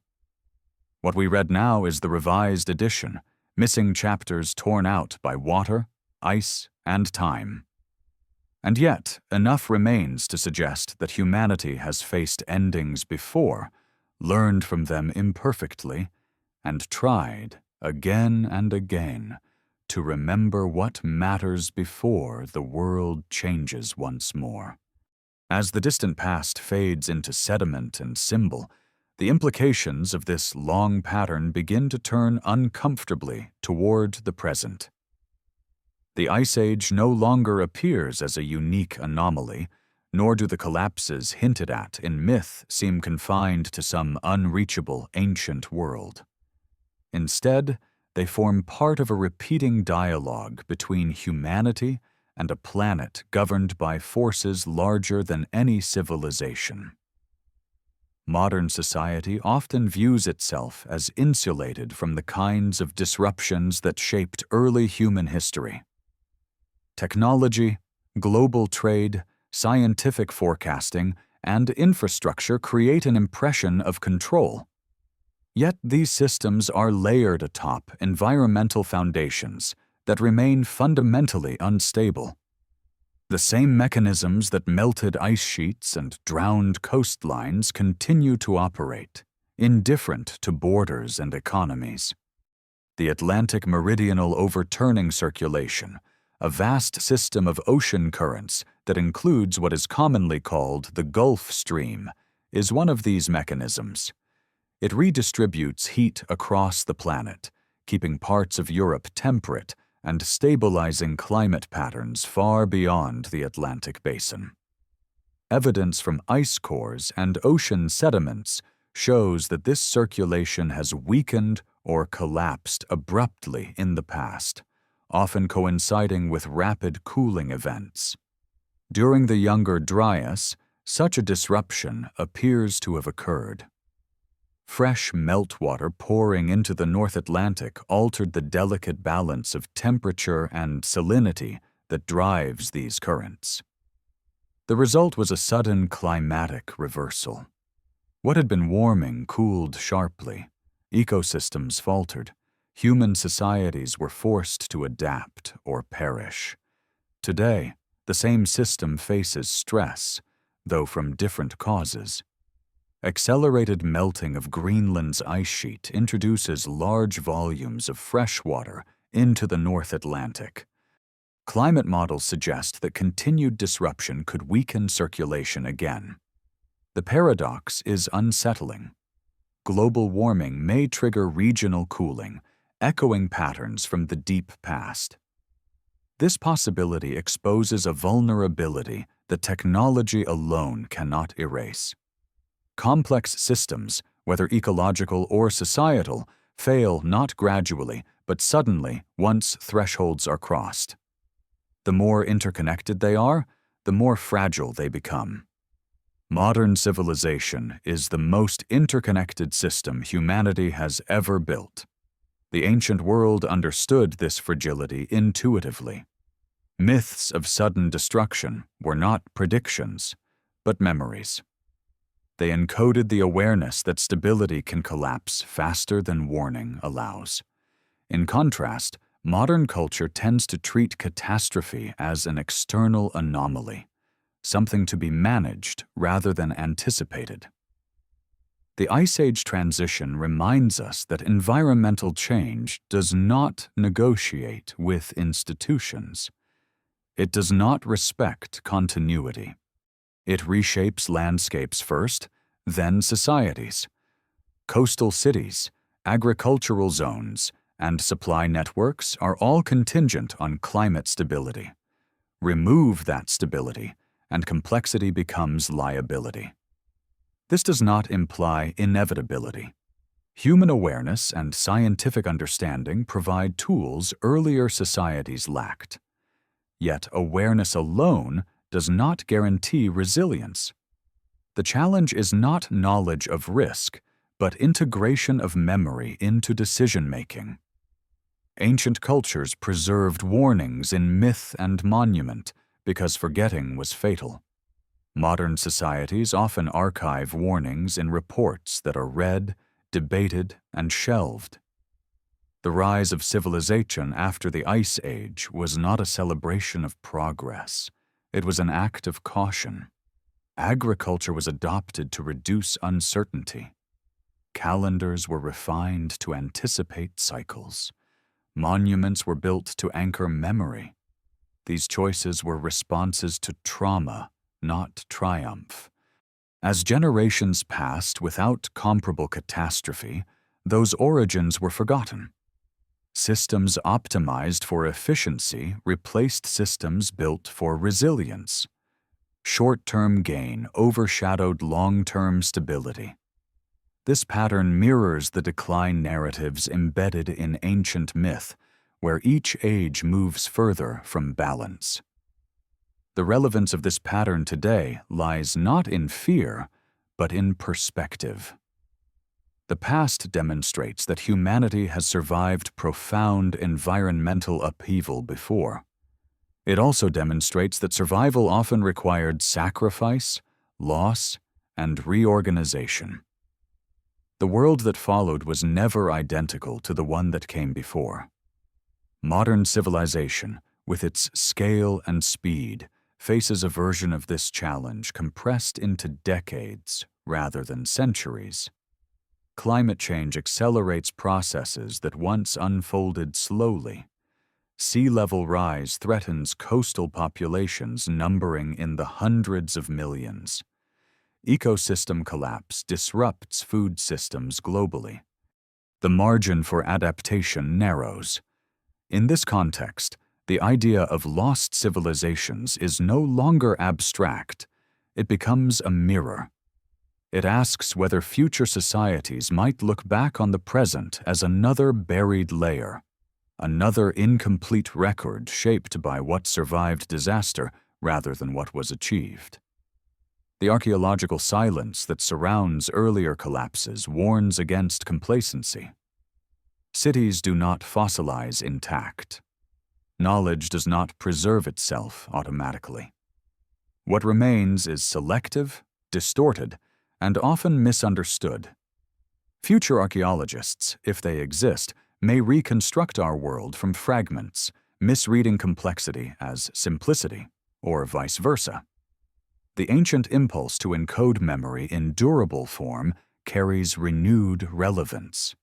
What we read now is the revised edition, missing chapters torn out by water, ice, and time. And yet, enough remains to suggest that humanity has faced endings before, learned from them imperfectly, and tried, again and again, to remember what matters before the world changes once more. As the distant past fades into sediment and symbol, the implications of this long pattern begin to turn uncomfortably toward the present. The Ice Age no longer appears as a unique anomaly, nor do the collapses hinted at in myth seem confined to some unreachable ancient world. Instead, they form part of a repeating dialogue between humanity and a planet governed by forces larger than any civilization. Modern society often views itself as insulated from the kinds of disruptions that shaped early human history. Technology, global trade, scientific forecasting, and infrastructure create an impression of control. Yet these systems are layered atop environmental foundations that remain fundamentally unstable. The same mechanisms that melted ice sheets and drowned coastlines continue to operate, indifferent to borders and economies. The Atlantic meridional overturning circulation, a vast system of ocean currents that includes what is commonly called the Gulf Stream, is one of these mechanisms. It redistributes heat across the planet, keeping parts of Europe temperate and stabilizing climate patterns far beyond the Atlantic basin. Evidence from ice cores and ocean sediments shows that this circulation has weakened or collapsed abruptly in the past, often coinciding with rapid cooling events. During the Younger Dryas, such a disruption appears to have occurred. Fresh meltwater pouring into the North Atlantic altered the delicate balance of temperature and salinity that drives these currents. The result was a sudden climatic reversal. What had been warming cooled sharply, ecosystems faltered, human societies were forced to adapt or perish. Today, the same system faces stress, though from different causes. Accelerated melting of Greenland's ice sheet introduces large volumes of fresh water into the North Atlantic. Climate models suggest that continued disruption could weaken circulation again. The paradox is unsettling. Global warming may trigger regional cooling, echoing patterns from the deep past. This possibility exposes a vulnerability that technology alone cannot erase. Complex systems, whether ecological or societal, fail not gradually, but suddenly once thresholds are crossed. The more interconnected they are, the more fragile they become. Modern civilization is the most interconnected system humanity has ever built. The ancient world understood this fragility intuitively. Myths of sudden destruction were not predictions, but memories. They encoded the awareness that stability can collapse faster than warning allows. In contrast, modern culture tends to treat catastrophe as an external anomaly, something to be managed rather than anticipated. The Ice Age transition reminds us that environmental change does not negotiate with institutions. It does not respect continuity. It reshapes landscapes first, then societies. Coastal cities, agricultural zones, and supply networks are all contingent on climate stability. Remove that stability, and complexity becomes liability. This does not imply inevitability. Human awareness and scientific understanding provide tools earlier societies lacked. Yet awareness alone does not guarantee resilience. The challenge is not knowledge of risk, but integration of memory into decision-making. Ancient cultures preserved warnings in myth and monument because forgetting was fatal. Modern societies often archive warnings in reports that are read, debated, and shelved. The rise of civilization after the Ice Age was not a celebration of progress. It was an act of caution. Agriculture was adopted to reduce uncertainty. Calendars were refined to anticipate cycles. Monuments were built to anchor memory. These choices were responses to trauma, not triumph. As generations passed without comparable catastrophe, those origins were forgotten. Systems optimized for efficiency replaced systems built for resilience. Short-term gain overshadowed long-term stability. This pattern mirrors the decline narratives embedded in ancient myth, where each age moves further from balance. The relevance of this pattern today lies not in fear, but in perspective. The past demonstrates that humanity has survived profound environmental upheaval before. It also demonstrates that survival often required sacrifice, loss, and reorganization. The world that followed was never identical to the one that came before. Modern civilization, with its scale and speed, faces a version of this challenge compressed into decades rather than centuries. Climate change accelerates processes that once unfolded slowly. Sea level rise threatens coastal populations numbering in the hundreds of millions. Ecosystem collapse disrupts food systems globally. The margin for adaptation narrows. In this context, the idea of lost civilizations is no longer abstract. It becomes a mirror. It asks whether future societies might look back on the present as another buried layer, another incomplete record shaped by what survived disaster rather than what was achieved. The archaeological silence that surrounds earlier collapses warns against complacency. Cities do not fossilize intact. Knowledge does not preserve itself automatically. What remains is selective, distorted, and often misunderstood. Future archaeologists, if they exist, may reconstruct our world from fragments, misreading complexity as simplicity, or vice versa. The ancient impulse to encode memory in durable form carries renewed relevance.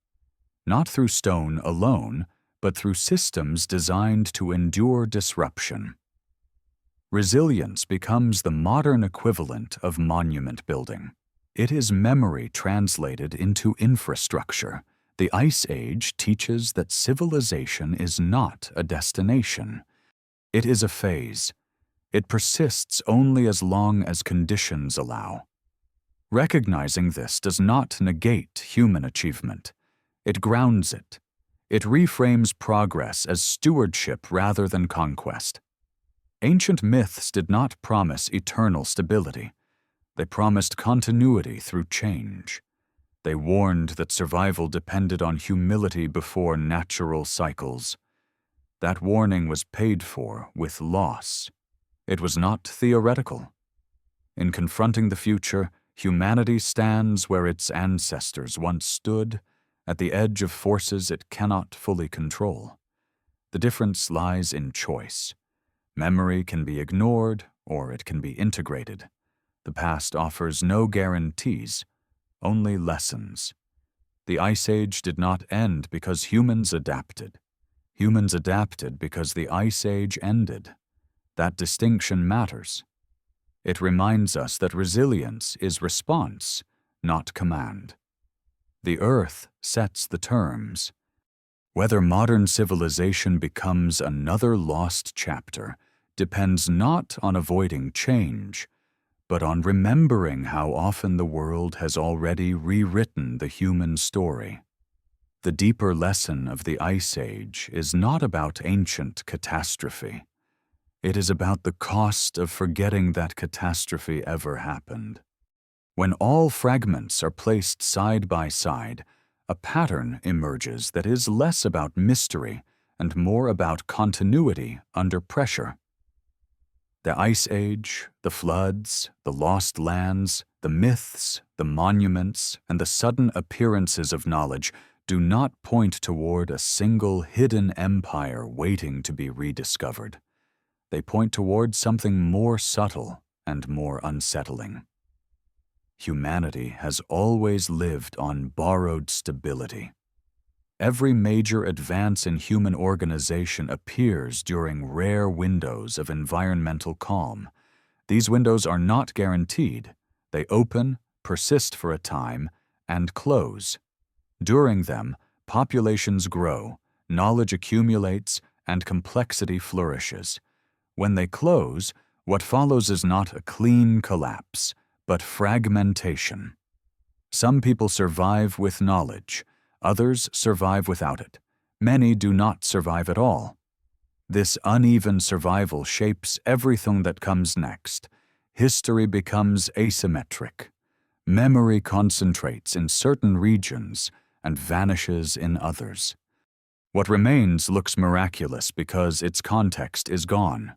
Not through stone alone, but through systems designed to endure disruption. Resilience becomes the modern equivalent of monument building. It is memory translated into infrastructure. The Ice Age teaches that civilization is not a destination. It is a phase. It persists only as long as conditions allow. Recognizing this does not negate human achievement. It grounds it. It reframes progress as stewardship rather than conquest. Ancient myths did not promise eternal stability. They promised continuity through change. They warned that survival depended on humility before natural cycles. That warning was paid for with loss. It was not theoretical. In confronting the future, humanity stands where its ancestors once stood, at the edge of forces it cannot fully control. The difference lies in choice. Memory can be ignored, or it can be integrated. The past offers no guarantees, only lessons. The Ice Age did not end because humans adapted. Humans adapted because the Ice Age ended. That distinction matters. It reminds us that resilience is response, not command. The Earth sets the terms. Whether modern civilization becomes another lost chapter depends not on avoiding change, but on remembering how often the world has already rewritten the human story. The deeper lesson of the Ice Age is not about ancient catastrophe. It is about the cost of forgetting that catastrophe ever happened. When all fragments are placed side by side, a pattern emerges that is less about mystery and more about continuity under pressure. The Ice Age, the floods, the lost lands, the myths, the monuments, and the sudden appearances of knowledge do not point toward a single hidden empire waiting to be rediscovered. They point toward something more subtle and more unsettling. Humanity has always lived on borrowed stability. Every major advance in human organization appears during rare windows of environmental calm. These windows are not guaranteed. They open, persist for a time, and close. During them, populations grow, knowledge accumulates, and complexity flourishes. When they close, what follows is not a clean collapse, but fragmentation. Some people survive with knowledge. Others survive without it. Many do not survive at all. This uneven survival shapes everything that comes next. History becomes asymmetric. Memory concentrates in certain regions and vanishes in others. What remains looks miraculous because its context is gone.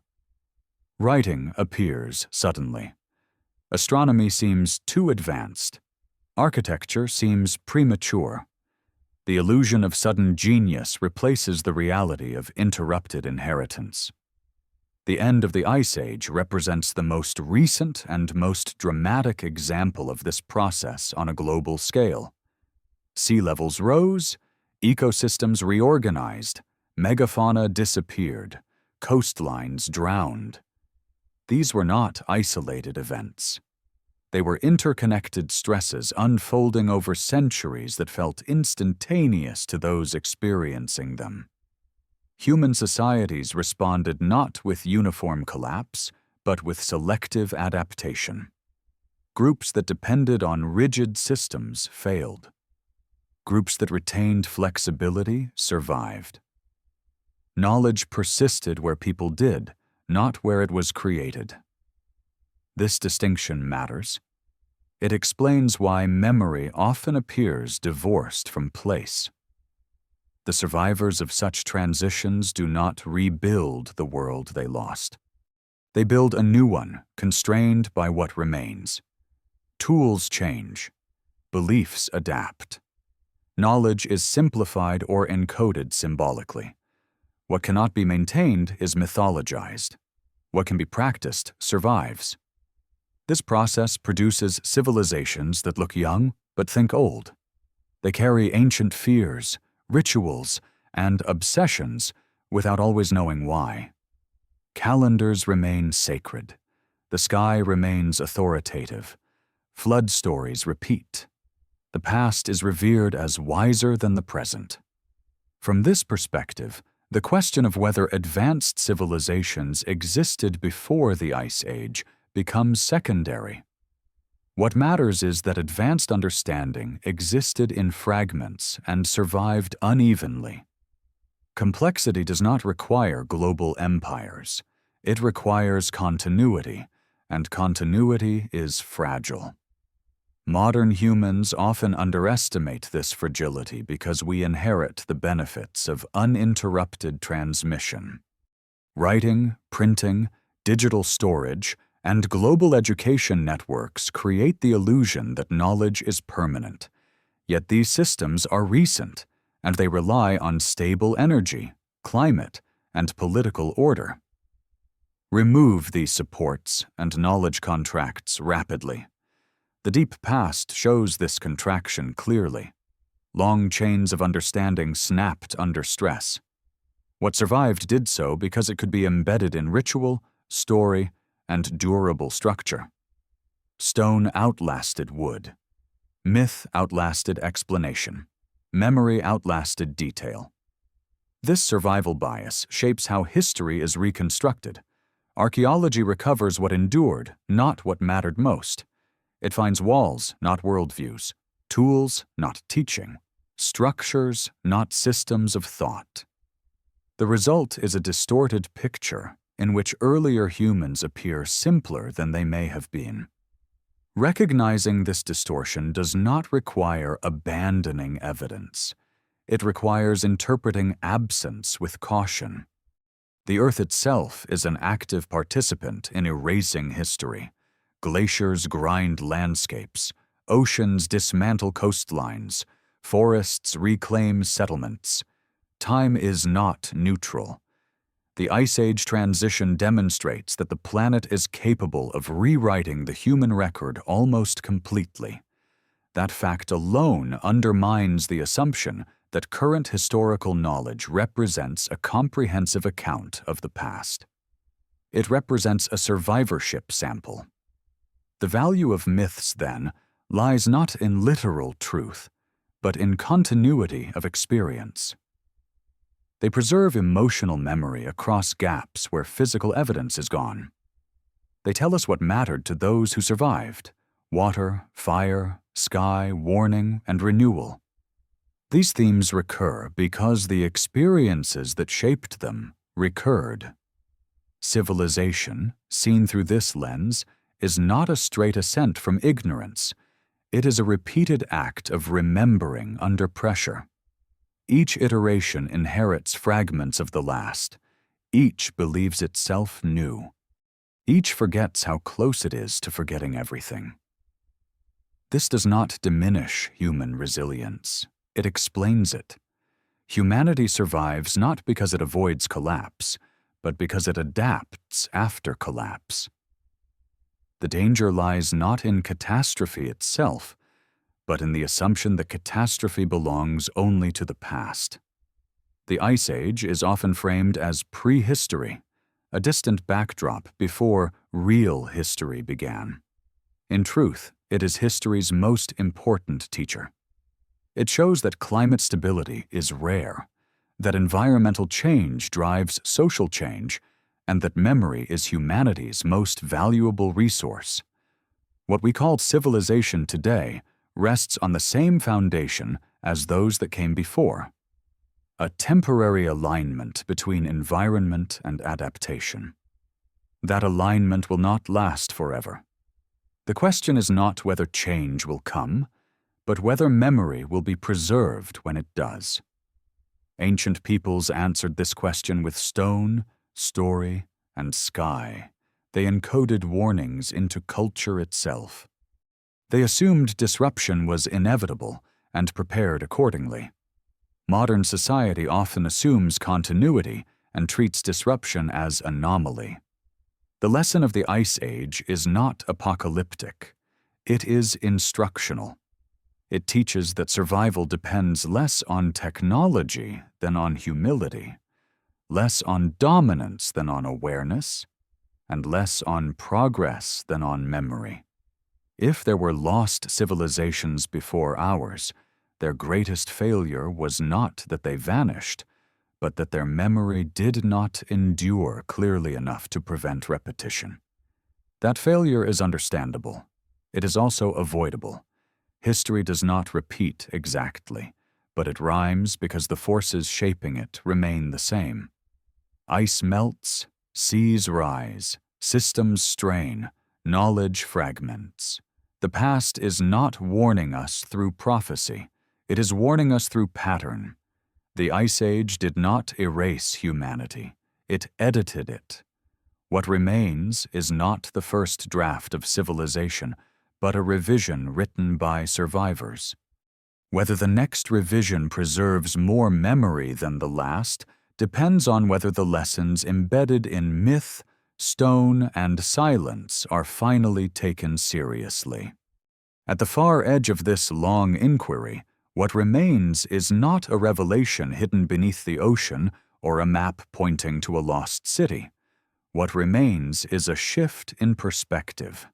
Writing appears suddenly. Astronomy seems too advanced. Architecture seems premature. The illusion of sudden genius replaces the reality of interrupted inheritance. The end of the Ice Age represents the most recent and most dramatic example of this process on a global scale. Sea levels rose, ecosystems reorganized, megafauna disappeared, coastlines drowned. These were not isolated events. They were interconnected stresses unfolding over centuries that felt instantaneous to those experiencing them. Human societies responded not with uniform collapse, but with selective adaptation. Groups that depended on rigid systems failed. Groups that retained flexibility survived. Knowledge persisted where people did, not where it was created. This distinction matters. It explains why memory often appears divorced from place. The survivors of such transitions do not rebuild the world they lost. They build a new one, constrained by what remains. Tools change. Beliefs adapt. Knowledge is simplified or encoded symbolically. What cannot be maintained is mythologized. What can be practiced survives. This process produces civilizations that look young but think old. They carry ancient fears, rituals, and obsessions without always knowing why. Calendars remain sacred. The sky remains authoritative. Flood stories repeat. The past is revered as wiser than the present. From this perspective, the question of whether advanced civilizations existed before the Ice Age becomes secondary. What matters is that advanced understanding existed in fragments and survived unevenly. Complexity does not require global empires. It requires continuity, and continuity is fragile. Modern humans often underestimate this fragility because we inherit the benefits of uninterrupted transmission. Writing, printing, digital storage, and global education networks create the illusion that knowledge is permanent. Yet these systems are recent, and they rely on stable energy, climate, and political order. Remove these supports, and knowledge contracts rapidly. The deep past shows this contraction clearly. Long chains of understanding snapped under stress. What survived did so because it could be embedded in ritual, story, and durable structure. Stone outlasted wood. Myth outlasted explanation. Memory outlasted detail. This survival bias shapes how history is reconstructed. Archaeology recovers what endured, not what mattered most. It finds walls, not worldviews, tools, not teaching, structures, not systems of thought. The result is a distorted picture in which earlier humans appear simpler than they may have been. Recognizing this distortion does not require abandoning evidence. It requires interpreting absence with caution. The Earth itself is an active participant in erasing history. Glaciers grind landscapes, oceans dismantle coastlines, forests reclaim settlements. Time is not neutral. The Ice Age transition demonstrates that the planet is capable of rewriting the human record almost completely. That fact alone undermines the assumption that current historical knowledge represents a comprehensive account of the past. It represents a survivorship sample. The value of myths, then, lies not in literal truth, but in continuity of experience. They preserve emotional memory across gaps where physical evidence is gone. They tell us what mattered to those who survived: water, fire, sky, warning, and renewal. These themes recur because the experiences that shaped them recurred. Civilization, seen through this lens, is not a straight ascent from ignorance. It is a repeated act of remembering under pressure. Each iteration inherits fragments of the last. Each believes itself new. Each forgets how close it is to forgetting everything. This does not diminish human resilience. It explains it. Humanity survives not because it avoids collapse, but because it adapts after collapse. The danger lies not in catastrophe itself, but in the assumption that catastrophe belongs only to the past. The Ice Age is often framed as prehistory, a distant backdrop before real history began. In truth, it is history's most important teacher. It shows that climate stability is rare, that environmental change drives social change, and that memory is humanity's most valuable resource. What we call civilization today rests on the same foundation as those that came before: a temporary alignment between environment and adaptation. That alignment will not last forever. The question is not whether change will come, but whether memory will be preserved when it does. Ancient peoples answered this question with stone, story, and sky. They encoded warnings into culture itself. They assumed disruption was inevitable and prepared accordingly. Modern society often assumes continuity and treats disruption as anomaly. The lesson of the Ice Age is not apocalyptic. It is instructional. It teaches that survival depends less on technology than on humility, less on dominance than on awareness, and less on progress than on memory. If there were lost civilizations before ours, their greatest failure was not that they vanished, but that their memory did not endure clearly enough to prevent repetition. That failure is understandable. It is also avoidable. History does not repeat exactly, but it rhymes because the forces shaping it remain the same. Ice melts, seas rise, systems strain, knowledge fragments. The past is not warning us through prophecy. It is warning us through pattern. The Ice Age did not erase humanity. It edited it. What remains is not the first draft of civilization, but a revision written by survivors. Whether the next revision preserves more memory than the last depends on whether the lessons embedded in myth, stone, and silence are finally taken seriously. At the far edge of this long inquiry, what remains is not a revelation hidden beneath the ocean or a map pointing to a lost city. What remains is a shift in perspective.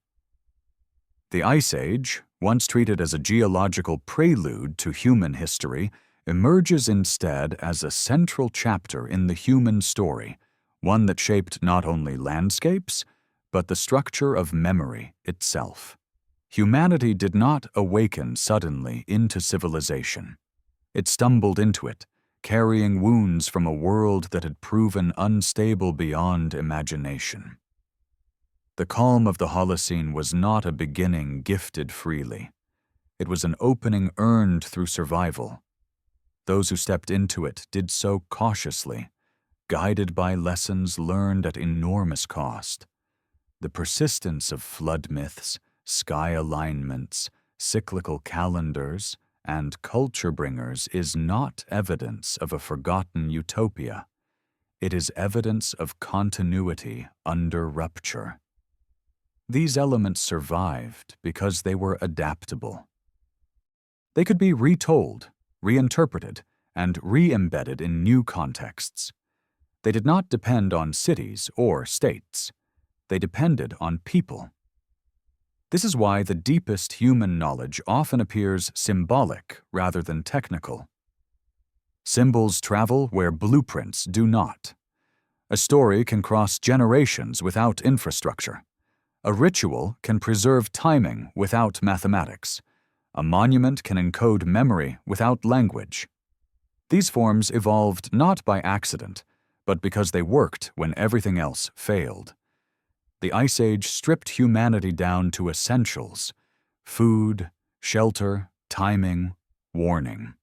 The Ice Age, once treated as a geological prelude to human history, emerges instead as a central chapter in the human story, one that shaped not only landscapes, but the structure of memory itself. Humanity did not awaken suddenly into civilization. It stumbled into it, carrying wounds from a world that had proven unstable beyond imagination. The calm of the Holocene was not a beginning gifted freely. It was an opening earned through survival. Those who stepped into it did so cautiously, guided by lessons learned at enormous cost. The persistence of flood myths, sky alignments, cyclical calendars, and culture bringers is not evidence of a forgotten utopia. It is evidence of continuity under rupture. These elements survived because they were adaptable. They could be retold, reinterpreted, and re-embedded in new contexts. They did not depend on cities or states. They depended on people. This is why the deepest human knowledge often appears symbolic rather than technical. Symbols travel where blueprints do not. A story can cross generations without infrastructure. A ritual can preserve timing without mathematics. A monument can encode memory without language. These forms evolved not by accident, but because they worked when everything else failed. The Ice Age stripped humanity down to essentials: food, shelter, timing, warning.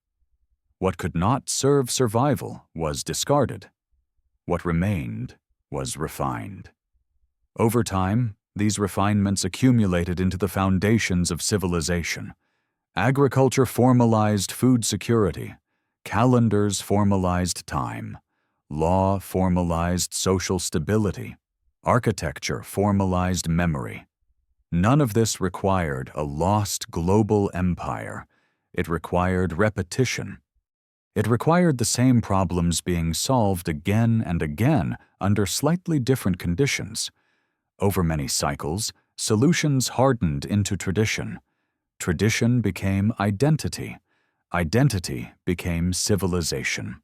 What could not serve survival was discarded. What remained was refined. Over time, These refinements accumulated into the foundations of civilization. Agriculture formalized food security. Calendars formalized time. Law formalized social stability. Architecture formalized memory. None of this required a lost global empire. It required repetition. It required the same problems being solved again and again under slightly different conditions. Over many cycles, solutions hardened into tradition. Tradition became identity. Identity became civilization.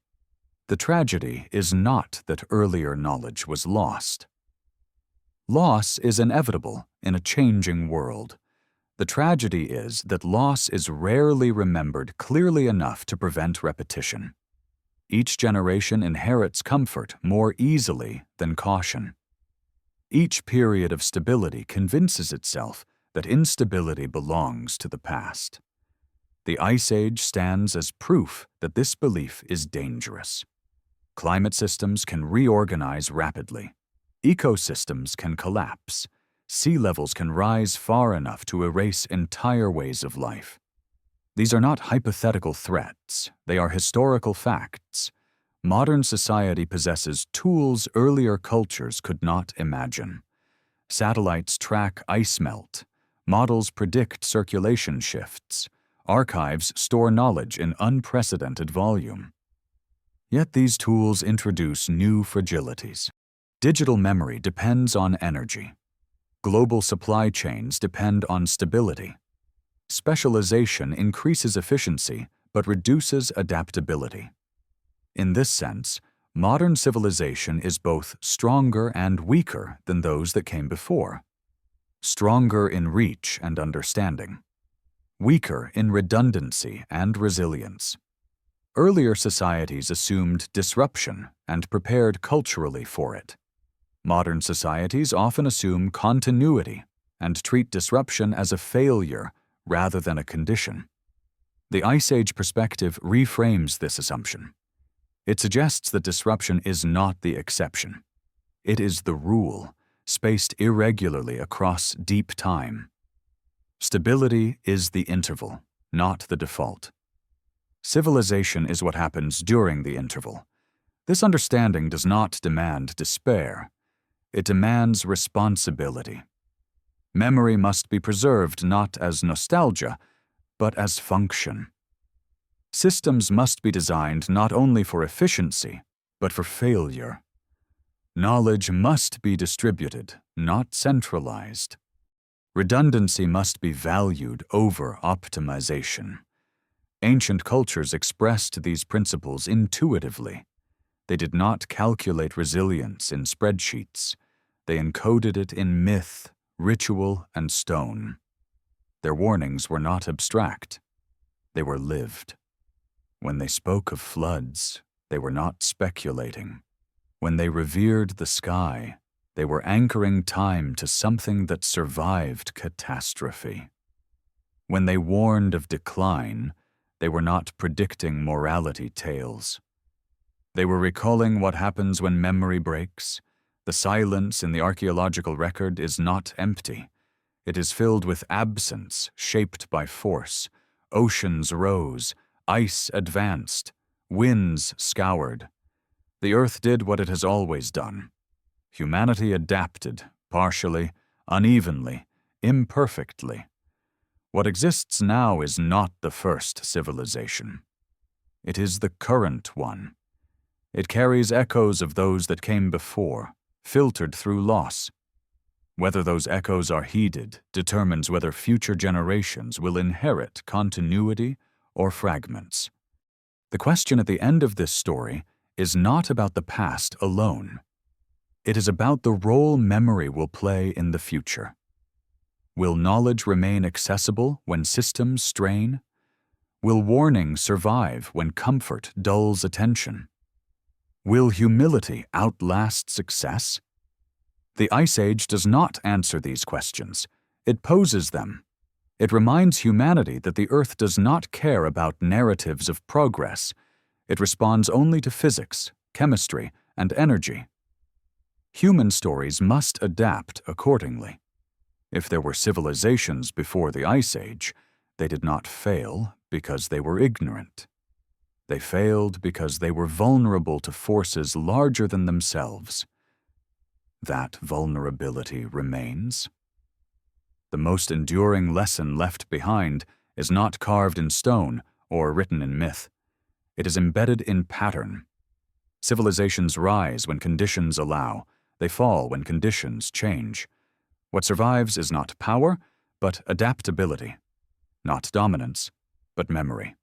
The tragedy is not that earlier knowledge was lost. Loss is inevitable in a changing world. The tragedy is that loss is rarely remembered clearly enough to prevent repetition. Each generation inherits comfort more easily than caution. Each period of stability convinces itself that instability belongs to the past. The Ice Age stands as proof that this belief is dangerous. Climate systems can reorganize rapidly. Ecosystems can collapse. Sea levels can rise far enough to erase entire ways of life. These are not hypothetical threats. They are historical facts. Modern society possesses tools earlier cultures could not imagine. Satellites track ice melt. Models predict circulation shifts. Archives store knowledge in unprecedented volume. Yet these tools introduce new fragilities. Digital memory depends on energy. Global supply chains depend on stability. Specialization increases efficiency but reduces adaptability. In this sense, modern civilization is both stronger and weaker than those that came before. Stronger in reach and understanding. Weaker in redundancy and resilience. Earlier societies assumed disruption and prepared culturally for it. Modern societies often assume continuity and treat disruption as a failure rather than a condition. The Ice Age perspective reframes this assumption. It suggests that disruption is not the exception. It is the rule, spaced irregularly across deep time. Stability is the interval, not the default. Civilization is what happens during the interval. This understanding does not demand despair. It demands responsibility. Memory must be preserved not as nostalgia, but as function. Systems must be designed not only for efficiency, but for failure. Knowledge must be distributed, not centralized. Redundancy must be valued over optimization. Ancient cultures expressed these principles intuitively. They did not calculate resilience in spreadsheets. They encoded it in myth, ritual, and stone. Their warnings were not abstract. They were lived. When they spoke of floods, they were not speculating. When they revered the sky, they were anchoring time to something that survived catastrophe. When they warned of decline, they were not predicting morality tales. They were recalling what happens when memory breaks. The silence in the archaeological record is not empty. It is filled with absence shaped by force. Oceans rose, ice advanced, winds scoured. The earth did what it has always done. Humanity adapted, partially, unevenly, imperfectly. What exists now is not the first civilization. It is the current one. It carries echoes of those that came before, filtered through loss. Whether those echoes are heeded determines whether future generations will inherit continuity or fragments. The question at the end of this story is not about the past alone. It is about the role memory will play in the future. Will knowledge remain accessible when systems strain? Will warning survive when comfort dulls attention? Will humility outlast success? The Ice Age does not answer these questions. It poses them. It reminds humanity that the Earth does not care about narratives of progress. It responds only to physics, chemistry, and energy. Human stories must adapt accordingly. If there were civilizations before the Ice Age, they did not fail because they were ignorant. They failed because they were vulnerable to forces larger than themselves. That vulnerability remains. The most enduring lesson left behind is not carved in stone or written in myth. It is embedded in pattern. Civilizations rise when conditions allow. They fall when conditions change. What survives is not power, but adaptability. Not dominance, but memory.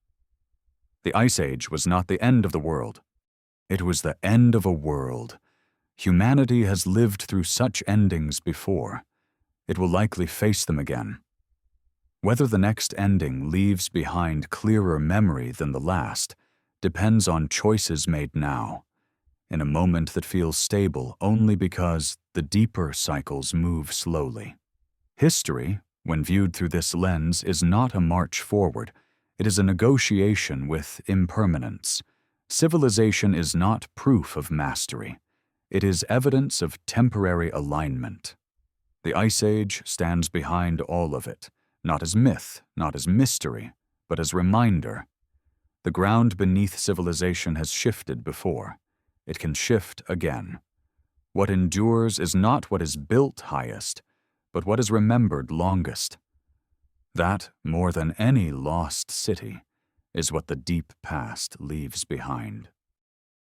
The Ice Age was not the end of the world. It was the end of a world. Humanity has lived through such endings before. It will likely face them again. Whether the next ending leaves behind clearer memory than the last depends on choices made now, in a moment that feels stable only because the deeper cycles move slowly. History, when viewed through this lens, is not a march forward. It is a negotiation with impermanence. Civilization is not proof of mastery. It is evidence of temporary alignment. The Ice Age stands behind all of it, not as myth, not as mystery, but as reminder. The ground beneath civilization has shifted before. It can shift again. What endures is not what is built highest, but what is remembered longest. That, more than any lost city, is what the deep past leaves behind.